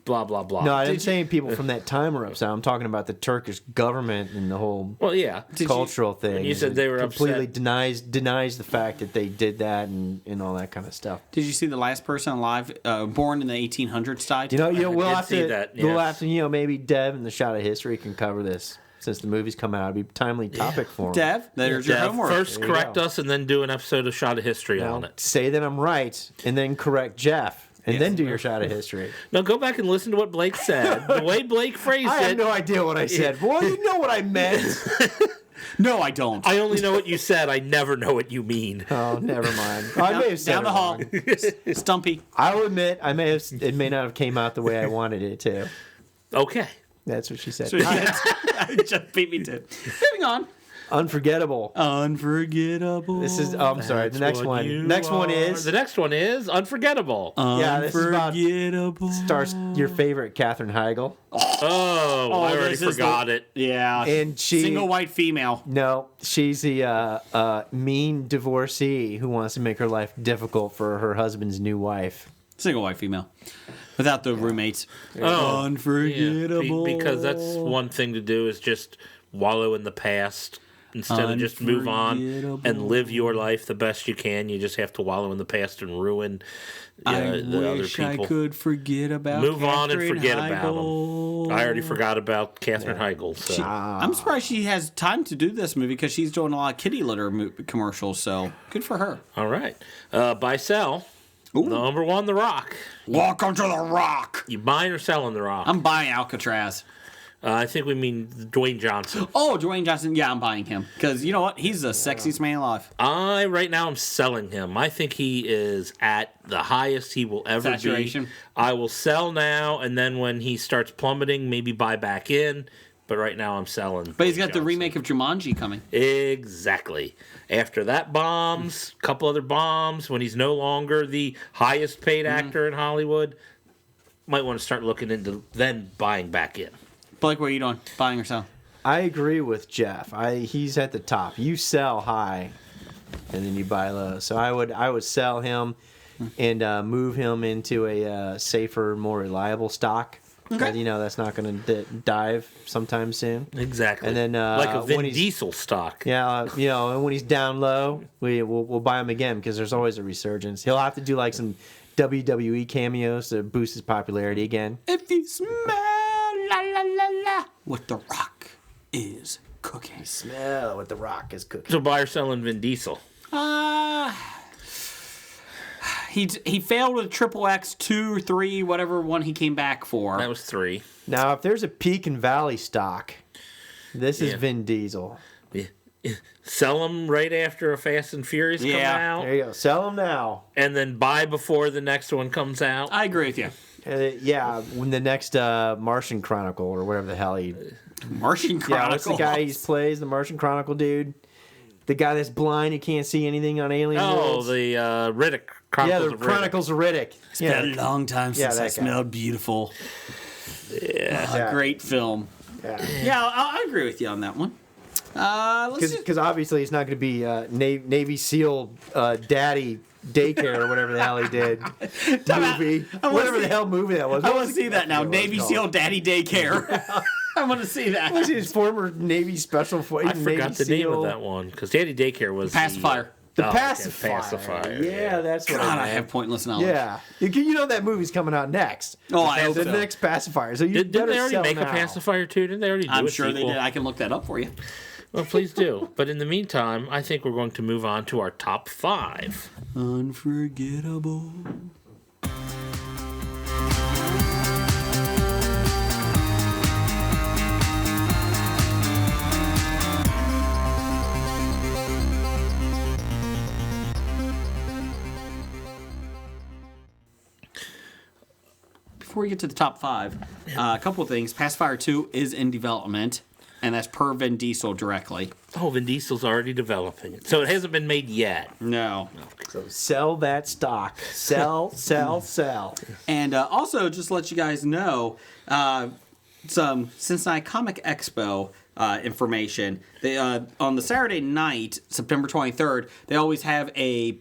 Blah blah blah. No, I didn't say people from that time were upset. I'm talking about the Turkish government and the whole Well, yeah. cultural thing. when you said they were completely upset. denies the fact that they did that and all that kind of stuff. Did you see the last person alive, born in the 1800s, died? We'll did have see to. that, We'll yes. have to. Maybe Dev and the Shot of History can cover this since the movie's come out. It'd be a timely topic for them. Dev, there's your Yeah, homework. first There you correct go. us and then do an episode of Shot of History on it. Say that I'm right, and then correct Jeff, and then do your Shot of History. Now go back and listen to what Blake said. The way Blake phrased I have it. no idea what I said. Well, you know what I meant. No, I don't. I only know what you said. I never know what you mean. Oh, never mind. I may have said Down it the hall. wrong. Stumpy. I'll admit, it may not have came out the way I wanted it to. Okay. That's what she said. Just beat me to it. Moving on. Unforgettable. Unforgettable. This is. I'm sorry. The next one. The next one is Unforgettable. Yeah, this is about Unforgettable. stars your favorite Katherine Heigl. Oh, I already forgot it. Yeah. And she Single white female. No, she's the mean divorcee who wants to make her life difficult for her husband's new wife. Single white female. Without the roommates. Oh, Unforgettable. Because that's one thing to do is just wallow in the past instead of just move on and live your life the best you can. You just have to wallow in the past and ruin the other wish people. I could forget about Move on and Katherine forget about Heigl. them. I already forgot about Katherine Heigl. So. I'm surprised she has time to do this movie because she's doing a lot of kitty litter commercials. So good for her. All right. Buy, sell. Number one, The Rock. Welcome to The Rock. You buying or selling The Rock? I'm buying Alcatraz. I think we mean Dwayne Johnson. Oh, Dwayne Johnson. Yeah, I'm buying him because you know what? He's the sexiest man alive. Right now I'm selling him. I think he is at the highest he will ever Saturation. be. I will sell now, and then when he starts plummeting, maybe buy back in. But right now I'm selling. But he's got Dwayne the Johnson. remake of Jumanji coming. Exactly. After that bombs, a couple other bombs, when he's no longer the highest paid actor in Hollywood, might want to start looking into then buying back in. Blake, what are you doing? Buying or selling? I agree with Jeff. He's at the top. You sell high, and then you buy low. So I would sell him and move him into a safer, more reliable stock. Okay. You know that's not going to dive sometime soon. Exactly. And then like a Vin when he's- Diesel stock. Yeah, and when he's down low, we'll buy him again because there's always a resurgence. He'll have to do like some WWE cameos to boost his popularity again. If you smell la la la la what The Rock is cooking. Smell what the Rock is cooking. So buy or selling Vin Diesel. He failed with Triple X 2 or 3, whatever one he came back for. That was 3. Now, if there's a peak and valley stock, this is Yeah. Vin Diesel. Sell them right after a Fast and Furious come out, There you go. Sell him now. and then buy before the next one comes out. I agree with you. Yeah, when the next Martian Chronicle or whatever the hell he. Martian Chronicle. Yeah, what's the guy he plays? The Martian Chronicle dude. The guy that's blind, he can't see anything on alien worlds. The Riddick Chronicles the of Riddick. Chronicles of Riddick. It's been a long time since that I guy. smelled beautiful. Yeah. Great film. Yeah, I agree with you on that one. Let's just, Because obviously it's not going to be Navy SEAL Daddy Daycare or whatever the hell he did movie. Whatever the hell movie that was. I want to see that now. Navy SEAL Daddy Daycare. I want to see that. Was his former Navy Special Force? I forgot the name of that one because Daddy Daycare was Pacifier. The okay, Pacifier. Yeah, that's what God, I I have pointless knowledge. Yeah, you know that movie's coming out next. Oh, I hope the so. next Pacifier. So you Didn't better they already sell make now. a Pacifier too? Didn't they already do I'm a sure they sequel? did. I can look that up for you. Well, please do. But in the meantime, I think we're going to move on to our top 5. Unforgettable. Before we get to the top 5, a couple of things. Pacifier 2 is in development, and that's per Vin Diesel directly. Oh, Vin Diesel's already developing it. So it hasn't been made yet. No. So sell that stock. Sell, sell. And also, just to let you guys know, some Cincinnati Comic Expo information. They on the Saturday night, September 23rd, they always have a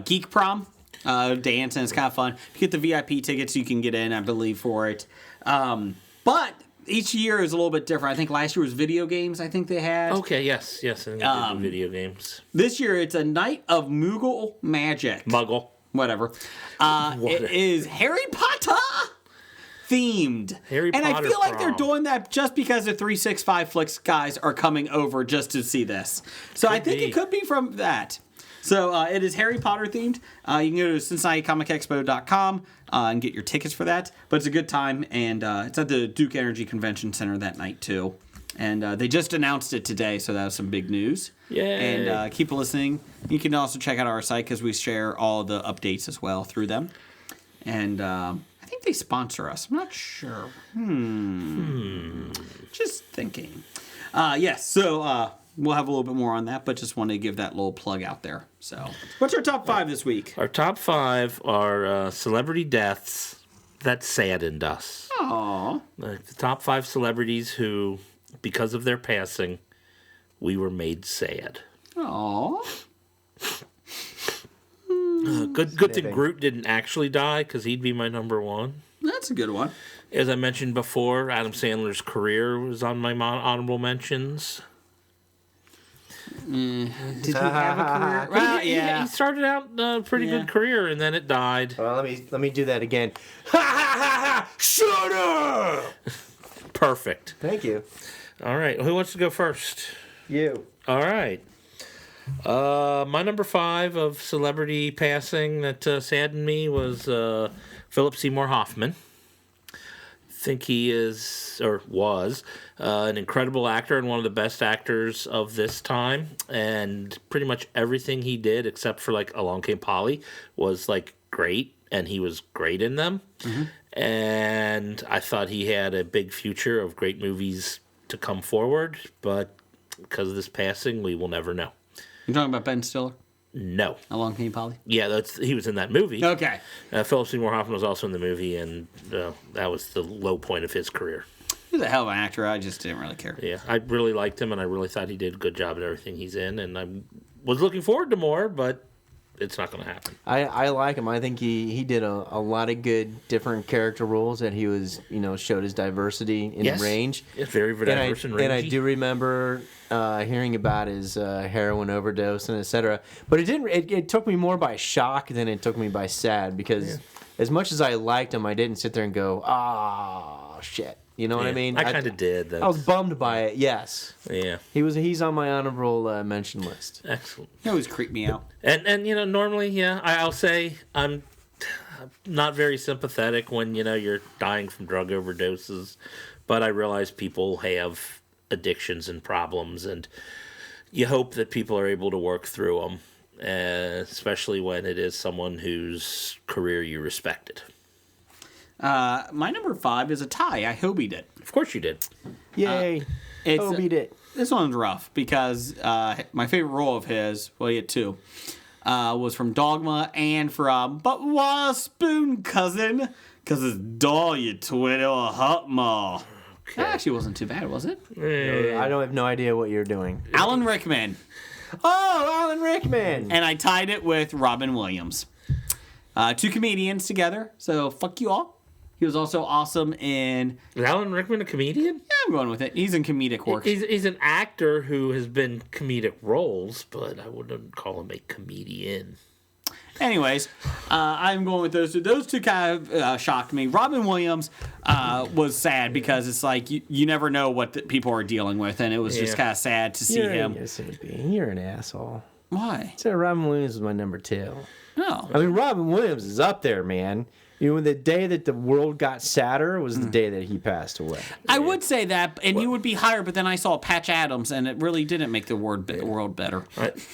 geek prom dance, and it's kind of fun. If you get the VIP tickets, you can get in, I believe, for it. But each year is a little bit different. I think last year was video games. I think they had. Okay, yes. I think they did video games. This year, it's a night of Moogle magic. Muggle. Whatever. It is Harry Potter themed. Harry and I Potter feel like they're prom. doing that just because the 365 Flicks guys are coming over just to see this. So I think be. it could be from that. So it is Harry Potter themed. You can go to CincinnatiComicExpo.com and get your tickets for that. But it's a good time, and it's at the Duke Energy Convention Center that night too. And they just announced it today, so that was some big news. Yay. And keep listening. You can also check out our site because we share all the updates as well through them. And I think they sponsor us. I'm not sure. Just thinking. Yes, so we'll have a little bit more on that, but just wanted to give that little plug out there. So, what's our top 5 this week? Our top 5 are celebrity deaths that saddened us. Aww. The top 5 celebrities who, because of their passing, we were made sad. Aww. Good thing Groot didn't actually die, because he'd be my number 1. That's a good one. As I mentioned before, Adam Sandler's career was on my honorable mentions. Did he have a career? Well, yeah. He started out a pretty good career, and then it died. Well, let me do that again. Ha ha ha ha! Shut up! Perfect. Thank you. All right. Who wants to go first? You. All right. My number 5 of celebrity passing that saddened me was Philip Seymour Hoffman. I think he is, or was, an incredible actor and one of the best actors of this time. And pretty much everything he did, except for like Along Came Polly, was like great, and he was great in them. Mm-hmm. And I thought he had a big future of great movies to come forward, but because of this passing, we will never know. You talking about Ben Stiller? No. Along Came Polly? Yeah, he was in that movie. Okay. Philip Seymour Hoffman was also in the movie, and that was the low point of his career. He was a hell of an actor. I just didn't really care. Yeah, I really liked him, and I really thought he did a good job at everything he's in, and I was looking forward to more, but it's not going to happen. I like him. I think he did a lot of good different character roles that he was, showed his diversity in range. It's very diverse and rangy. And I do remember hearing about his heroin overdose and etc. But it took me more by shock than it took me by sad, because as much as I liked him, I didn't sit there and go, "Ah, shit." You know what I mean? I kind of did. I was bummed by it. Yes. Yeah. He's on my honorable mention list. Excellent. He always creeped me out. And normally, I'll say I'm not very sympathetic when you're dying from drug overdoses, but I realize people have addictions and problems, and you hope that people are able to work through them, especially when it is someone whose career you respected. My number 5 is a tie. I Hobie'd it. Of course you did. Yay. Hobie'd it. This one's rough because my favorite role of his, well, he had 2, was from Dogma and from But What a Spoon, Cousin, because it's doll, you twit, it'll hurt more. Okay. That actually wasn't too bad, was it? I don't have no idea what you're doing. Alan Rickman. Oh, Alan Rickman. And I tied it with Robin Williams. 2 comedians together, so fuck you all. He was also awesome in... Is Alan Rickman a comedian? Yeah, I'm going with it. He's in comedic work. He's an actor who has been comedic roles, but I wouldn't call him a comedian. Anyways, I'm going with those two. Those 2 kind of shocked me. Robin Williams was sad because it's like you never know what people are dealing with, and it was just kind of sad to see him. You're an asshole. Why? So Robin Williams is my number 2. No. I mean, Robin Williams is up there, man. The day that the world got sadder was the day that he passed away. I would say that, and he would be higher, but then I saw Patch Adams, and it really didn't make the world better.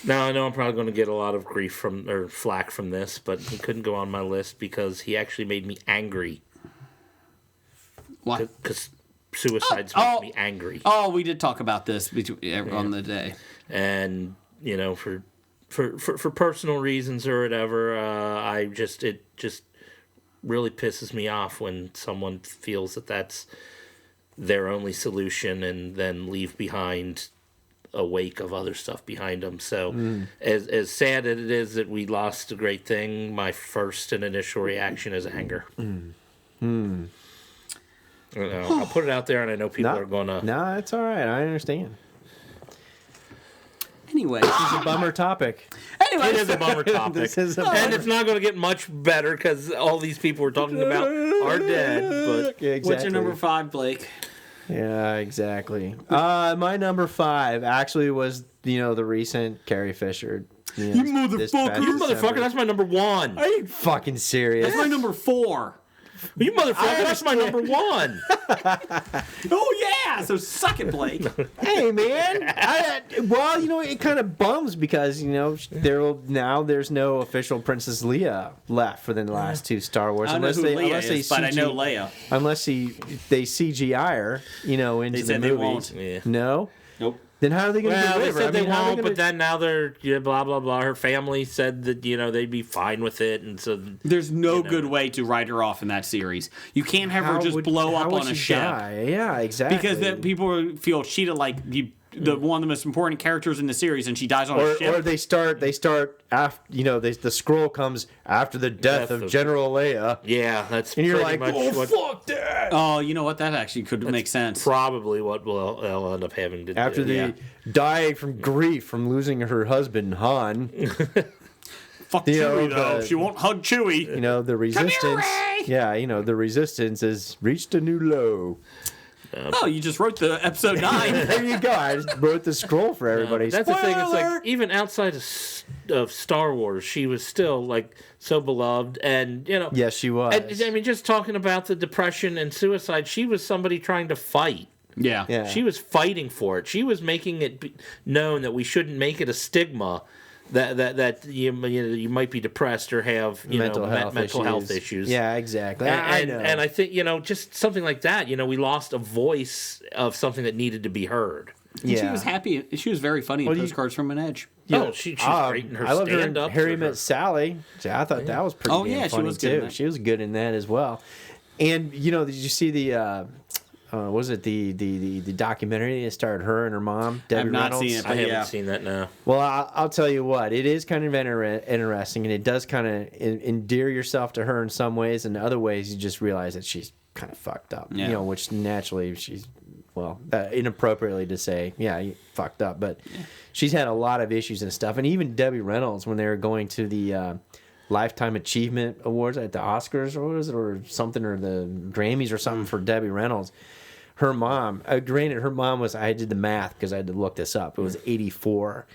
Now, I know I'm probably going to get a lot of grief or flack from this, but he couldn't go on my list because he actually made me angry. Why? Because suicides make me angry. Oh, we did talk about this on the day. And, for personal reasons or whatever, it just really pisses me off when someone feels that that's their only solution and then leave behind a wake of other stuff behind them. So as sad as it is that we lost a great thing, my first and initial reaction is anger. I'll put it out there, and I know people are going to... No, it's all right. I understand. Anyway, this is a bummer topic. It is a bummer topic. And it's not going to get much better because all these people we're talking about are dead. But yeah, exactly. What's your number 5, Blake? Yeah, exactly. My number 5 actually was, the recent Carrie Fisher. You motherfucker. That's my number 1. Are you fucking serious? That's my number 4. You motherfucker, that's my number one. Oh yeah, so suck it, Blake. Hey man, well, it kind of bums because there's no official Princess Leia left for the last two Star Wars. I don't know who Leia is, but I know Leia. Unless they CGI her, into They the said they movies. won't. Yeah. No. Nope. Then how are they going to Well, get rid they of her? said they how are won't, gonna- but then now they're blah blah blah. Her family said that they'd be fine with it, and so There's no good way to write her off in that series. You can't have her just blow how up would on a she ship die? Yeah, exactly. because then people feel cheated like one of the most important characters in the series, and she dies on a ship. Or they start after the scroll comes after the death of General Leia. yeah, that's And you're pretty like, much oh, what, fuck that! Oh, you know what? That actually could make sense. probably what they'll end up having to After do. they die from grief from losing her husband, Han, Fuck You know, Chewie though. the- She won't hug Chewie. the resistance. Ray! Yeah, the resistance has reached a new low. Oh, you just wrote the episode 9. There you go. I just wrote the scroll for everybody. That's the thing. It's Spoiler like alert! even outside of Star Wars, she was still like so beloved, and Yes, she was. I mean, just talking about the depression and suicide, she was somebody trying to fight. Yeah. Yeah. She was fighting for it. She was making it known that we shouldn't make it a stigma that you might be depressed or have mental health issues. Yeah, exactly. And, I know. and I think just something like that. We lost a voice of something that needed to be heard. And she was happy. She was very funny in Postcards from an Edge. She's great in her I loved her in stand-up. Harry Met Sally. I thought that was pretty Oh, damn yeah, she funny was good in too. that. She was good in that as well. And did you see the was it the documentary that starred her and her mom, Debbie not Reynolds? seen it. I haven't Yeah. seen that now. Well, I'll tell you what, it is kind of interesting, and it does kind of endear yourself to her in some ways, and in other ways you just realize that she's kind of fucked up. Yeah. Which naturally she's inappropriately to say, yeah, you fucked up, but she's had a lot of issues and stuff, and even Debbie Reynolds when they were going to the Lifetime Achievement Awards at the Oscars or something, or the Grammys or something for Debbie Reynolds. Her mom, granted, her mom was, I did the math because I had to look this up, it was 84.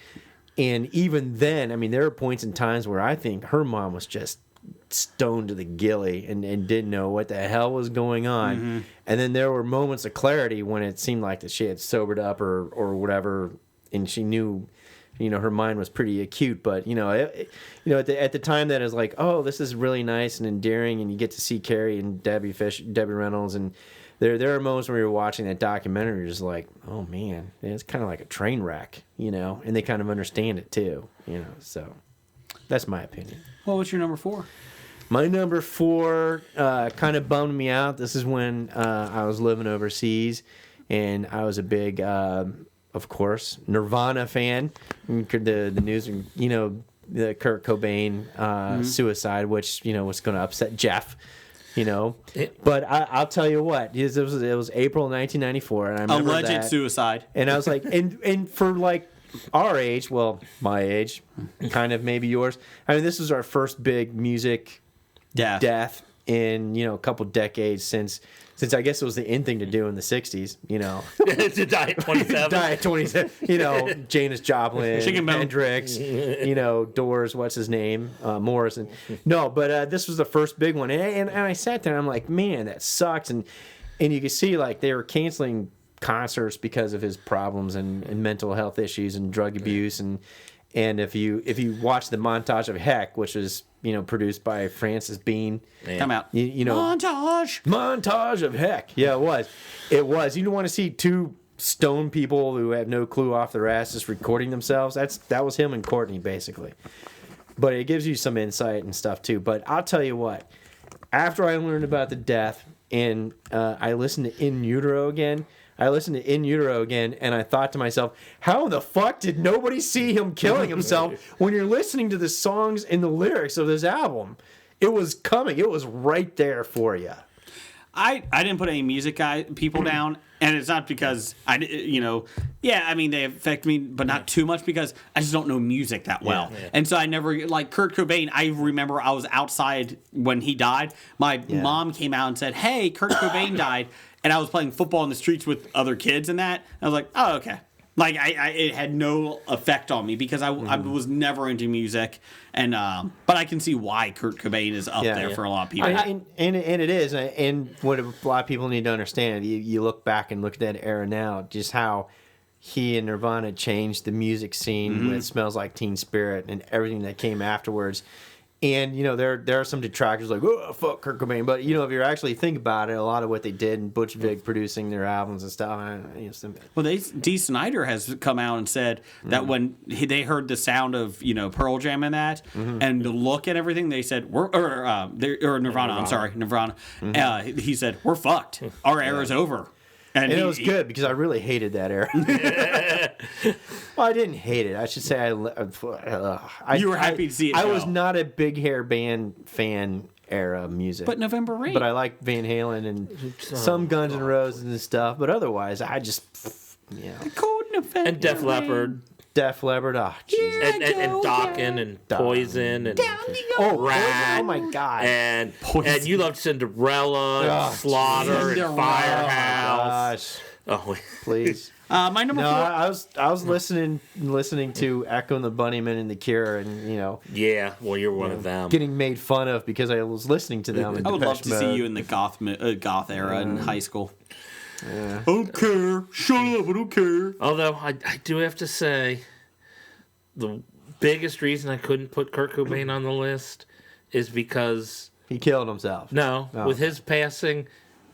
And even then, I mean, there are points in times where I think her mom was just stoned to the gilly and didn't know what the hell was going on. Mm-hmm. And then there were moments of clarity when it seemed like that she had sobered up or whatever, and she knew, her mind was pretty acute. But at the time that is like, oh, this is really nice and endearing, and you get to see Carrie and Debbie Reynolds, and there are moments when you're watching that documentary, you're just like, oh man, it's kind of like a train wreck, and they kind of understand it too, So that's my opinion. Well, what's your number 4? My number 4 kind of bummed me out. This is when I was living overseas, and I was a big, of course, Nirvana fan. The news, the Kurt Cobain suicide, which was going to upset Jeff. But I'll tell you what, it was April 1994, and I remember Alleged that, suicide. and I was like, and for like our age, well, my age, kind of maybe yours. I mean, this was our first big music death in a couple decades since I guess it was the in thing to do in the 60s, To die at 27. Die at 27, Janis Joplin, Chicken Bone. Hendrix, Doors, what's his name, Morrison. No, but this was the first big one, and I sat there and I'm like, man, that sucks, and you can see like they were canceling concerts because of his problems and mental health issues and drug abuse, and if you watch the montage of Heck, which was produced by Francis Bean. Come out. Montage of Heck. Yeah, it was. You don't want to see two stone people who have no clue off their ass just recording themselves. That was him and Courtney basically. But it gives you some insight and stuff too. But I'll tell you what, after I learned about the death and I listened to In Utero again, and I thought to myself, how the fuck did nobody see him killing himself when you're listening to the songs and the lyrics of this album? It was coming. It was right there for you. I didn't put any music people down, and it's not because they affect me, but not too much because I just don't know music that well. Yeah. And so I never, like Kurt Cobain, I remember I was outside when he died. My mom came out and said, hey, Kurt Cobain died. And I was playing football in the streets with other kids and that. I was like, oh, okay. Like it had no effect on me because I was never into music, and but I can see why Kurt Cobain is up there for a lot of people. And it is, and what a lot of people need to understand, you look back and look at that era now, just how he and Nirvana changed the music scene with Smells Like Teen Spirit and everything that came afterwards. And, you know, there are some detractors like, oh, fuck Kurt Cobain. But, you know, if you actually think about it, a lot of what they did, and Butch Vig producing their albums and stuff. Well, Dee Snider has come out and said that when they heard the sound of, you know, Pearl Jam and that, and the look and everything, they said, or Nirvana, I'm sorry, Nirvana. He said, we're fucked. Our era's over. And it was good because I really hated that era. Well, I didn't hate it. I should say you were happy to see it I go. was not a big hair band fan era music. But November Rain. But I liked Van Halen and some Guns N' Roses and stuff. But otherwise, I just, you know. The Cold November And Def Leppard. Def Leppard, oh, Jesus. And Dokken and Poison and Rat. Oh, my God. And you loved Cinderella and Slaughter and Firehouse. Gosh. Please. My number 4. I was listening to Echo and the Bunnymen and The Cure, and you know. Yeah, well, you're one of them. Getting made fun of because I was listening to them. I would love to see you in the goth era in high school. Yeah. I don't care. Shut up. I don't care. Although I do have to say, the biggest reason I couldn't put Kurt Cobain on the list is because he killed himself. No, with his passing,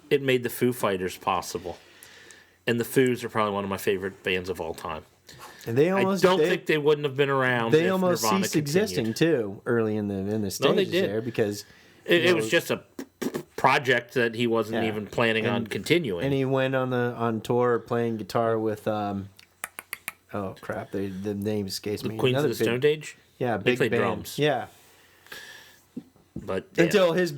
it made the Foo Fighters possible. And the Foos are probably one of my favorite bands of all time. And they almost, I don't think they wouldn't have been around. They if almost Nirvana ceased continued. existing too early in the stages No, they did. there because it was just a project that he wasn't even planning on continuing. And he went on tour playing guitar with oh crap, the name escapes me. Queens of the Stone Age. Yeah, they big played band. drums. Yeah. But until his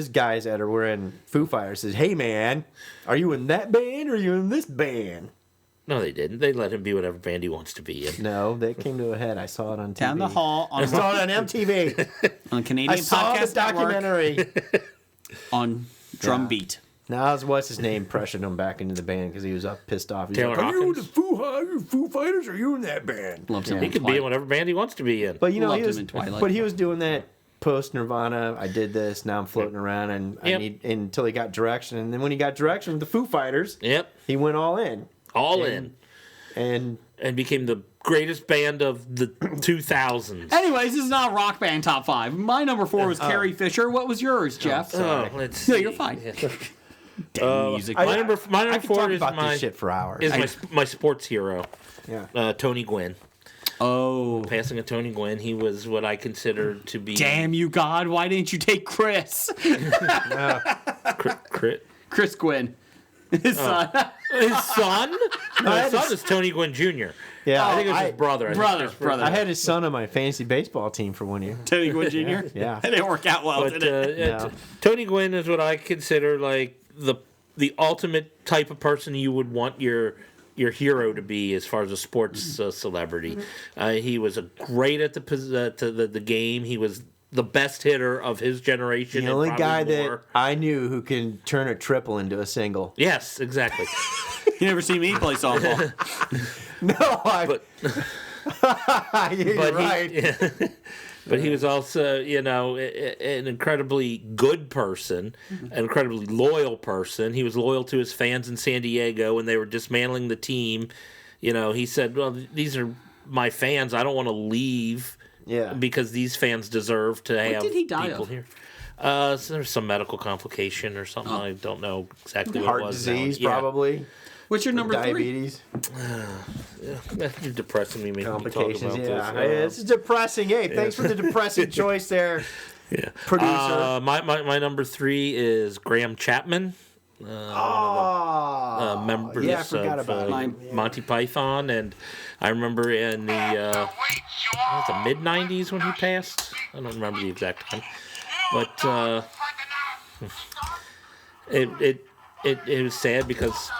guys that were in Foo Fighters says, "Hey man, are you in that band or are you in this band?" No, they didn't. They let him be whatever band he wants to be in. No, they came to a head. I saw it on TV. Down the hall. I saw it on MTV. On Canadian I saw Podcast the documentary. On Drumbeat. Now, what's his name pressured him back into the band because he was pissed off. He's Taylor like, are you in the Hawkins? Foo Fighters or are you in that band? Loves him He in could be in whatever band he wants to be in. But you know, Loved he was, him in Twilight. but he was doing that post Nirvana. I did this. Now I'm floating around, and I need until he got direction. And then when he got direction with the Foo Fighters, he went all in, and became the greatest band of the 2000s. Anyways, this is not a rock band top 5. My number 4 was Carrie Fisher. What was yours, Jeff? Let's No, see. you're fine. Music. My number I could 4 talk is about my this shit for hours. is my sports hero. Yeah. Tony Gwynn. Oh. Passing of Tony Gwynn, he was what I considered to be... Damn you, God. Why didn't you take Chris? Chris Gwynn. His son. His son? No, his son is Tony Gwynn Jr. Yeah, I think it was his brother. Brother. I had his son on my fantasy baseball team for 1 year. Tony Gwynn Jr.? Yeah. It didn't work out well, But, did it? No. Tony Gwynn is what I consider like the ultimate type of person you would want your hero to be as far as a sports celebrity. He was great at the game. He was the best hitter of his generation. The only and guy probably that more. I knew who can turn a triple into a single. Yes, exactly. You never see me play softball. You're right. But he was also, an incredibly good person, an incredibly loyal person. He was loyal to his fans in San Diego when they were dismantling the team. He said, well, these are my fans. I don't want to leave because these fans deserve to have did he die people of? here. So there's some medical complication or something. I don't know exactly what Heart it was. disease, Yeah. probably. What's your number 3? Diabetes. You're depressing me, making me talk Complications, about yeah. this. It's depressing. Hey, thanks for the depressing choice there, producer. My number 3 is Graham Chapman. Members I forgot about him. Monty Python, and I remember in the mid '90s when he passed. I don't remember the exact time, but it was sad because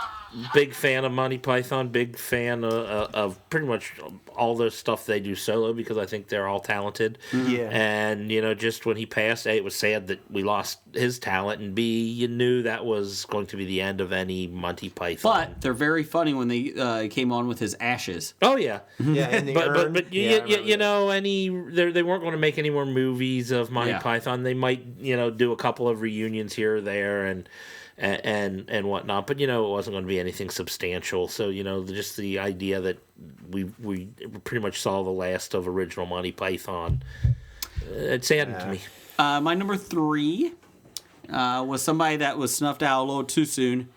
big fan of Monty Python, big fan of pretty much all the stuff they do solo because I think they're all talented. Yeah. And, just when he passed, A, it was sad that we lost his talent, and B, you knew that was going to be the end of any Monty Python. But they're very funny when they came on with his ashes. Oh, yeah. Yeah, and the But urn. Yeah, I remember that. they weren't going to make any more movies of Monty Python. They might, do a couple of reunions here or there and whatnot, but it wasn't going to be anything substantial. So just the idea that we pretty much saw the last of original Monty Python, it saddened to me. My number 3 was somebody that was snuffed out a little too soon.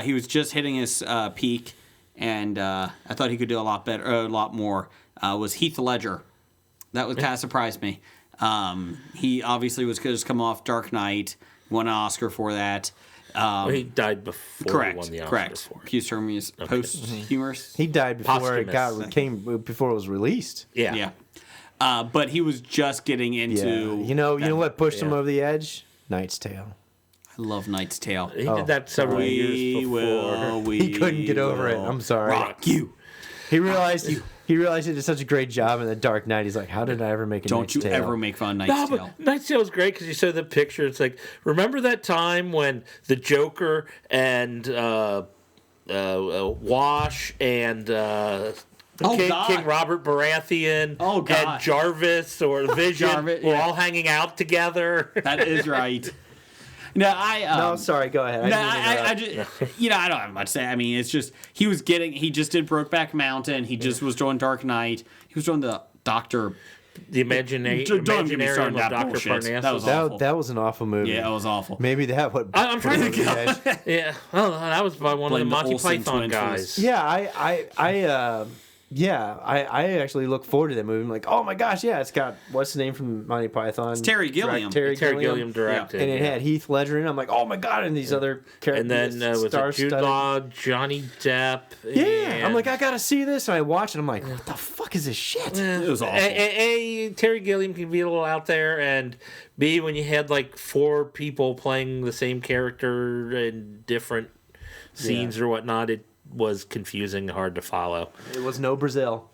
He was just hitting his peak, and I thought he could do a lot better, a lot more. Was Heath Ledger? That was kind of surprised me. He obviously was just come off Dark Knight, won an Oscar for that. He died before he won the Oscar for it. Posthumous. He died before Posthumous. before it was released. Yeah. But he was just getting into. You know what pushed him over the edge? Knight's Tale. I love Knight's Tale. He did that several years before. He couldn't get over it. I'm sorry. Rock you. He realized he did such a great job in The Dark Knight. He's like, how did I ever make a Knight's Tale? Don't you ever make fun of Knight's Tale. Knight's Tale was great because you saw the picture. It's like, remember that time when the Joker and Wash and King Robert Baratheon and Jarvis or Vision were all hanging out together? That is right. No, sorry. Go ahead. I don't have much to say. I mean, it's just he just did Brokeback Mountain. He just was doing Dark Knight. He was doing the Doctor. The Imaginarium of Dr. Parnassus. That was awful. That was an awful movie. Yeah, it was awful. Maybe that would. I'm trying to get. Yeah. Well, that was by one of the Monty Python guys. Yeah, I actually look forward to that movie. I'm like, oh my gosh, yeah, it's got what's the name from Monty Python? It's Terry Gilliam. Terry Gilliam directed, and it had Heath Ledger in it. I'm like, oh my god, and these other characters. And then was it Jude Law, Johnny Depp? Yeah, I'm like, I gotta see this, and I watch it. I'm like, what the fuck is this shit? It was awful. Terry Gilliam can be a little out there, and B, when you had like 4 people playing the same character in different scenes or whatnot, it was confusing, hard to follow. It was no Brazil.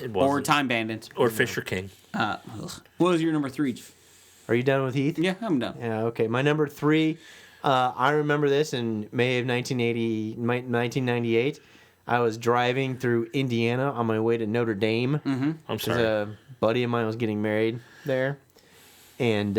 It wasn't. Or Time Bandits. Or Fisher King. What was your number 3? Are you done with Heath? Yeah, I'm done. Yeah, okay. My number 3, I remember this in May of 1998. I was driving through Indiana on my way to Notre Dame. Mm-hmm. I'm sorry. A buddy of mine was getting married there. And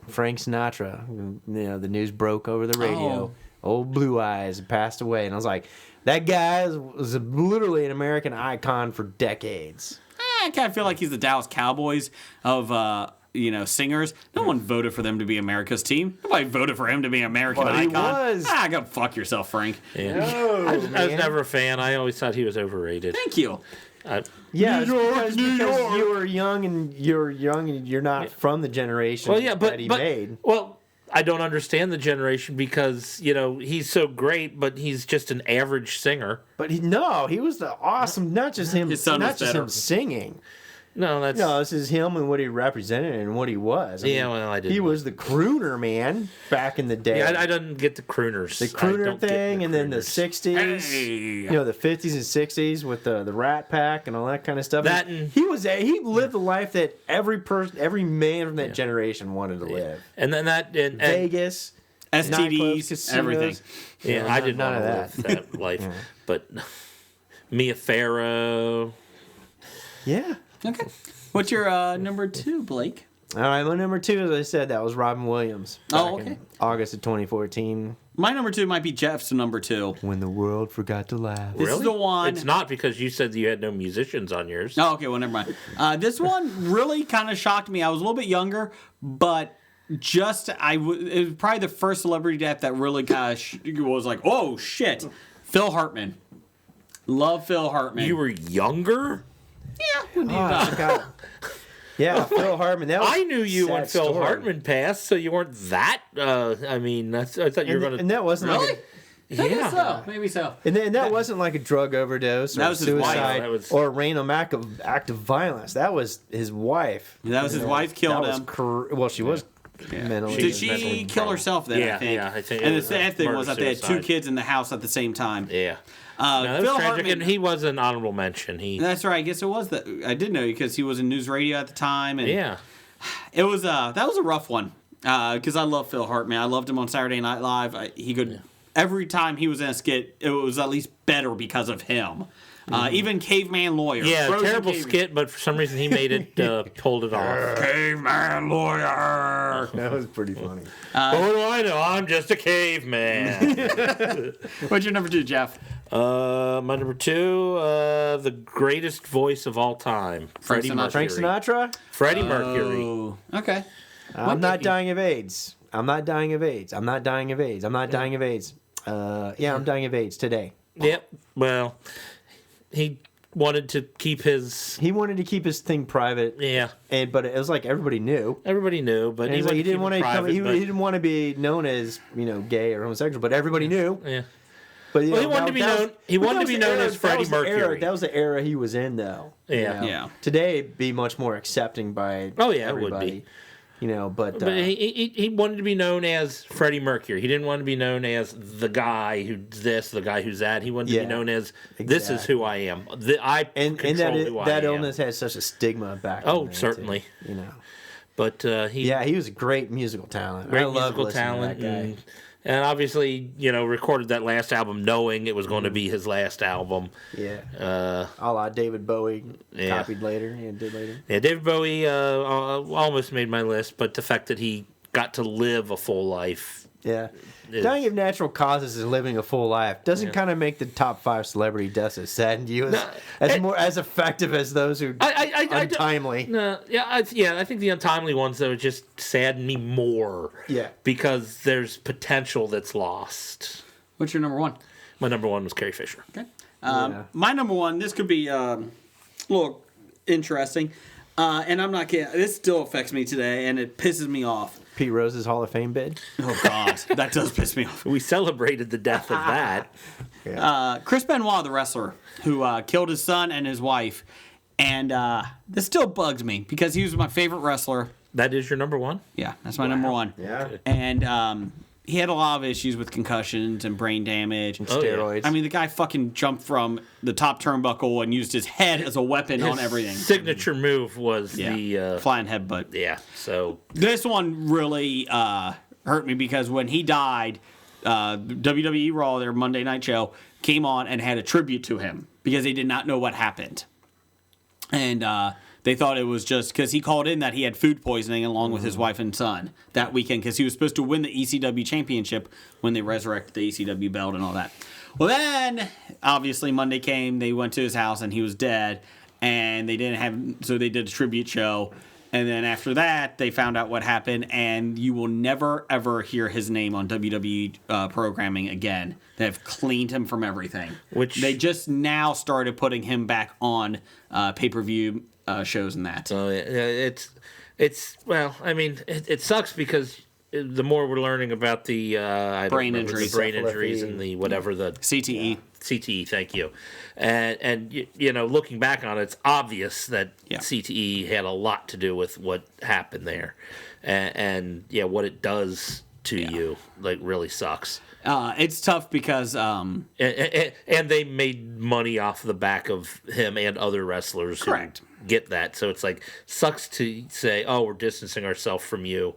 Frank Sinatra, the news broke over the radio. Old Blue Eyes passed away, and I was like, that guy was literally an American icon for decades. I kind of feel like he's the Dallas Cowboys of singers. No one voted for them to be America's team. Nobody voted for him to be an American icon. He was. Go fuck yourself, Frank. Yeah. No, I was never a fan. I always thought he was overrated. Thank you. Yeah, because you were young and you're not from the generation that he made. Well, I don't understand the generation because, he's so great, but he's just an average singer. But he was the awesome, not just him singing. No, this is him and what he represented and what he was. I didn't. He was the crooner, man, back in the day. Yeah, I didn't get the crooners. The crooner thing, and then the 60s, the 50s and 60s with the Rat Pack and all that kind of stuff. He lived the life that every man from that generation wanted to live. And then Vegas, STDs, everything. Yeah, I did not live that life. But Mia Farrow. Yeah. Okay. What's your number 2, Blake? All right, my number 2, as I said, that was Robin Williams. Okay. August of 2014. My number 2 might be Jeff's number 2. When the world forgot to laugh. This is the one. It's not because you said you had no musicians on yours. Oh, okay. Well, never mind. This one really kind of shocked me. I was a little bit younger, but it was probably the first celebrity death that really kind of was like, oh shit. Phil Hartman. Love Phil Hartman. You were younger? Yeah. Yeah, Phil Hartman. I knew you when Phil Hartman passed, so you weren't that. I thought you were going to. And that wasn't really? Maybe so. And that wasn't like a drug overdose or suicide or a random act of violence. That was his wife. His wife killed him. She was mentally. Did She was she mentally kill wrong. herself then? Yeah, I think. yeah, I think And it the was sad thing was that they had 2 murder-suicide. kids in the house at the same time. Yeah. No, that was Phil tragic, Hartman. and he was an honorable mention. That's right. I guess it was that. I did know because he was in news radio at the time, and Yeah. it was that was a rough one because I love Phil Hartman. I loved him on Saturday Night Live. He could every time he was in a skit, it was at least better because of him. Even Caveman Lawyer. Yeah, Frozen terrible Caveman. skit, but for some reason he made it, pulled it off. Caveman Lawyer. That was pretty funny. What do I know? I'm just a caveman. What's your number 2, Jeff? My number 2, the greatest voice of all time, Freddie Sinatra. Mercury. Frank Sinatra? Freddie Mercury. Oh, okay. I'm not dying of AIDS. I'm not dying of AIDS. I'm not dying of AIDS. I'm not dying of AIDS. Yeah, I'm dying of AIDS today. Yep. Well, he wanted to keep his. He wanted to keep his thing private. Yeah. But it was like everybody knew. Everybody knew, but And he's like, he didn't want to private, he but- didn't want to be known as, gay or homosexual, but everybody knew. Yeah. But Well, he wanted to be known. He wanted to be known as Freddie Mercury. That was the era he was in, though. Yeah. Yeah. Today, it'd be much more accepting by Oh, yeah, it would everybody. be. But But he wanted to be known as Freddie Mercury. He didn't want to be known as the guy who's this, the guy who's that. He wanted to Yeah, be known as this is who I am. I and control that who I that am. illness has such a stigma back. Oh, in there, certainly. too, But he he was a great musical talent. great I love musical listening talent, to that guy. and obviously recorded that last album knowing it was going to be his last album. Yeah. A la David Bowie Yeah. copied later. Yeah, did later. Yeah, David Bowie almost made my list, but the fact that he got to live a full life. Yeah. is- Dying of natural causes and living a full life doesn't kind of make the top 5 celebrity deaths as sad to you as more as effective as those who untimely. I think the untimely ones though just sadden me more. Yeah. Because there's potential that's lost. What's your number 1? My number 1 was Carrie Fisher. Okay. My number 1, this could be a little interesting. And I'm not kidding. This still affects me today, and it pisses me off. Pete Rose's Hall of Fame bid. Oh, God. That does piss me off. We celebrated the death of that. Chris Benoit, the wrestler, who killed his son and his wife. And this still bugs me because he was my favorite wrestler. That is your number 1? Yeah, that's my number 1. Yeah. And he had a lot of issues with concussions and brain damage. Steroids. I mean, the guy fucking jumped from the top turnbuckle and used his head as a weapon on everything. Signature move was the flying headbutt. yeah. So This one really hurt me because when he died, WWE Raw, their Monday night show, came on and had a tribute to him because they did not know what happened. And they thought it was just because he called in that he had food poisoning along with his wife and son that weekend because he was supposed to win the ECW championship when they resurrected the ECW belt and all that. Well, then, obviously, Monday came, they went to his house, and he was dead, and they didn't have, so they did a tribute show. And then after that, they found out what happened, and you will never, ever hear his name on WWE programming again. They've cleaned him from everything. Which- they just now started putting him back on pay-per-view shows and that. So it's well, I mean, it sucks because the more we're learning about the Brain injuries. brain injuries, and the whatever the CTE. CTE, thank you, and looking back on it, it's obvious that CTE had a lot to do with what happened there, and what it does to you, like, really sucks. It's tough because And they made money off the back of him and other wrestlers. Correct. Who get that. So it's like, sucks to say, oh, we're distancing ourselves from you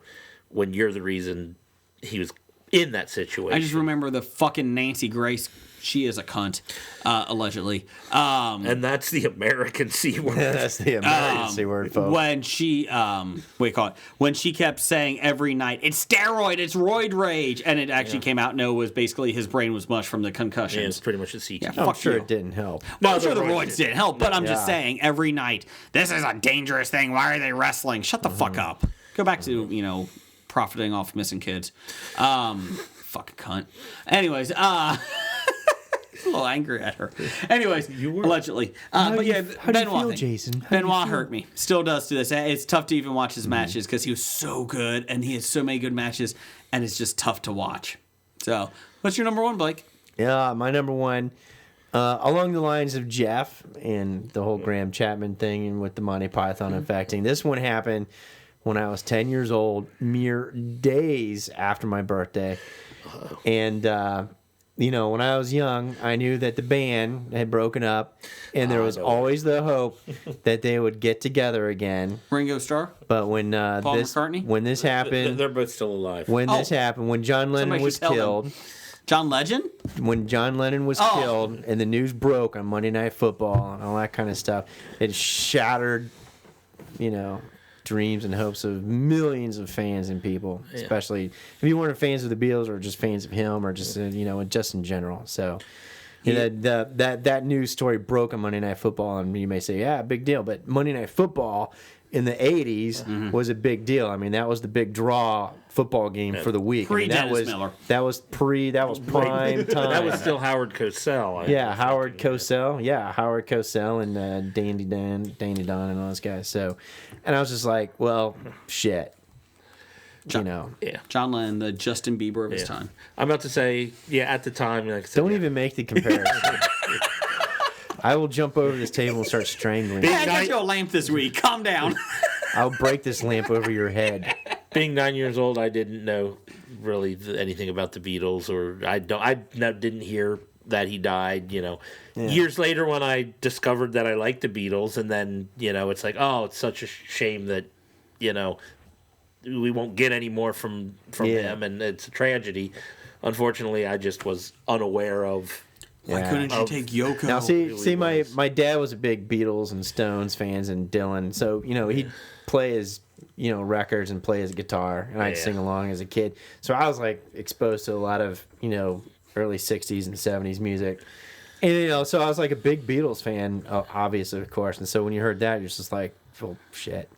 when you're the reason he was in that situation. I just remember the fucking Nancy Grace. She is a cunt, allegedly. And that's the American C word. That's the emergency word, folks. When she, when she kept saying every night, it's steroid, it's roid rage, and it actually came out, no, it was basically his brain was mush from the Yeah, it's concussions. pretty much a CTE. Yeah, I'm fuck sure you. it didn't help. Well, I'm sure the roids roids didn't help, but I'm just Yeah. saying every night, this is a dangerous thing. Why are they wrestling? Shut the fuck up. Go back to, profiting off missing kids. Fucking cunt. Anyways, a little angry at her. Anyways, allegedly. But yeah, how do you Benoit feel, thing. Jason? How do you Benoit feel? hurt me. Still does to this. It's tough to even watch his matches because he was so good and he has so many good matches and it's just tough to watch. So, what's your number 1, Blake? Yeah, my number 1, along the lines of Jeff and the whole Graham Chapman thing and with the Monty Python affecting. This one happened when I was 10 years old, mere days after my birthday. And, when I was young, I knew that the band had broken up, and there was always the hope that they would get together again. Ringo Starr? But when McCartney? when this happened, They're both still alive. when this happened, when John Lennon Somebody was should tell killed, them. John Legend? when John Lennon was killed, and the news broke on Monday Night Football and all that kind of stuff, it shattered, dreams and hopes of millions of fans and people, especially if you weren't fans of the Beatles or just fans of him or just just in general. So that news story broke on Monday Night Football, and you may say, yeah, big deal, but Monday Night Football in the 80s was a big deal. I mean, that was the big draw football game for the week. Dennis Miller. That was prime time. That was still Howard Cosell. Howard Cosell. Yeah, Howard Cosell and Danny Don and all those guys. So, and I was just like, well, shit. John Lennon, the Justin Bieber of his time. I'm about to say, at the time, like I said, Don't even make the comparison. I will jump over this table and start strangling. Hey, I got you a lamp this week. Calm down. I'll break this lamp over your head. Being 9 years old, I didn't know really anything about the Beatles, or I didn't hear that he died. Years later, when I discovered that I liked the Beatles, and then it's like, oh, it's such a shame that we won't get any more from him, and it's a tragedy. Unfortunately, I just was unaware of. Why couldn't you take Yoko? Now, see, my dad was a big Beatles and Stones fans and Dylan, so he'd play his records and play his guitar, and I'd sing along as a kid. So I was like exposed to a lot of early '60s and '70s music, and so I was like a big Beatles fan, obviously, of course. And so when you heard that, you're just like, oh shit,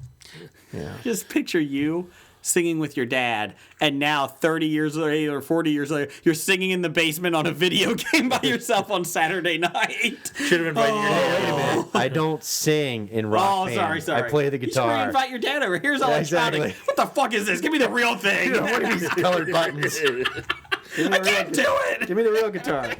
Just picture you singing with your dad, and now 30 years later or 40 years later, you're singing in the basement on a video game by yourself on Saturday night. Should have invited your dad. Wait a minute. I don't sing in rock band. Sorry. I play the guitar. You should invite your dad over. Here's all exactly. What the fuck is this? Give me the real thing. What are these colored buttons? I can't do it. Give me the real guitar.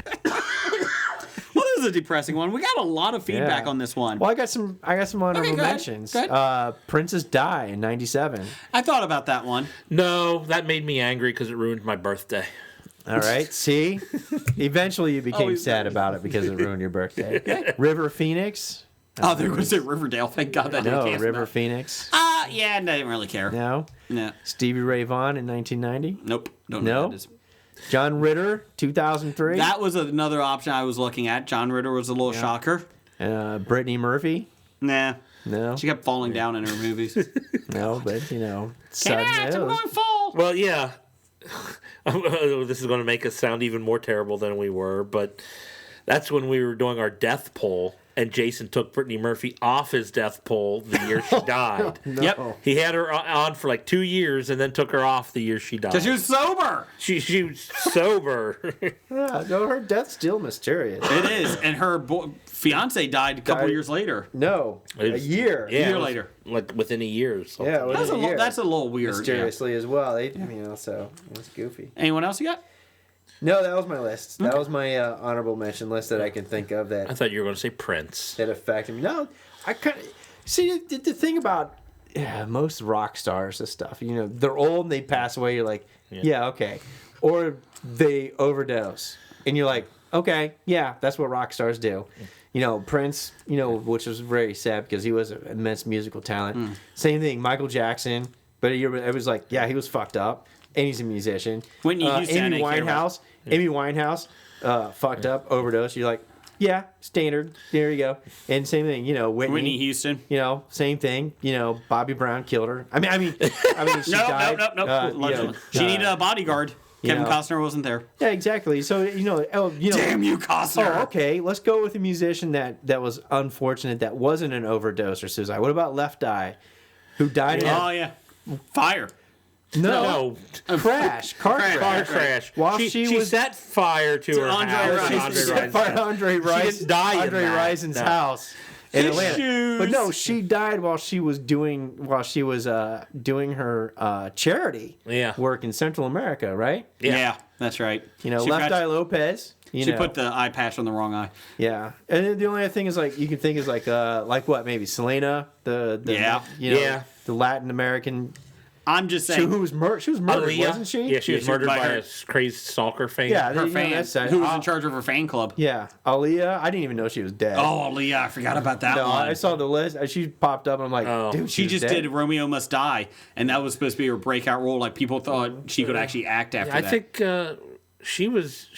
Well, this is a depressing one. We got a lot of feedback on this one. Well, I got some honorable mentions. Go ahead. Princess Die in '97. I thought about that one. No, that made me angry because it ruined my birthday. All right, see? Eventually you became sad about it because it ruined your birthday. River Phoenix. Oh, they're going to say Riverdale. Thank God that didn't cancel River that. Phoenix. Yeah, I didn't really care. No? No. Stevie Ray Vaughan in 1990. Nope. Don't know who that is. John Ritter, 2003. That was another option I was looking at. John Ritter was a little shocker. Brittany Murphy. Nah. No. She kept falling down in her movies. No, but Can't sudden act, I'm news. going to fall. Well, yeah. This is going to make us sound even more terrible than we were, but that's when we were doing our death poll, and Jason took Brittany Murphy off his death poll the year she died. No. Yep. He had her on for like 2 years and then took her off the year she died. Because she was sober. She was sober. Yeah, no, her death's still mysterious. It is. And her fiance died a couple years later. No, a year. Yeah, A year it was later. like within a year or something. Yeah, it was a year. That's a little weird. Mysteriously as well. So it was goofy. Anyone else you got? No, that was my list. That was my honorable mention list that I can think of I that thought you were going to say Prince. affected me. No, I kind of see the thing about most rock stars. This stuff, they're old and they pass away. You're like, yeah, okay, or they overdose, and you're like, okay, yeah, that's what rock stars do. Prince, which was very sad because he was an immense musical talent. Same thing, Michael Jackson, but it was like, yeah, he was fucked up. And he's a musician. Whitney Houston, Amy Winehouse, fucked up, overdose. You're like, yeah, standard. There you go. And same thing, Whitney Houston. Same thing. Bobby Brown killed her. I mean, she died. No. She needed a bodyguard. Kevin Costner wasn't there. Yeah, exactly. So Damn you, Costner. Oh, okay. Let's go with a musician that was unfortunate. That wasn't an overdose or suicide. What about Left Eye, who died? Yeah, fire. No. Crash. Car crash. While she set fire to her Andre house. Rice. She set fire to Andre Rice. She didn't die in Andre that. Rison's house in Atlanta. Shoes. But no, she died while she was doing her charity work in Central America, right? Yeah, that's right. Left Eye Lopez, She know. put the eye patch on the wrong eye. Yeah, and then the only other thing is like you can think is like what maybe Selena, the Yeah. you know, Yeah. the Latin American. I'm just She saying. who was she was murdered, Aaliyah? wasn't she? Yeah, she was murdered by her- a crazy stalker fan. Yeah, her you know, fan, that's sad. who was in charge of her fan club. Yeah, Aaliyah. I didn't even know she was dead. Oh, Leah, I forgot about that no, one. I saw the list. She popped up. And I'm like, Oh. dude, She was just dead? did Romeo Must Die, and that was supposed to be her breakout role. Like people thought she could actually act after I that. think she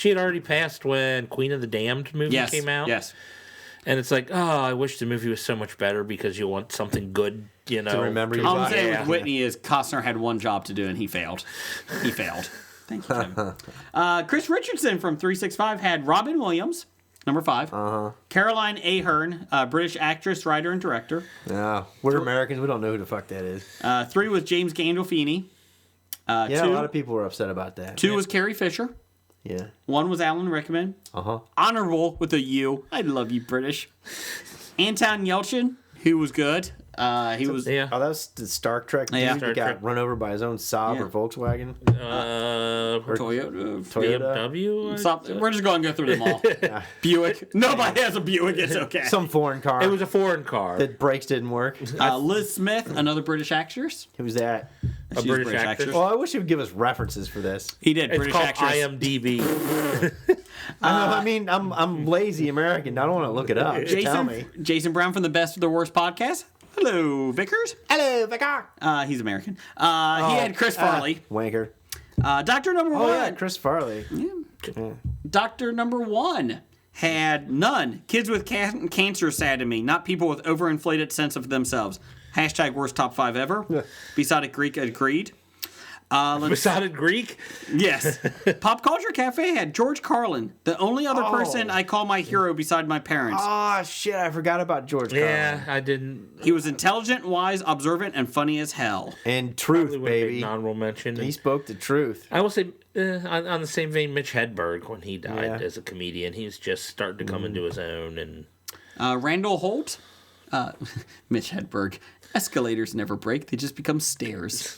had already passed when Queen of the Damned movie yes, came out. yes. And it's like, oh, I wish the movie was so much better because you want something good, you know. To remember you All I'm by. saying Yeah. with Whitney is Costner had one job to do, and he failed. He failed. Thank you, Tim. Chris Richardson from 365 had Robin Williams, number 5. Caroline Aherne, British actress, writer, and director. Yeah, we're Americans. We don't know who the fuck that is. 3 was James Gandolfini. Yeah, 2, a lot of people were upset about that. 2 was Carrie Fisher. Yeah. 1 was Alan Rickman. Honorable with a U. I love you, British. Anton Yelchin, who was good. He was. Yeah. Oh, that was the Star Trek dude Yeah. that Star got Trek. run over by his own Saab Yeah. or Volkswagen. Toyota. Toyota. BMW? Stop. We're just going to go through them all. Buick. Nobody has a Buick. It's okay. Some foreign car. It was a foreign car. The brakes didn't work. Liz Smith, another British actress. Who's that? A She's British actress. Well, I wish he would give us references for this. He did. It's British called actress. IMDb. I mean, I'm lazy American. I don't want to look it up. Just tell me. Jason Brown from the Best of the Worst podcast. Hello, Vickers. Hello, Vicar. He's American. He had Chris Farley. Wanker. Doctor number Oh one. yeah, Chris Farley. Doctor number 1 had none. Kids with cancer sad to me, not people with overinflated sense of themselves. Hashtag worst top 5 ever. Besotted Greek agreed. Besotted Greek? Yes. Pop Culture Cafe had George Carlin, the only other person I call my hero beside my parents. Oh shit, I forgot about George Yeah, Carlin. I didn't. He was intelligent, wise, observant, and funny as hell. And truth, Probably would have been baby. honorable mention. He spoke the truth. I will say, on the same vein, Mitch Hedberg, when he died Yeah. as a comedian, he was just starting to come into his own. And Randall Holt, Mitch Hedberg. Escalators never break, they just become stairs.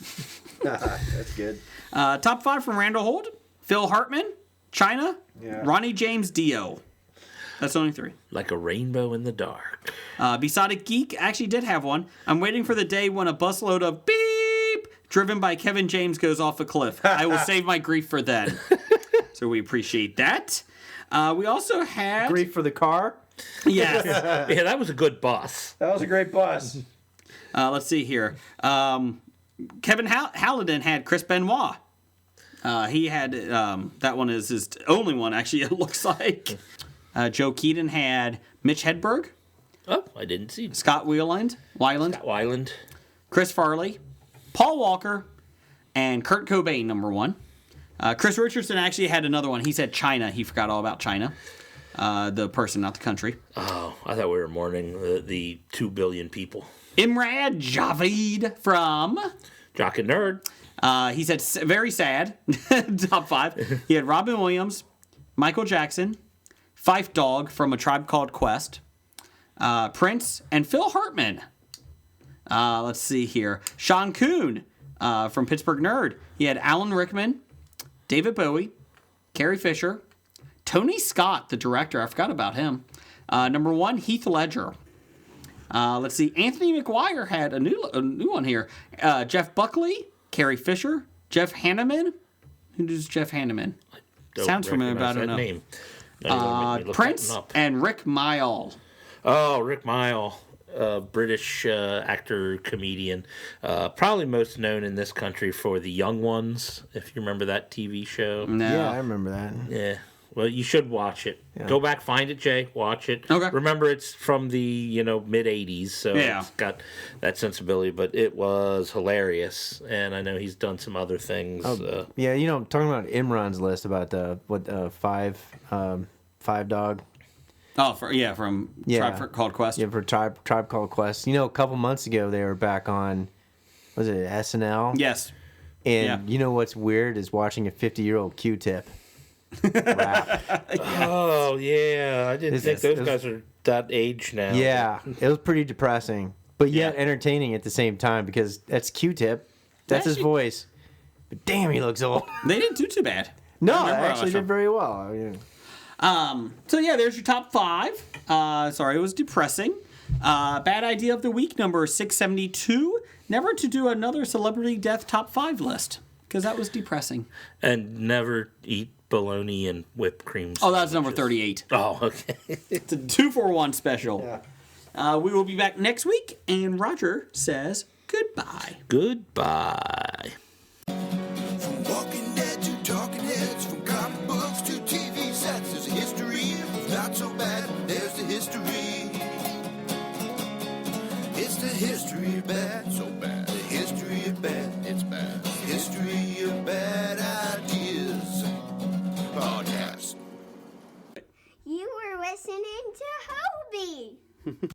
That's good. Top 5 from Randall Holt: Phil Hartman, China, Yeah. Ronnie James Dio. That's only 3. like a rainbow in the dark. Besotted Geek actually did have one. I'm waiting for the day when a busload of beep driven by Kevin James goes off a cliff. I will save my grief for then. So we appreciate that. We also had Grief for the car. Yes. Yeah, that was a good bus. That was a great bus. Let's see here. Kevin Hallidan had Chris Benoit. He had that one is his only one actually. It looks like Joe Keaton had Mitch Hedberg, Oh, I didn't see Scott Weiland, Weiland. Chris Farley, Paul Walker, and Kurt Cobain. Number 1. Chris Richardson actually had another one. He said China. He forgot all about China. The person, not the country. Oh, I thought we were mourning the 2 billion people. Imrad Javid from. Jock and Nerd. He said very sad. Top 5. He had Robin Williams, Michael Jackson, Fife Dog from A Tribe Called Quest, Prince, and Phil Hartman. Let's see here. Sean Kuhn from Pittsburgh Nerd. He had Alan Rickman, David Bowie, Carrie Fisher, Tony Scott, the director. I forgot about him. Number 1, Heath Ledger. Let's see. Anthony McGuire had a new one here. Jeff Buckley, Carrie Fisher, Jeff Hanneman. Who does Jeff Hanneman? Don't Sounds familiar, but I recognize don't that know. name. Now you're gonna make me look Prince that one up. and Rick Mayall. Oh, Rick Mayall, British actor, comedian. Probably most known in this country for The Young Ones, if you remember that TV show. No. Yeah, I remember that. Yeah. Well, you should watch it. Yeah. Go back, find it, Jay. Watch it. Okay. Remember, it's from the mid '80s, so Yeah. it's got that sensibility. But it was hilarious, and I know he's done some other things. Yeah, talking about Imran's list about five dog. Oh, from Yeah. Tribe Called Quest. Yeah, for Tribe Called Quest. A couple months ago they were back on, was it SNL? Yes. And Yeah. you know what's weird is watching a 50-year-old Q-tip rap. Oh yeah, I didn't think those guys are that age now. Yeah, it was pretty depressing, but yet entertaining at the same time because that's Q-tip. That's his voice. But damn, he looks old. They didn't do too bad. No, I I remember actually that show. did very well. So yeah, there's your top 5. Sorry, it was depressing. Bad idea of the week, number 672. Never to do another celebrity death top 5 list, because that was depressing. And never eat bologna and whipped cream. Oh, that's number 38. Oh, okay. It's a 2-for-1 special. Yeah. We will be back next week, and Roger says goodbye. Goodbye. From Walking Dead to Talking Heads, from comic books to TV sets, there's a history of not so bad. There's the history. It's the history of bad, so bad. The history of bad, it's bad. History of bad ideas. Podcast. You were listening to Hobie.